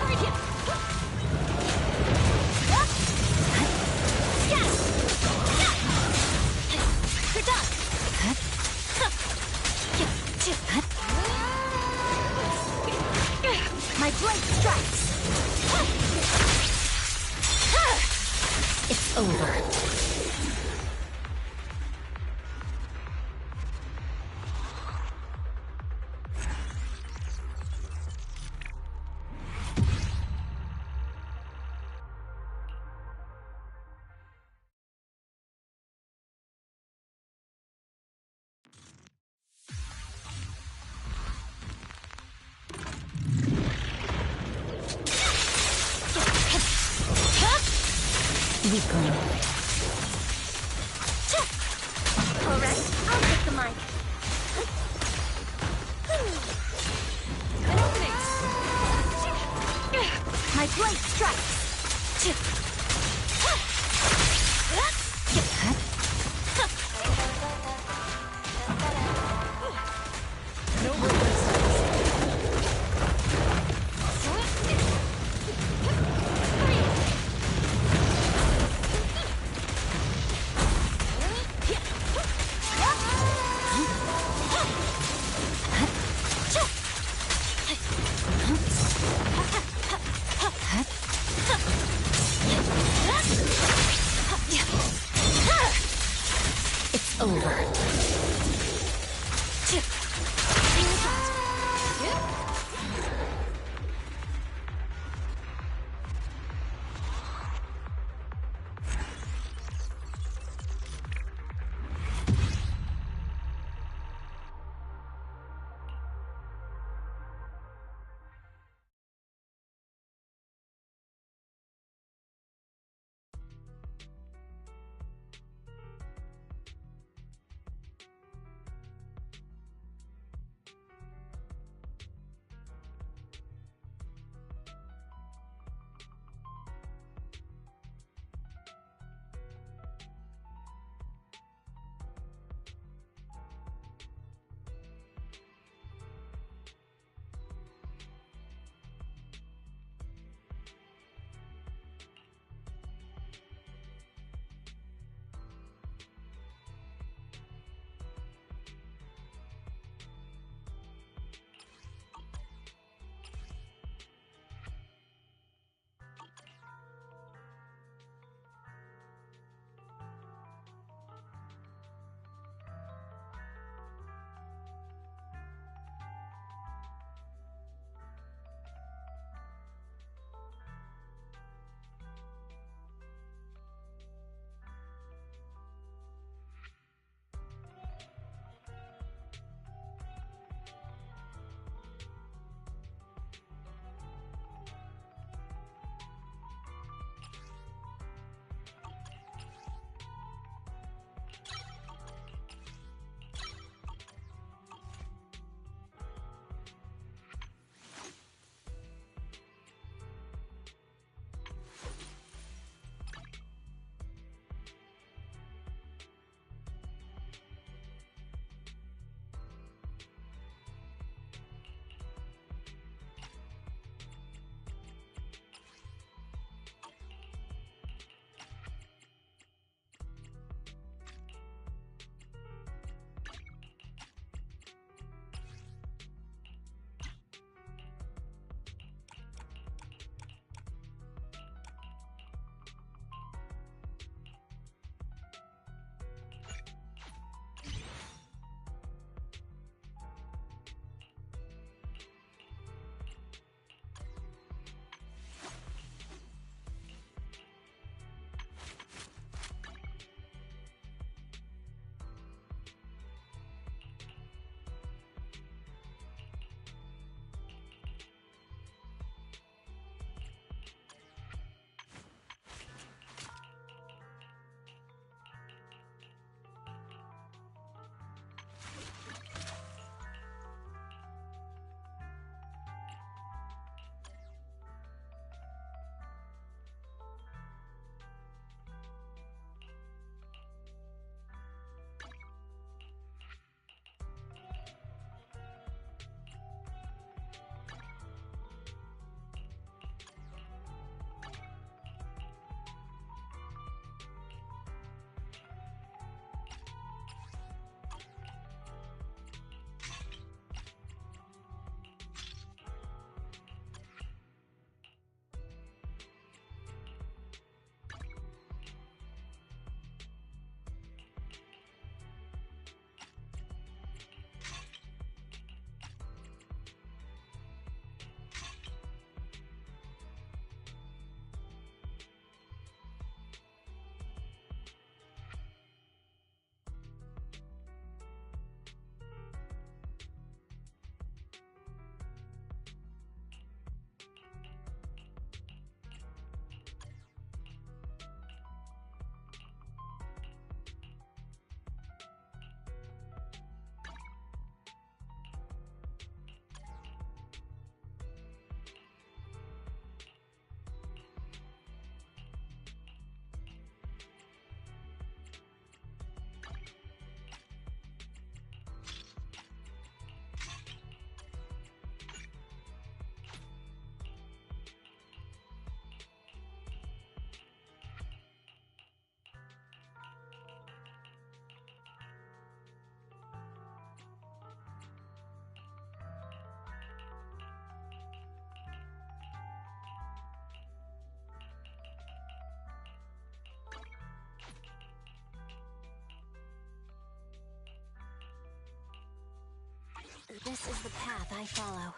Hurry here! Yes! You're done! My blade strikes! It's over. Weakling. Alright, I'll take the mic. An opening! My blade strikes! No more It's over. This is the path I follow.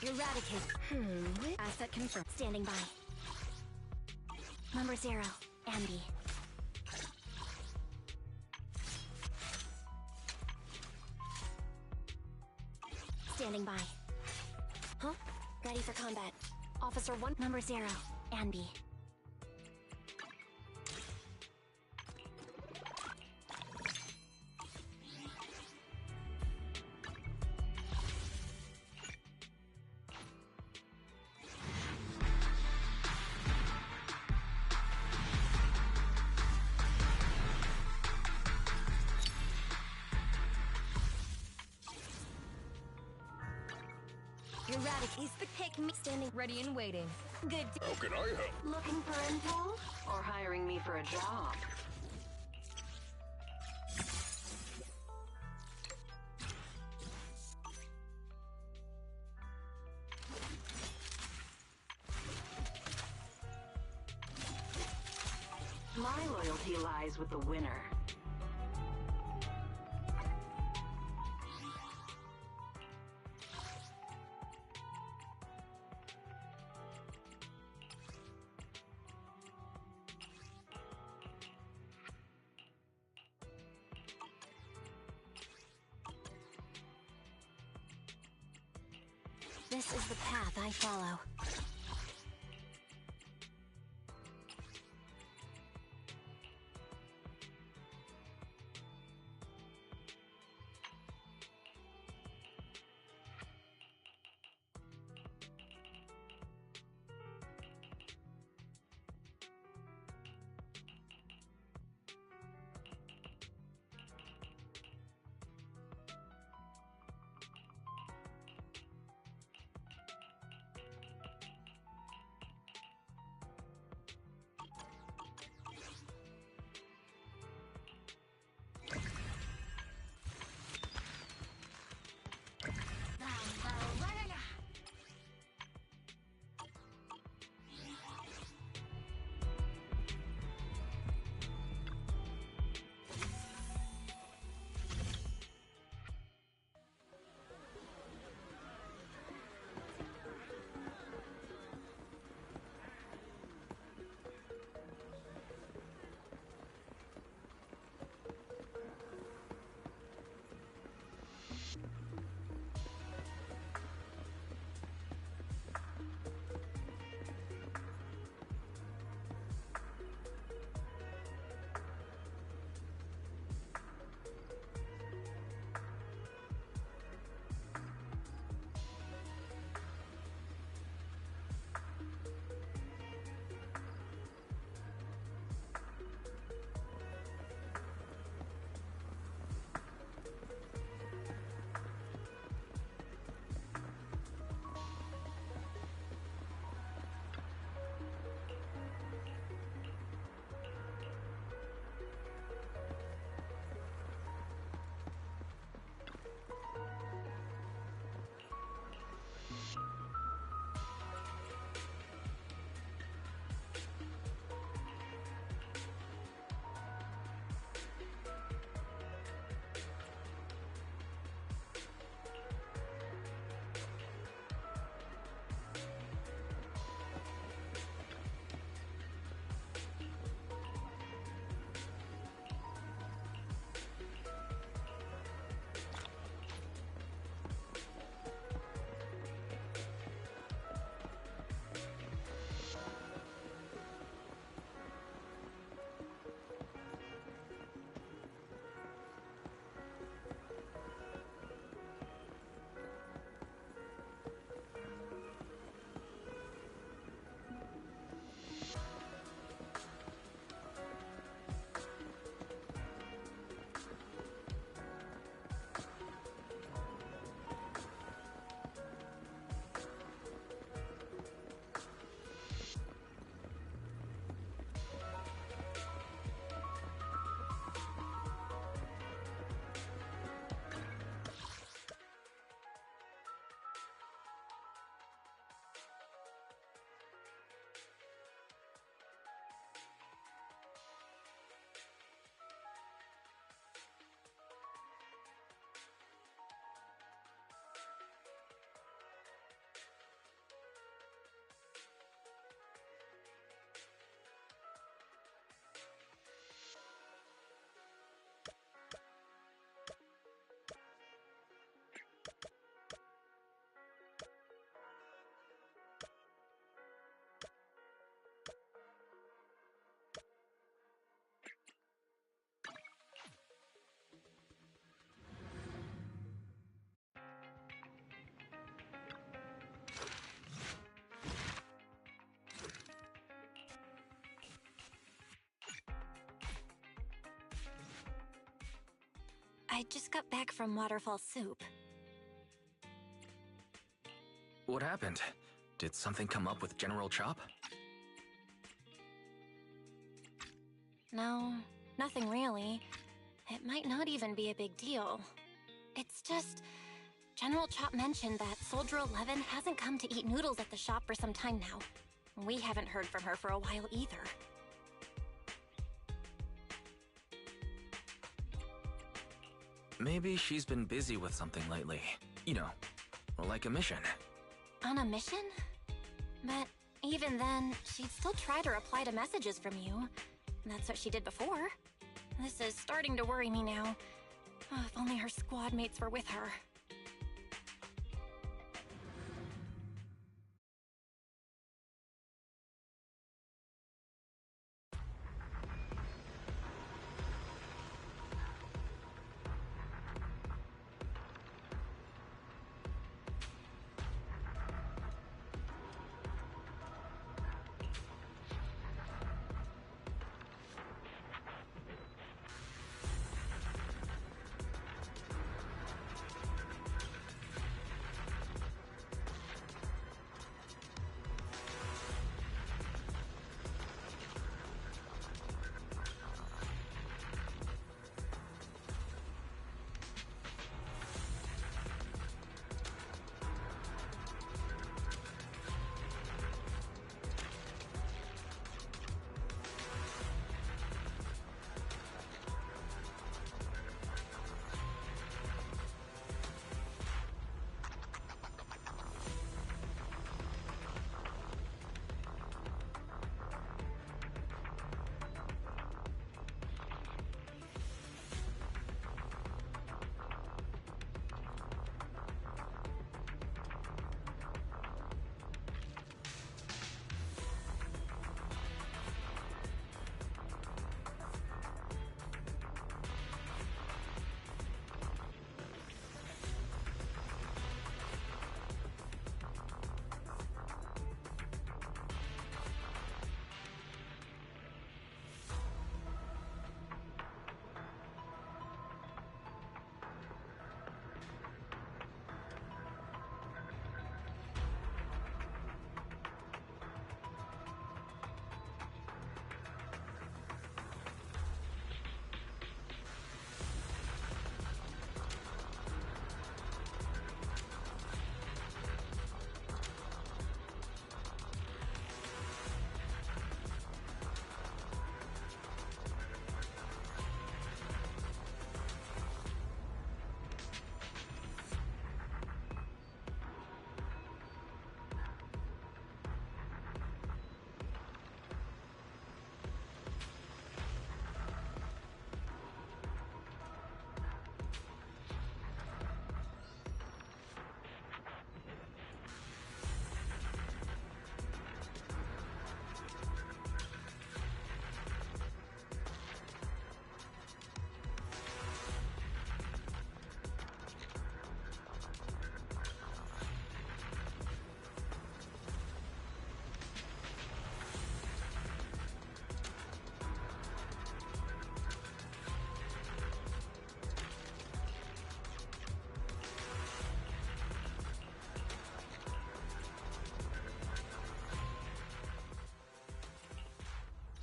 Eradicate. Asset confirmed. Standing by. Number 0, Ambi. Standing by. Huh? Ready for combat. Officer 1. Number 0, Ambi. Eradicate the pick me standing ready and waiting. Good. How can I help? Looking for info? Or hiring me for a job? My loyalty lies with the winner. This is the path I follow. I just got back from Waterfall Soup. What happened? Did something come up with General Chop? No, nothing really. It might not even be a big deal. It's just... General Chop mentioned that Soldier 11 hasn't come to eat noodles at the shop for some time now. We haven't heard from her for a while either. Maybe she's been busy with something lately. You know, like a mission. On a mission? But even then, she'd still try to reply to messages from you. That's what she did before. This is starting to worry me now. Oh, if only her squad mates were with her.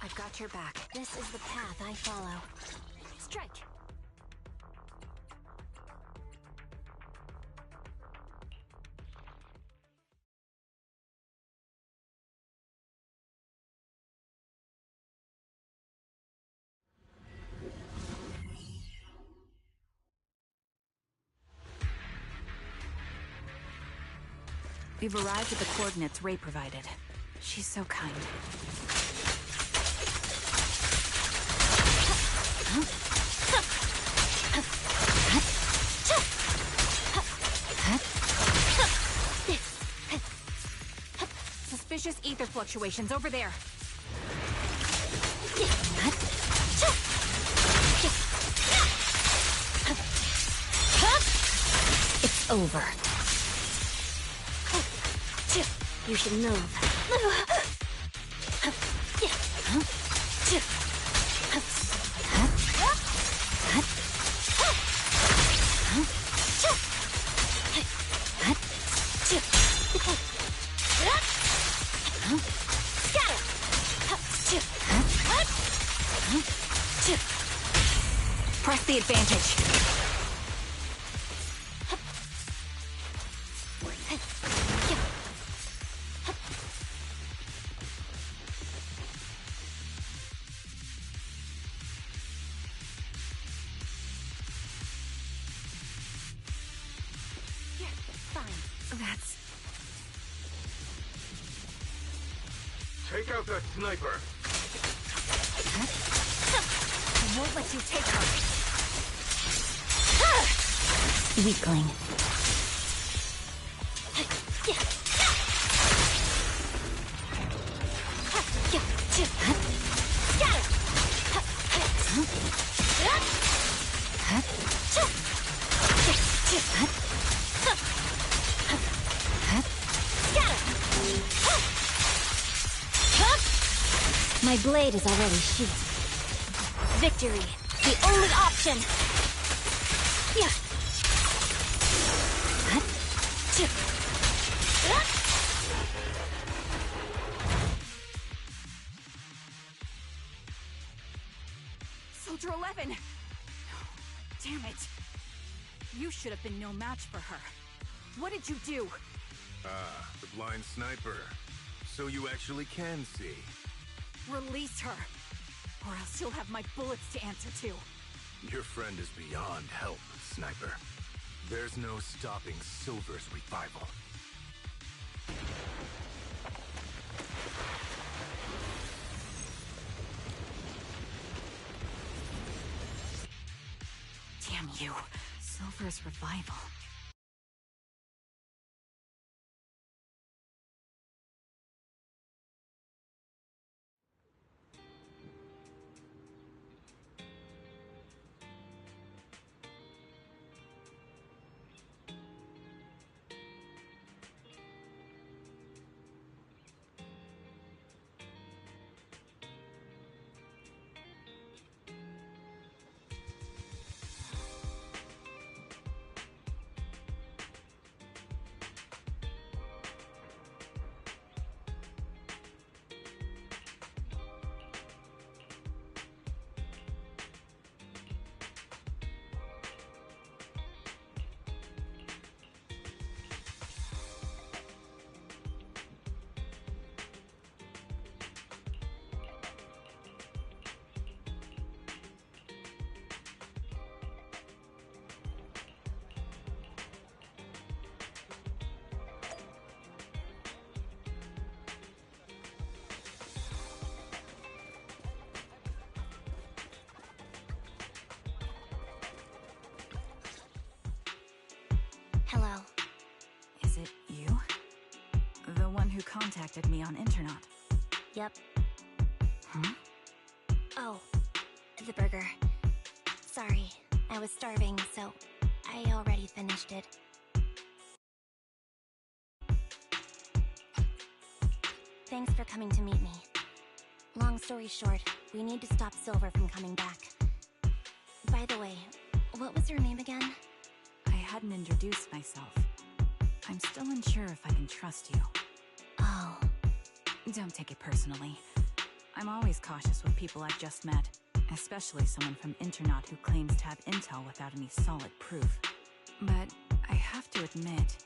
I've got your back. This is the path I follow. Strike! We've arrived at the coordinates Ray provided. She's so kind. Suspicious ether fluctuations over there. It's over. You should move. Press the advantage. That's... Take out that sniper! I won't let you take her. Weakling. My blade is already sheathed. Victory, the only option! Soldier 11! Damn it. You should have been no match for her. What did you do? Ah, the blind sniper. So you actually can see. Release her, or else you'll have my bullets to answer to. Your friend is beyond help, Sniper. There's no stopping Silver's revival. Damn you. Silver's revival. Hello. Is it you? The one who contacted me on Internaut? Yep. Huh? Oh, the burger. Sorry, I was starving, so I already finished it. Thanks for coming to meet me. Long story short, we need to stop Silver from coming back. By the way, what was your name again? I hadn't introduced myself. I'm still unsure if I can trust you. Oh. Don't take it personally. I'm always cautious with people I've just met, especially someone from Internaut who claims to have intel without any solid proof. But I have to admit,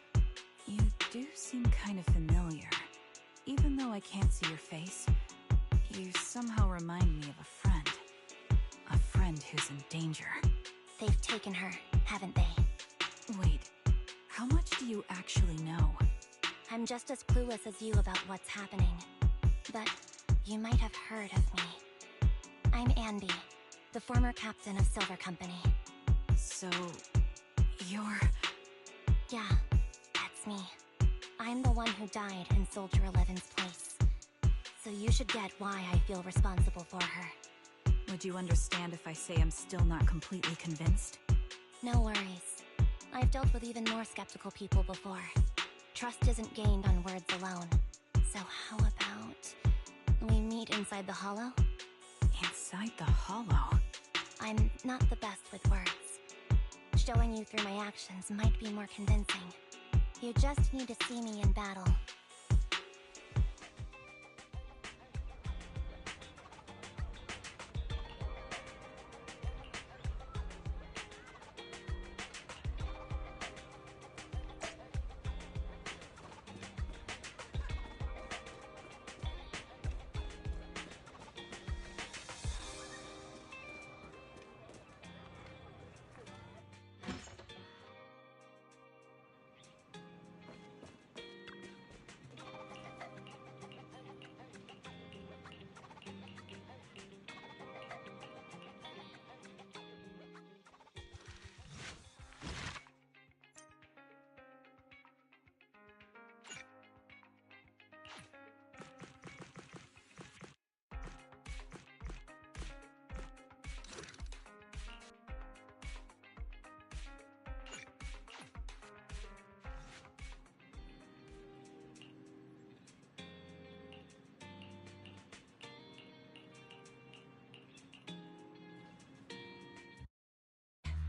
you do seem kind of familiar. Even though I can't see your face, you somehow remind me of a friend. A friend who's in danger. They've taken her, haven't they? Wait, how much do you actually know? I'm just as clueless as you about what's happening. But you might have heard of me. I'm Anby, the former captain of Silver Company. So, you're... Yeah, that's me. I'm the one who died in Soldier 11's place. So you should get why I feel responsible for her. Would you understand if I say I'm still not completely convinced? No worries. I've dealt with even more skeptical people before. Trust isn't gained on words alone. So how about we meet inside the Hollow? Inside the Hollow? I'm not the best with words. Showing you through my actions might be more convincing. You just need to see me in battle.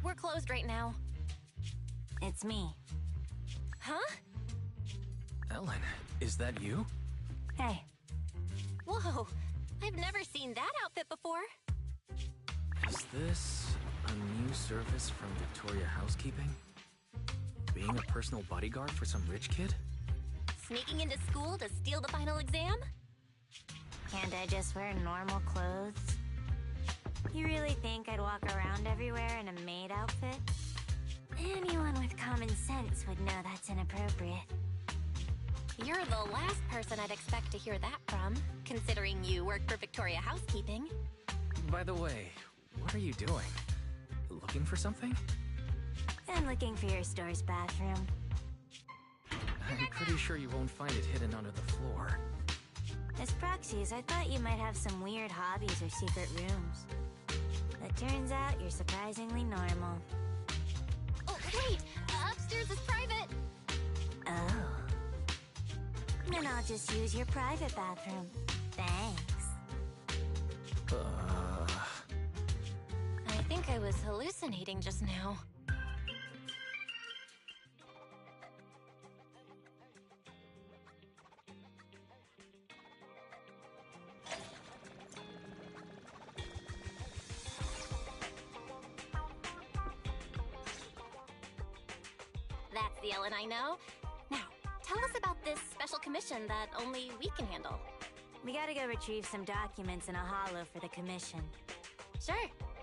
we're closed right now. It's me. Huh? Ellen, is that you? Hey. Whoa, I've never seen that outfit before. Is this a new service from Victoria Housekeeping? Being a personal bodyguard for some rich kid? Sneaking into school to steal the final exam? Can't I just wear normal clothes? You really think I'd walk around everywhere in a maid outfit? Anyone with common sense would know that's inappropriate. You're the last person I'd expect to hear that from, considering you work for Victoria Housekeeping. By the way, what are you doing? Looking for something? I'm looking for your store's bathroom. I'm pretty sure you won't find it hidden under the floor. As proxies, I thought you might have some weird hobbies or secret rooms. But turns out you're surprisingly normal. Oh, wait! Upstairs is private! Oh. Then I'll just use your private bathroom. Thanks. I think I was hallucinating just now. That's the Ellen I know. Now, tell us about this special commission that only we can handle. We gotta go retrieve some documents in a hollow for the commission. Sure.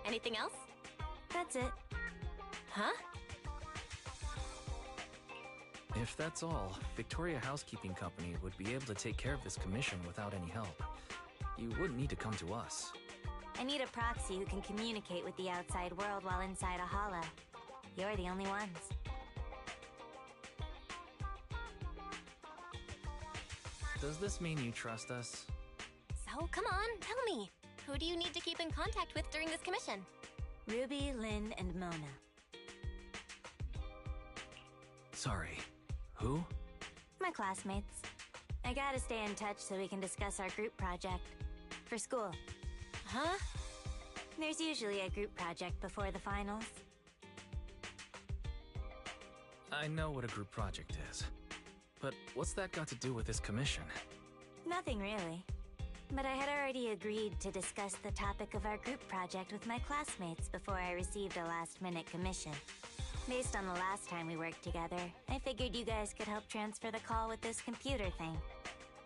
Anything else? That's it. Huh? If that's all, Victoria Housekeeping Company would be able to take care of this commission without any help. You wouldn't need to come to us. I need a proxy who can communicate with the outside world while inside a hollow. You're the only ones. Does this mean you trust us? So, come on, tell me. Who do you need to keep in contact with during this commission? Ruby, Lynn, and Mona. Sorry. Who? My classmates. I gotta stay in touch so we can discuss our group project. For school. Huh? There's usually a group project before the finals. I know what a group project is. But what's that got to do with this commission? Nothing really. But I had already agreed to discuss the topic of our group project with my classmates before I received a last-minute commission. Based on the last time we worked together, I figured you guys could help transfer the call with this computer thing.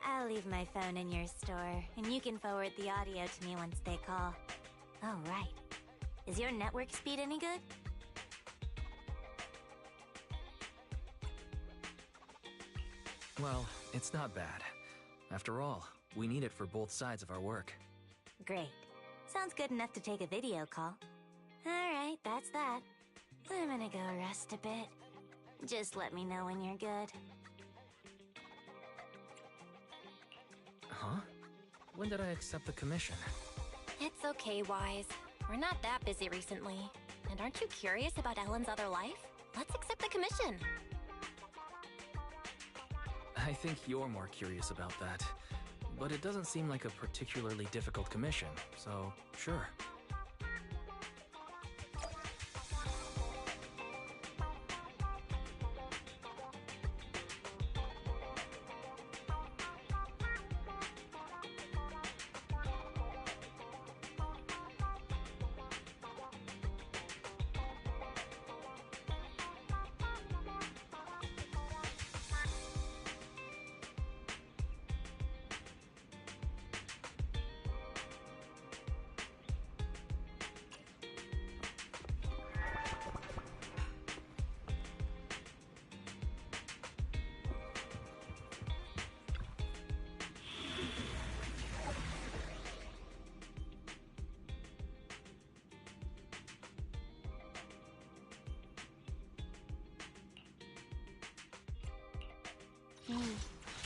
I'll leave my phone in your store, and you can forward the audio to me once they call. Oh, right. Is your network speed any good? Well, it's not bad. After all, we need it for both sides of our work. Great. Sounds good enough to take a video call. Alright, that's that. I'm gonna go rest a bit. Just let me know when you're good. Huh? When did I accept the commission? It's okay, Wise. We're not that busy recently. And aren't you curious about Ellen's other life? Let's accept the commission. I think you're more curious about that. But it doesn't seem like a particularly difficult commission, so sure.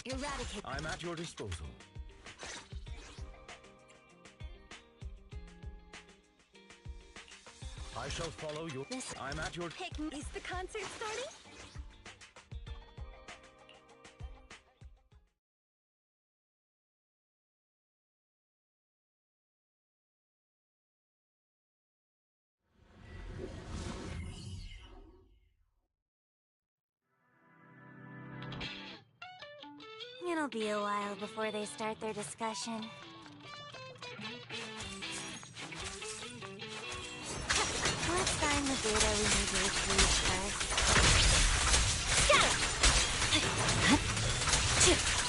Eradicate. I'm at your disposal. I shall follow your... I'm at your... Pick me. Is the concert starting? It'll be a while before they start their discussion. Let's find the data we need to retrieve first.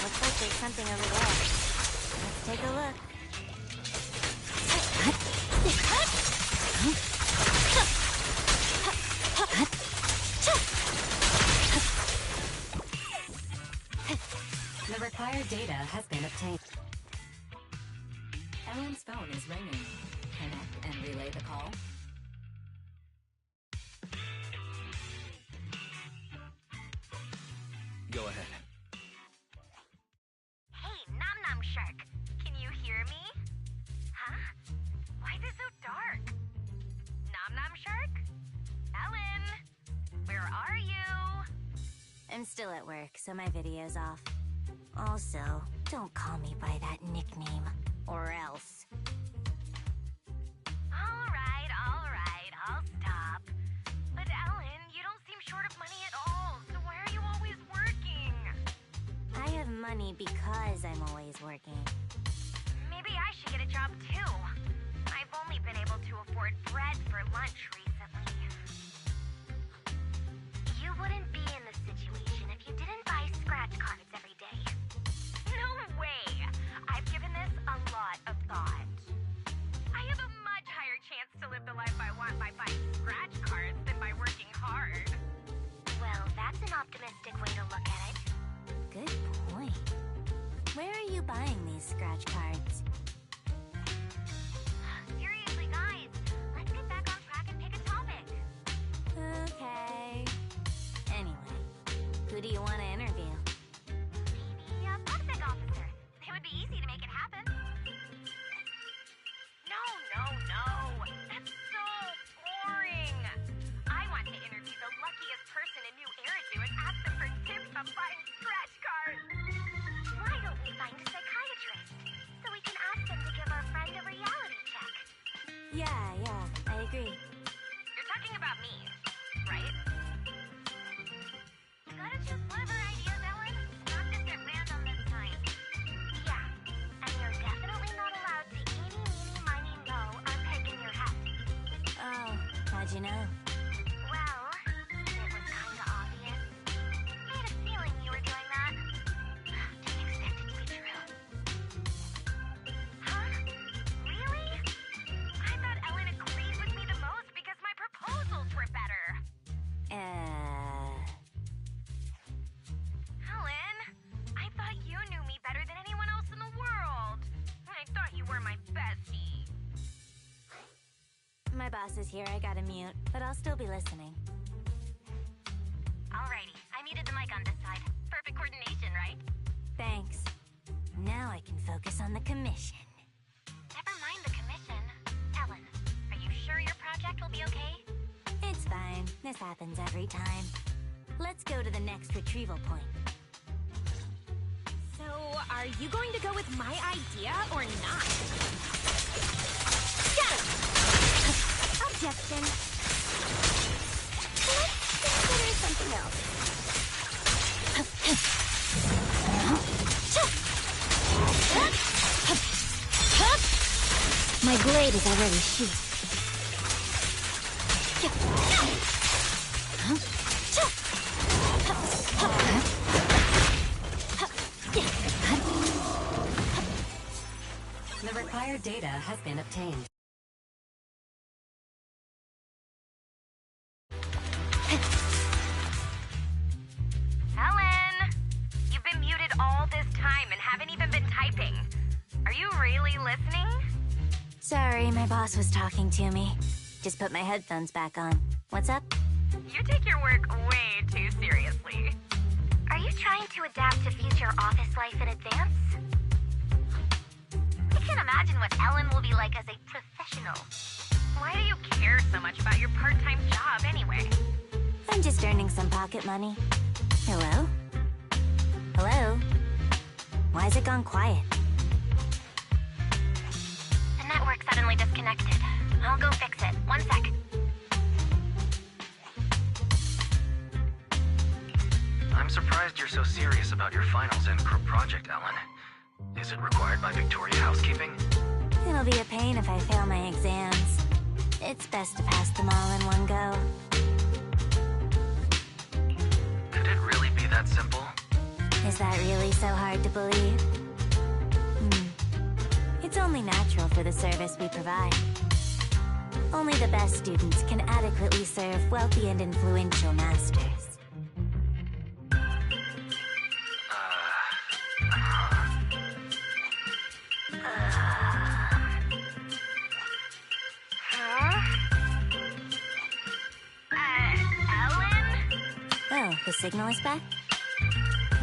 Looks like there's something over there. Let's take a look. The required data has been obtained. Ellen's phone is ringing. Connect and relay the call. Go ahead. Hey, Nom Nom Shark. Can you hear me? Huh? Why is it so dark? Nom Nom Shark? Ellen? Where are you? I'm still at work, so my video's off. Also, don't call me by that nickname, or else. Alright, I'll stop. But Ellen, you don't seem short of money at all, so why are you always working? I have money because I'm always working. Maybe I should get a job too. I've only been able to afford bread for lunch recently. You wouldn't be in this situation if you didn't buy scratch cards every day. No way! I've given this a lot of thought. I have a much higher chance to live the life I want by buying scratch cards than by working hard. Well, that's an optimistic way to look at it. Good point. Where are you buying these scratch cards? Seriously, guys, let's get back on track and pick a topic. Okay. Anyway, who do you want to interview? Maybe a public officer. It would be easy to make it happen. No. That's so boring. I want to interview the luckiest person in New Eridu and ask them for tips on buying scratch cards. Why don't we find a psychiatrist so we can ask them to give our friend a reality check? Yeah, I agree. You're talking about me, right? You gotta choose one of our ideas, Ellen. Not just at random this time. Yeah, and you're definitely not allowed to eeny, meeny, miny, moe on picking your head. Oh, how'd you know? Well, it was kinda obvious. I had a feeling you were doing that. Didn't expect it to be true. Huh? Really? I thought Ellen agreed with me the most because my proposals were better. Helen, I thought you knew me better than anyone else in the world. I thought you were my bestie. My boss is here, I gotta mute, but I'll still be listening. Alrighty, I muted the mic on this side. Perfect coordination, right? Thanks. Now I can focus on the commission. Never mind the commission. Ellen, are you sure your project will be okay? It's fine. This happens every time. Let's go to the next retrieval point. So, are you going to go with my idea or not? Objection. Let's consider something else. My blade is already sheathed. The required data has been obtained. Ellen! You've been muted all this time and haven't even been typing. Are you really listening? Sorry, my boss was talking to me. Just put my headphones back on. What's up? You take your work way too seriously. Are you trying to adapt to future office life in advance? I can't imagine what Ellen will be like as a professional. Why do you care so much about your part-time job anyway? I'm just earning some pocket money. Hello? Hello? Why's it gone quiet? The network suddenly disconnected. I'll go fix it. 1 sec. I'm surprised surprised you're so serious about your finals and group project, Ellen. Is it required by Victoria Housekeeping? It'll be a pain if I fail my exams. It's best to pass them all in one go. Could it really be that simple? Is that really so hard to believe? It's only natural for the service we provide. Only the best students can adequately serve wealthy and influential masters. Ellen? Oh, the signal is back?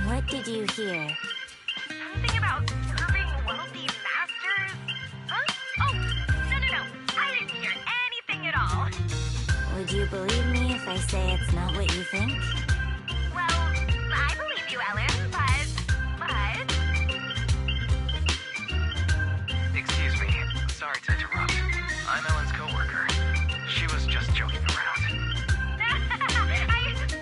What did you hear? Something about serving wealthy masters? Huh? Oh, no. I didn't hear anything at all. Would you believe me if I say it's not what you think? Well, I believe you, Ellen, but... Excuse me. Sorry to interrupt. I'm Ellen's coworker. She was just joking around.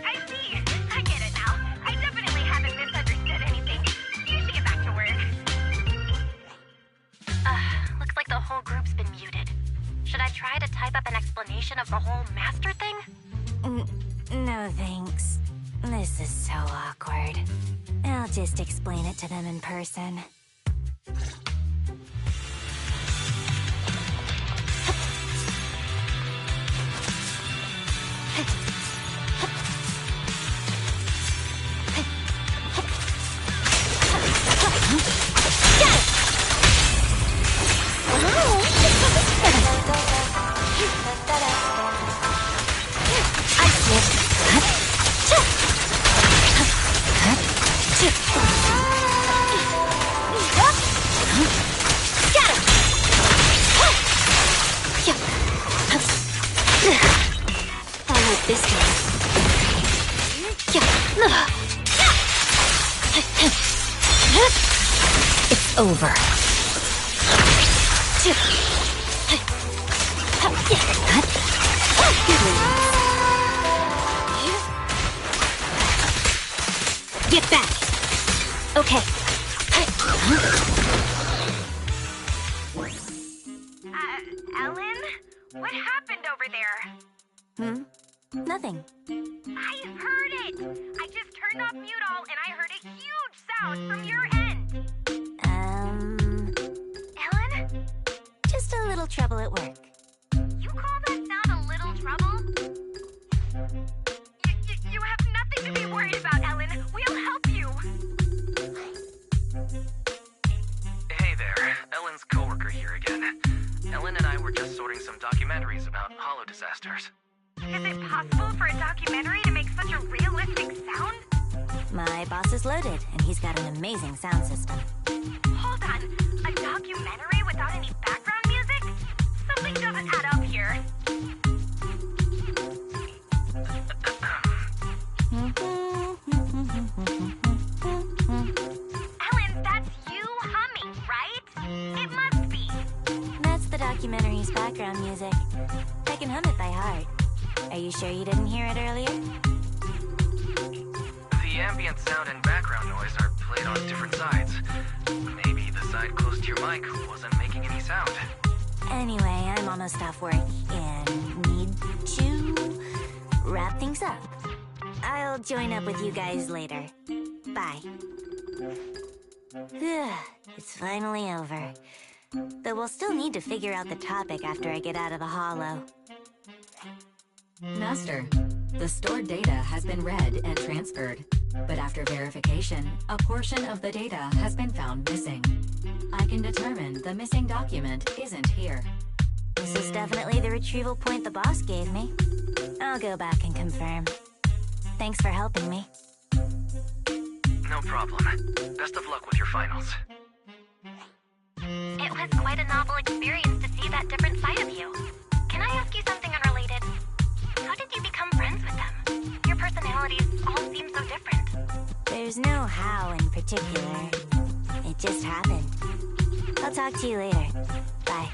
I see. I get it now. I definitely haven't misunderstood anything. You should get back to work. Looks like the whole group's been muted. Should I try to type up an explanation of the whole master thing? No thanks. This is so awkward. I'll just explain it to them in person. It's over. Get back. Okay. Ellen? What happened over there? Nothing. I heard it! I just turned off mute all and I heard a huge sound from your end! Ellen? Just a little trouble at work. You call that sound a little trouble? You have nothing to be worried about, Ellen. We'll help you. Hey there. Ellen's coworker here again. Ellen and I were just sorting some documentaries about hollow disasters. Is it possible for a documentary to make such a realistic sound? My boss is loaded, and he's got an amazing sound system. Hold on. A documentary without any background music? Something doesn't add up here. Ellen, that's you humming, right? It must be. That's the documentary's background music. I can hum it by heart. Are you sure you didn't hear it earlier? The ambient sound and background noise are played on different sides. Maybe the side close to your mic wasn't making any sound. Anyway, I'm almost off work and need to wrap things up. I'll join up with you guys later. Bye. It's finally over. Though we'll still need to figure out the topic after I get out of the hollow. Master, the stored data has been read and transferred, but after verification, a portion of the data has been found missing. I can determine the missing document isn't here. This is definitely the retrieval point the boss gave me. I'll go back and confirm. Thanks for helping me. No problem. Best of luck with your finals. It was quite a novel experience to see that different side of you. Can I ask you something unrelated? How did you become friends with them? Your personalities all seem so different. There's no how in particular. It just happened. I'll talk to you later. Bye.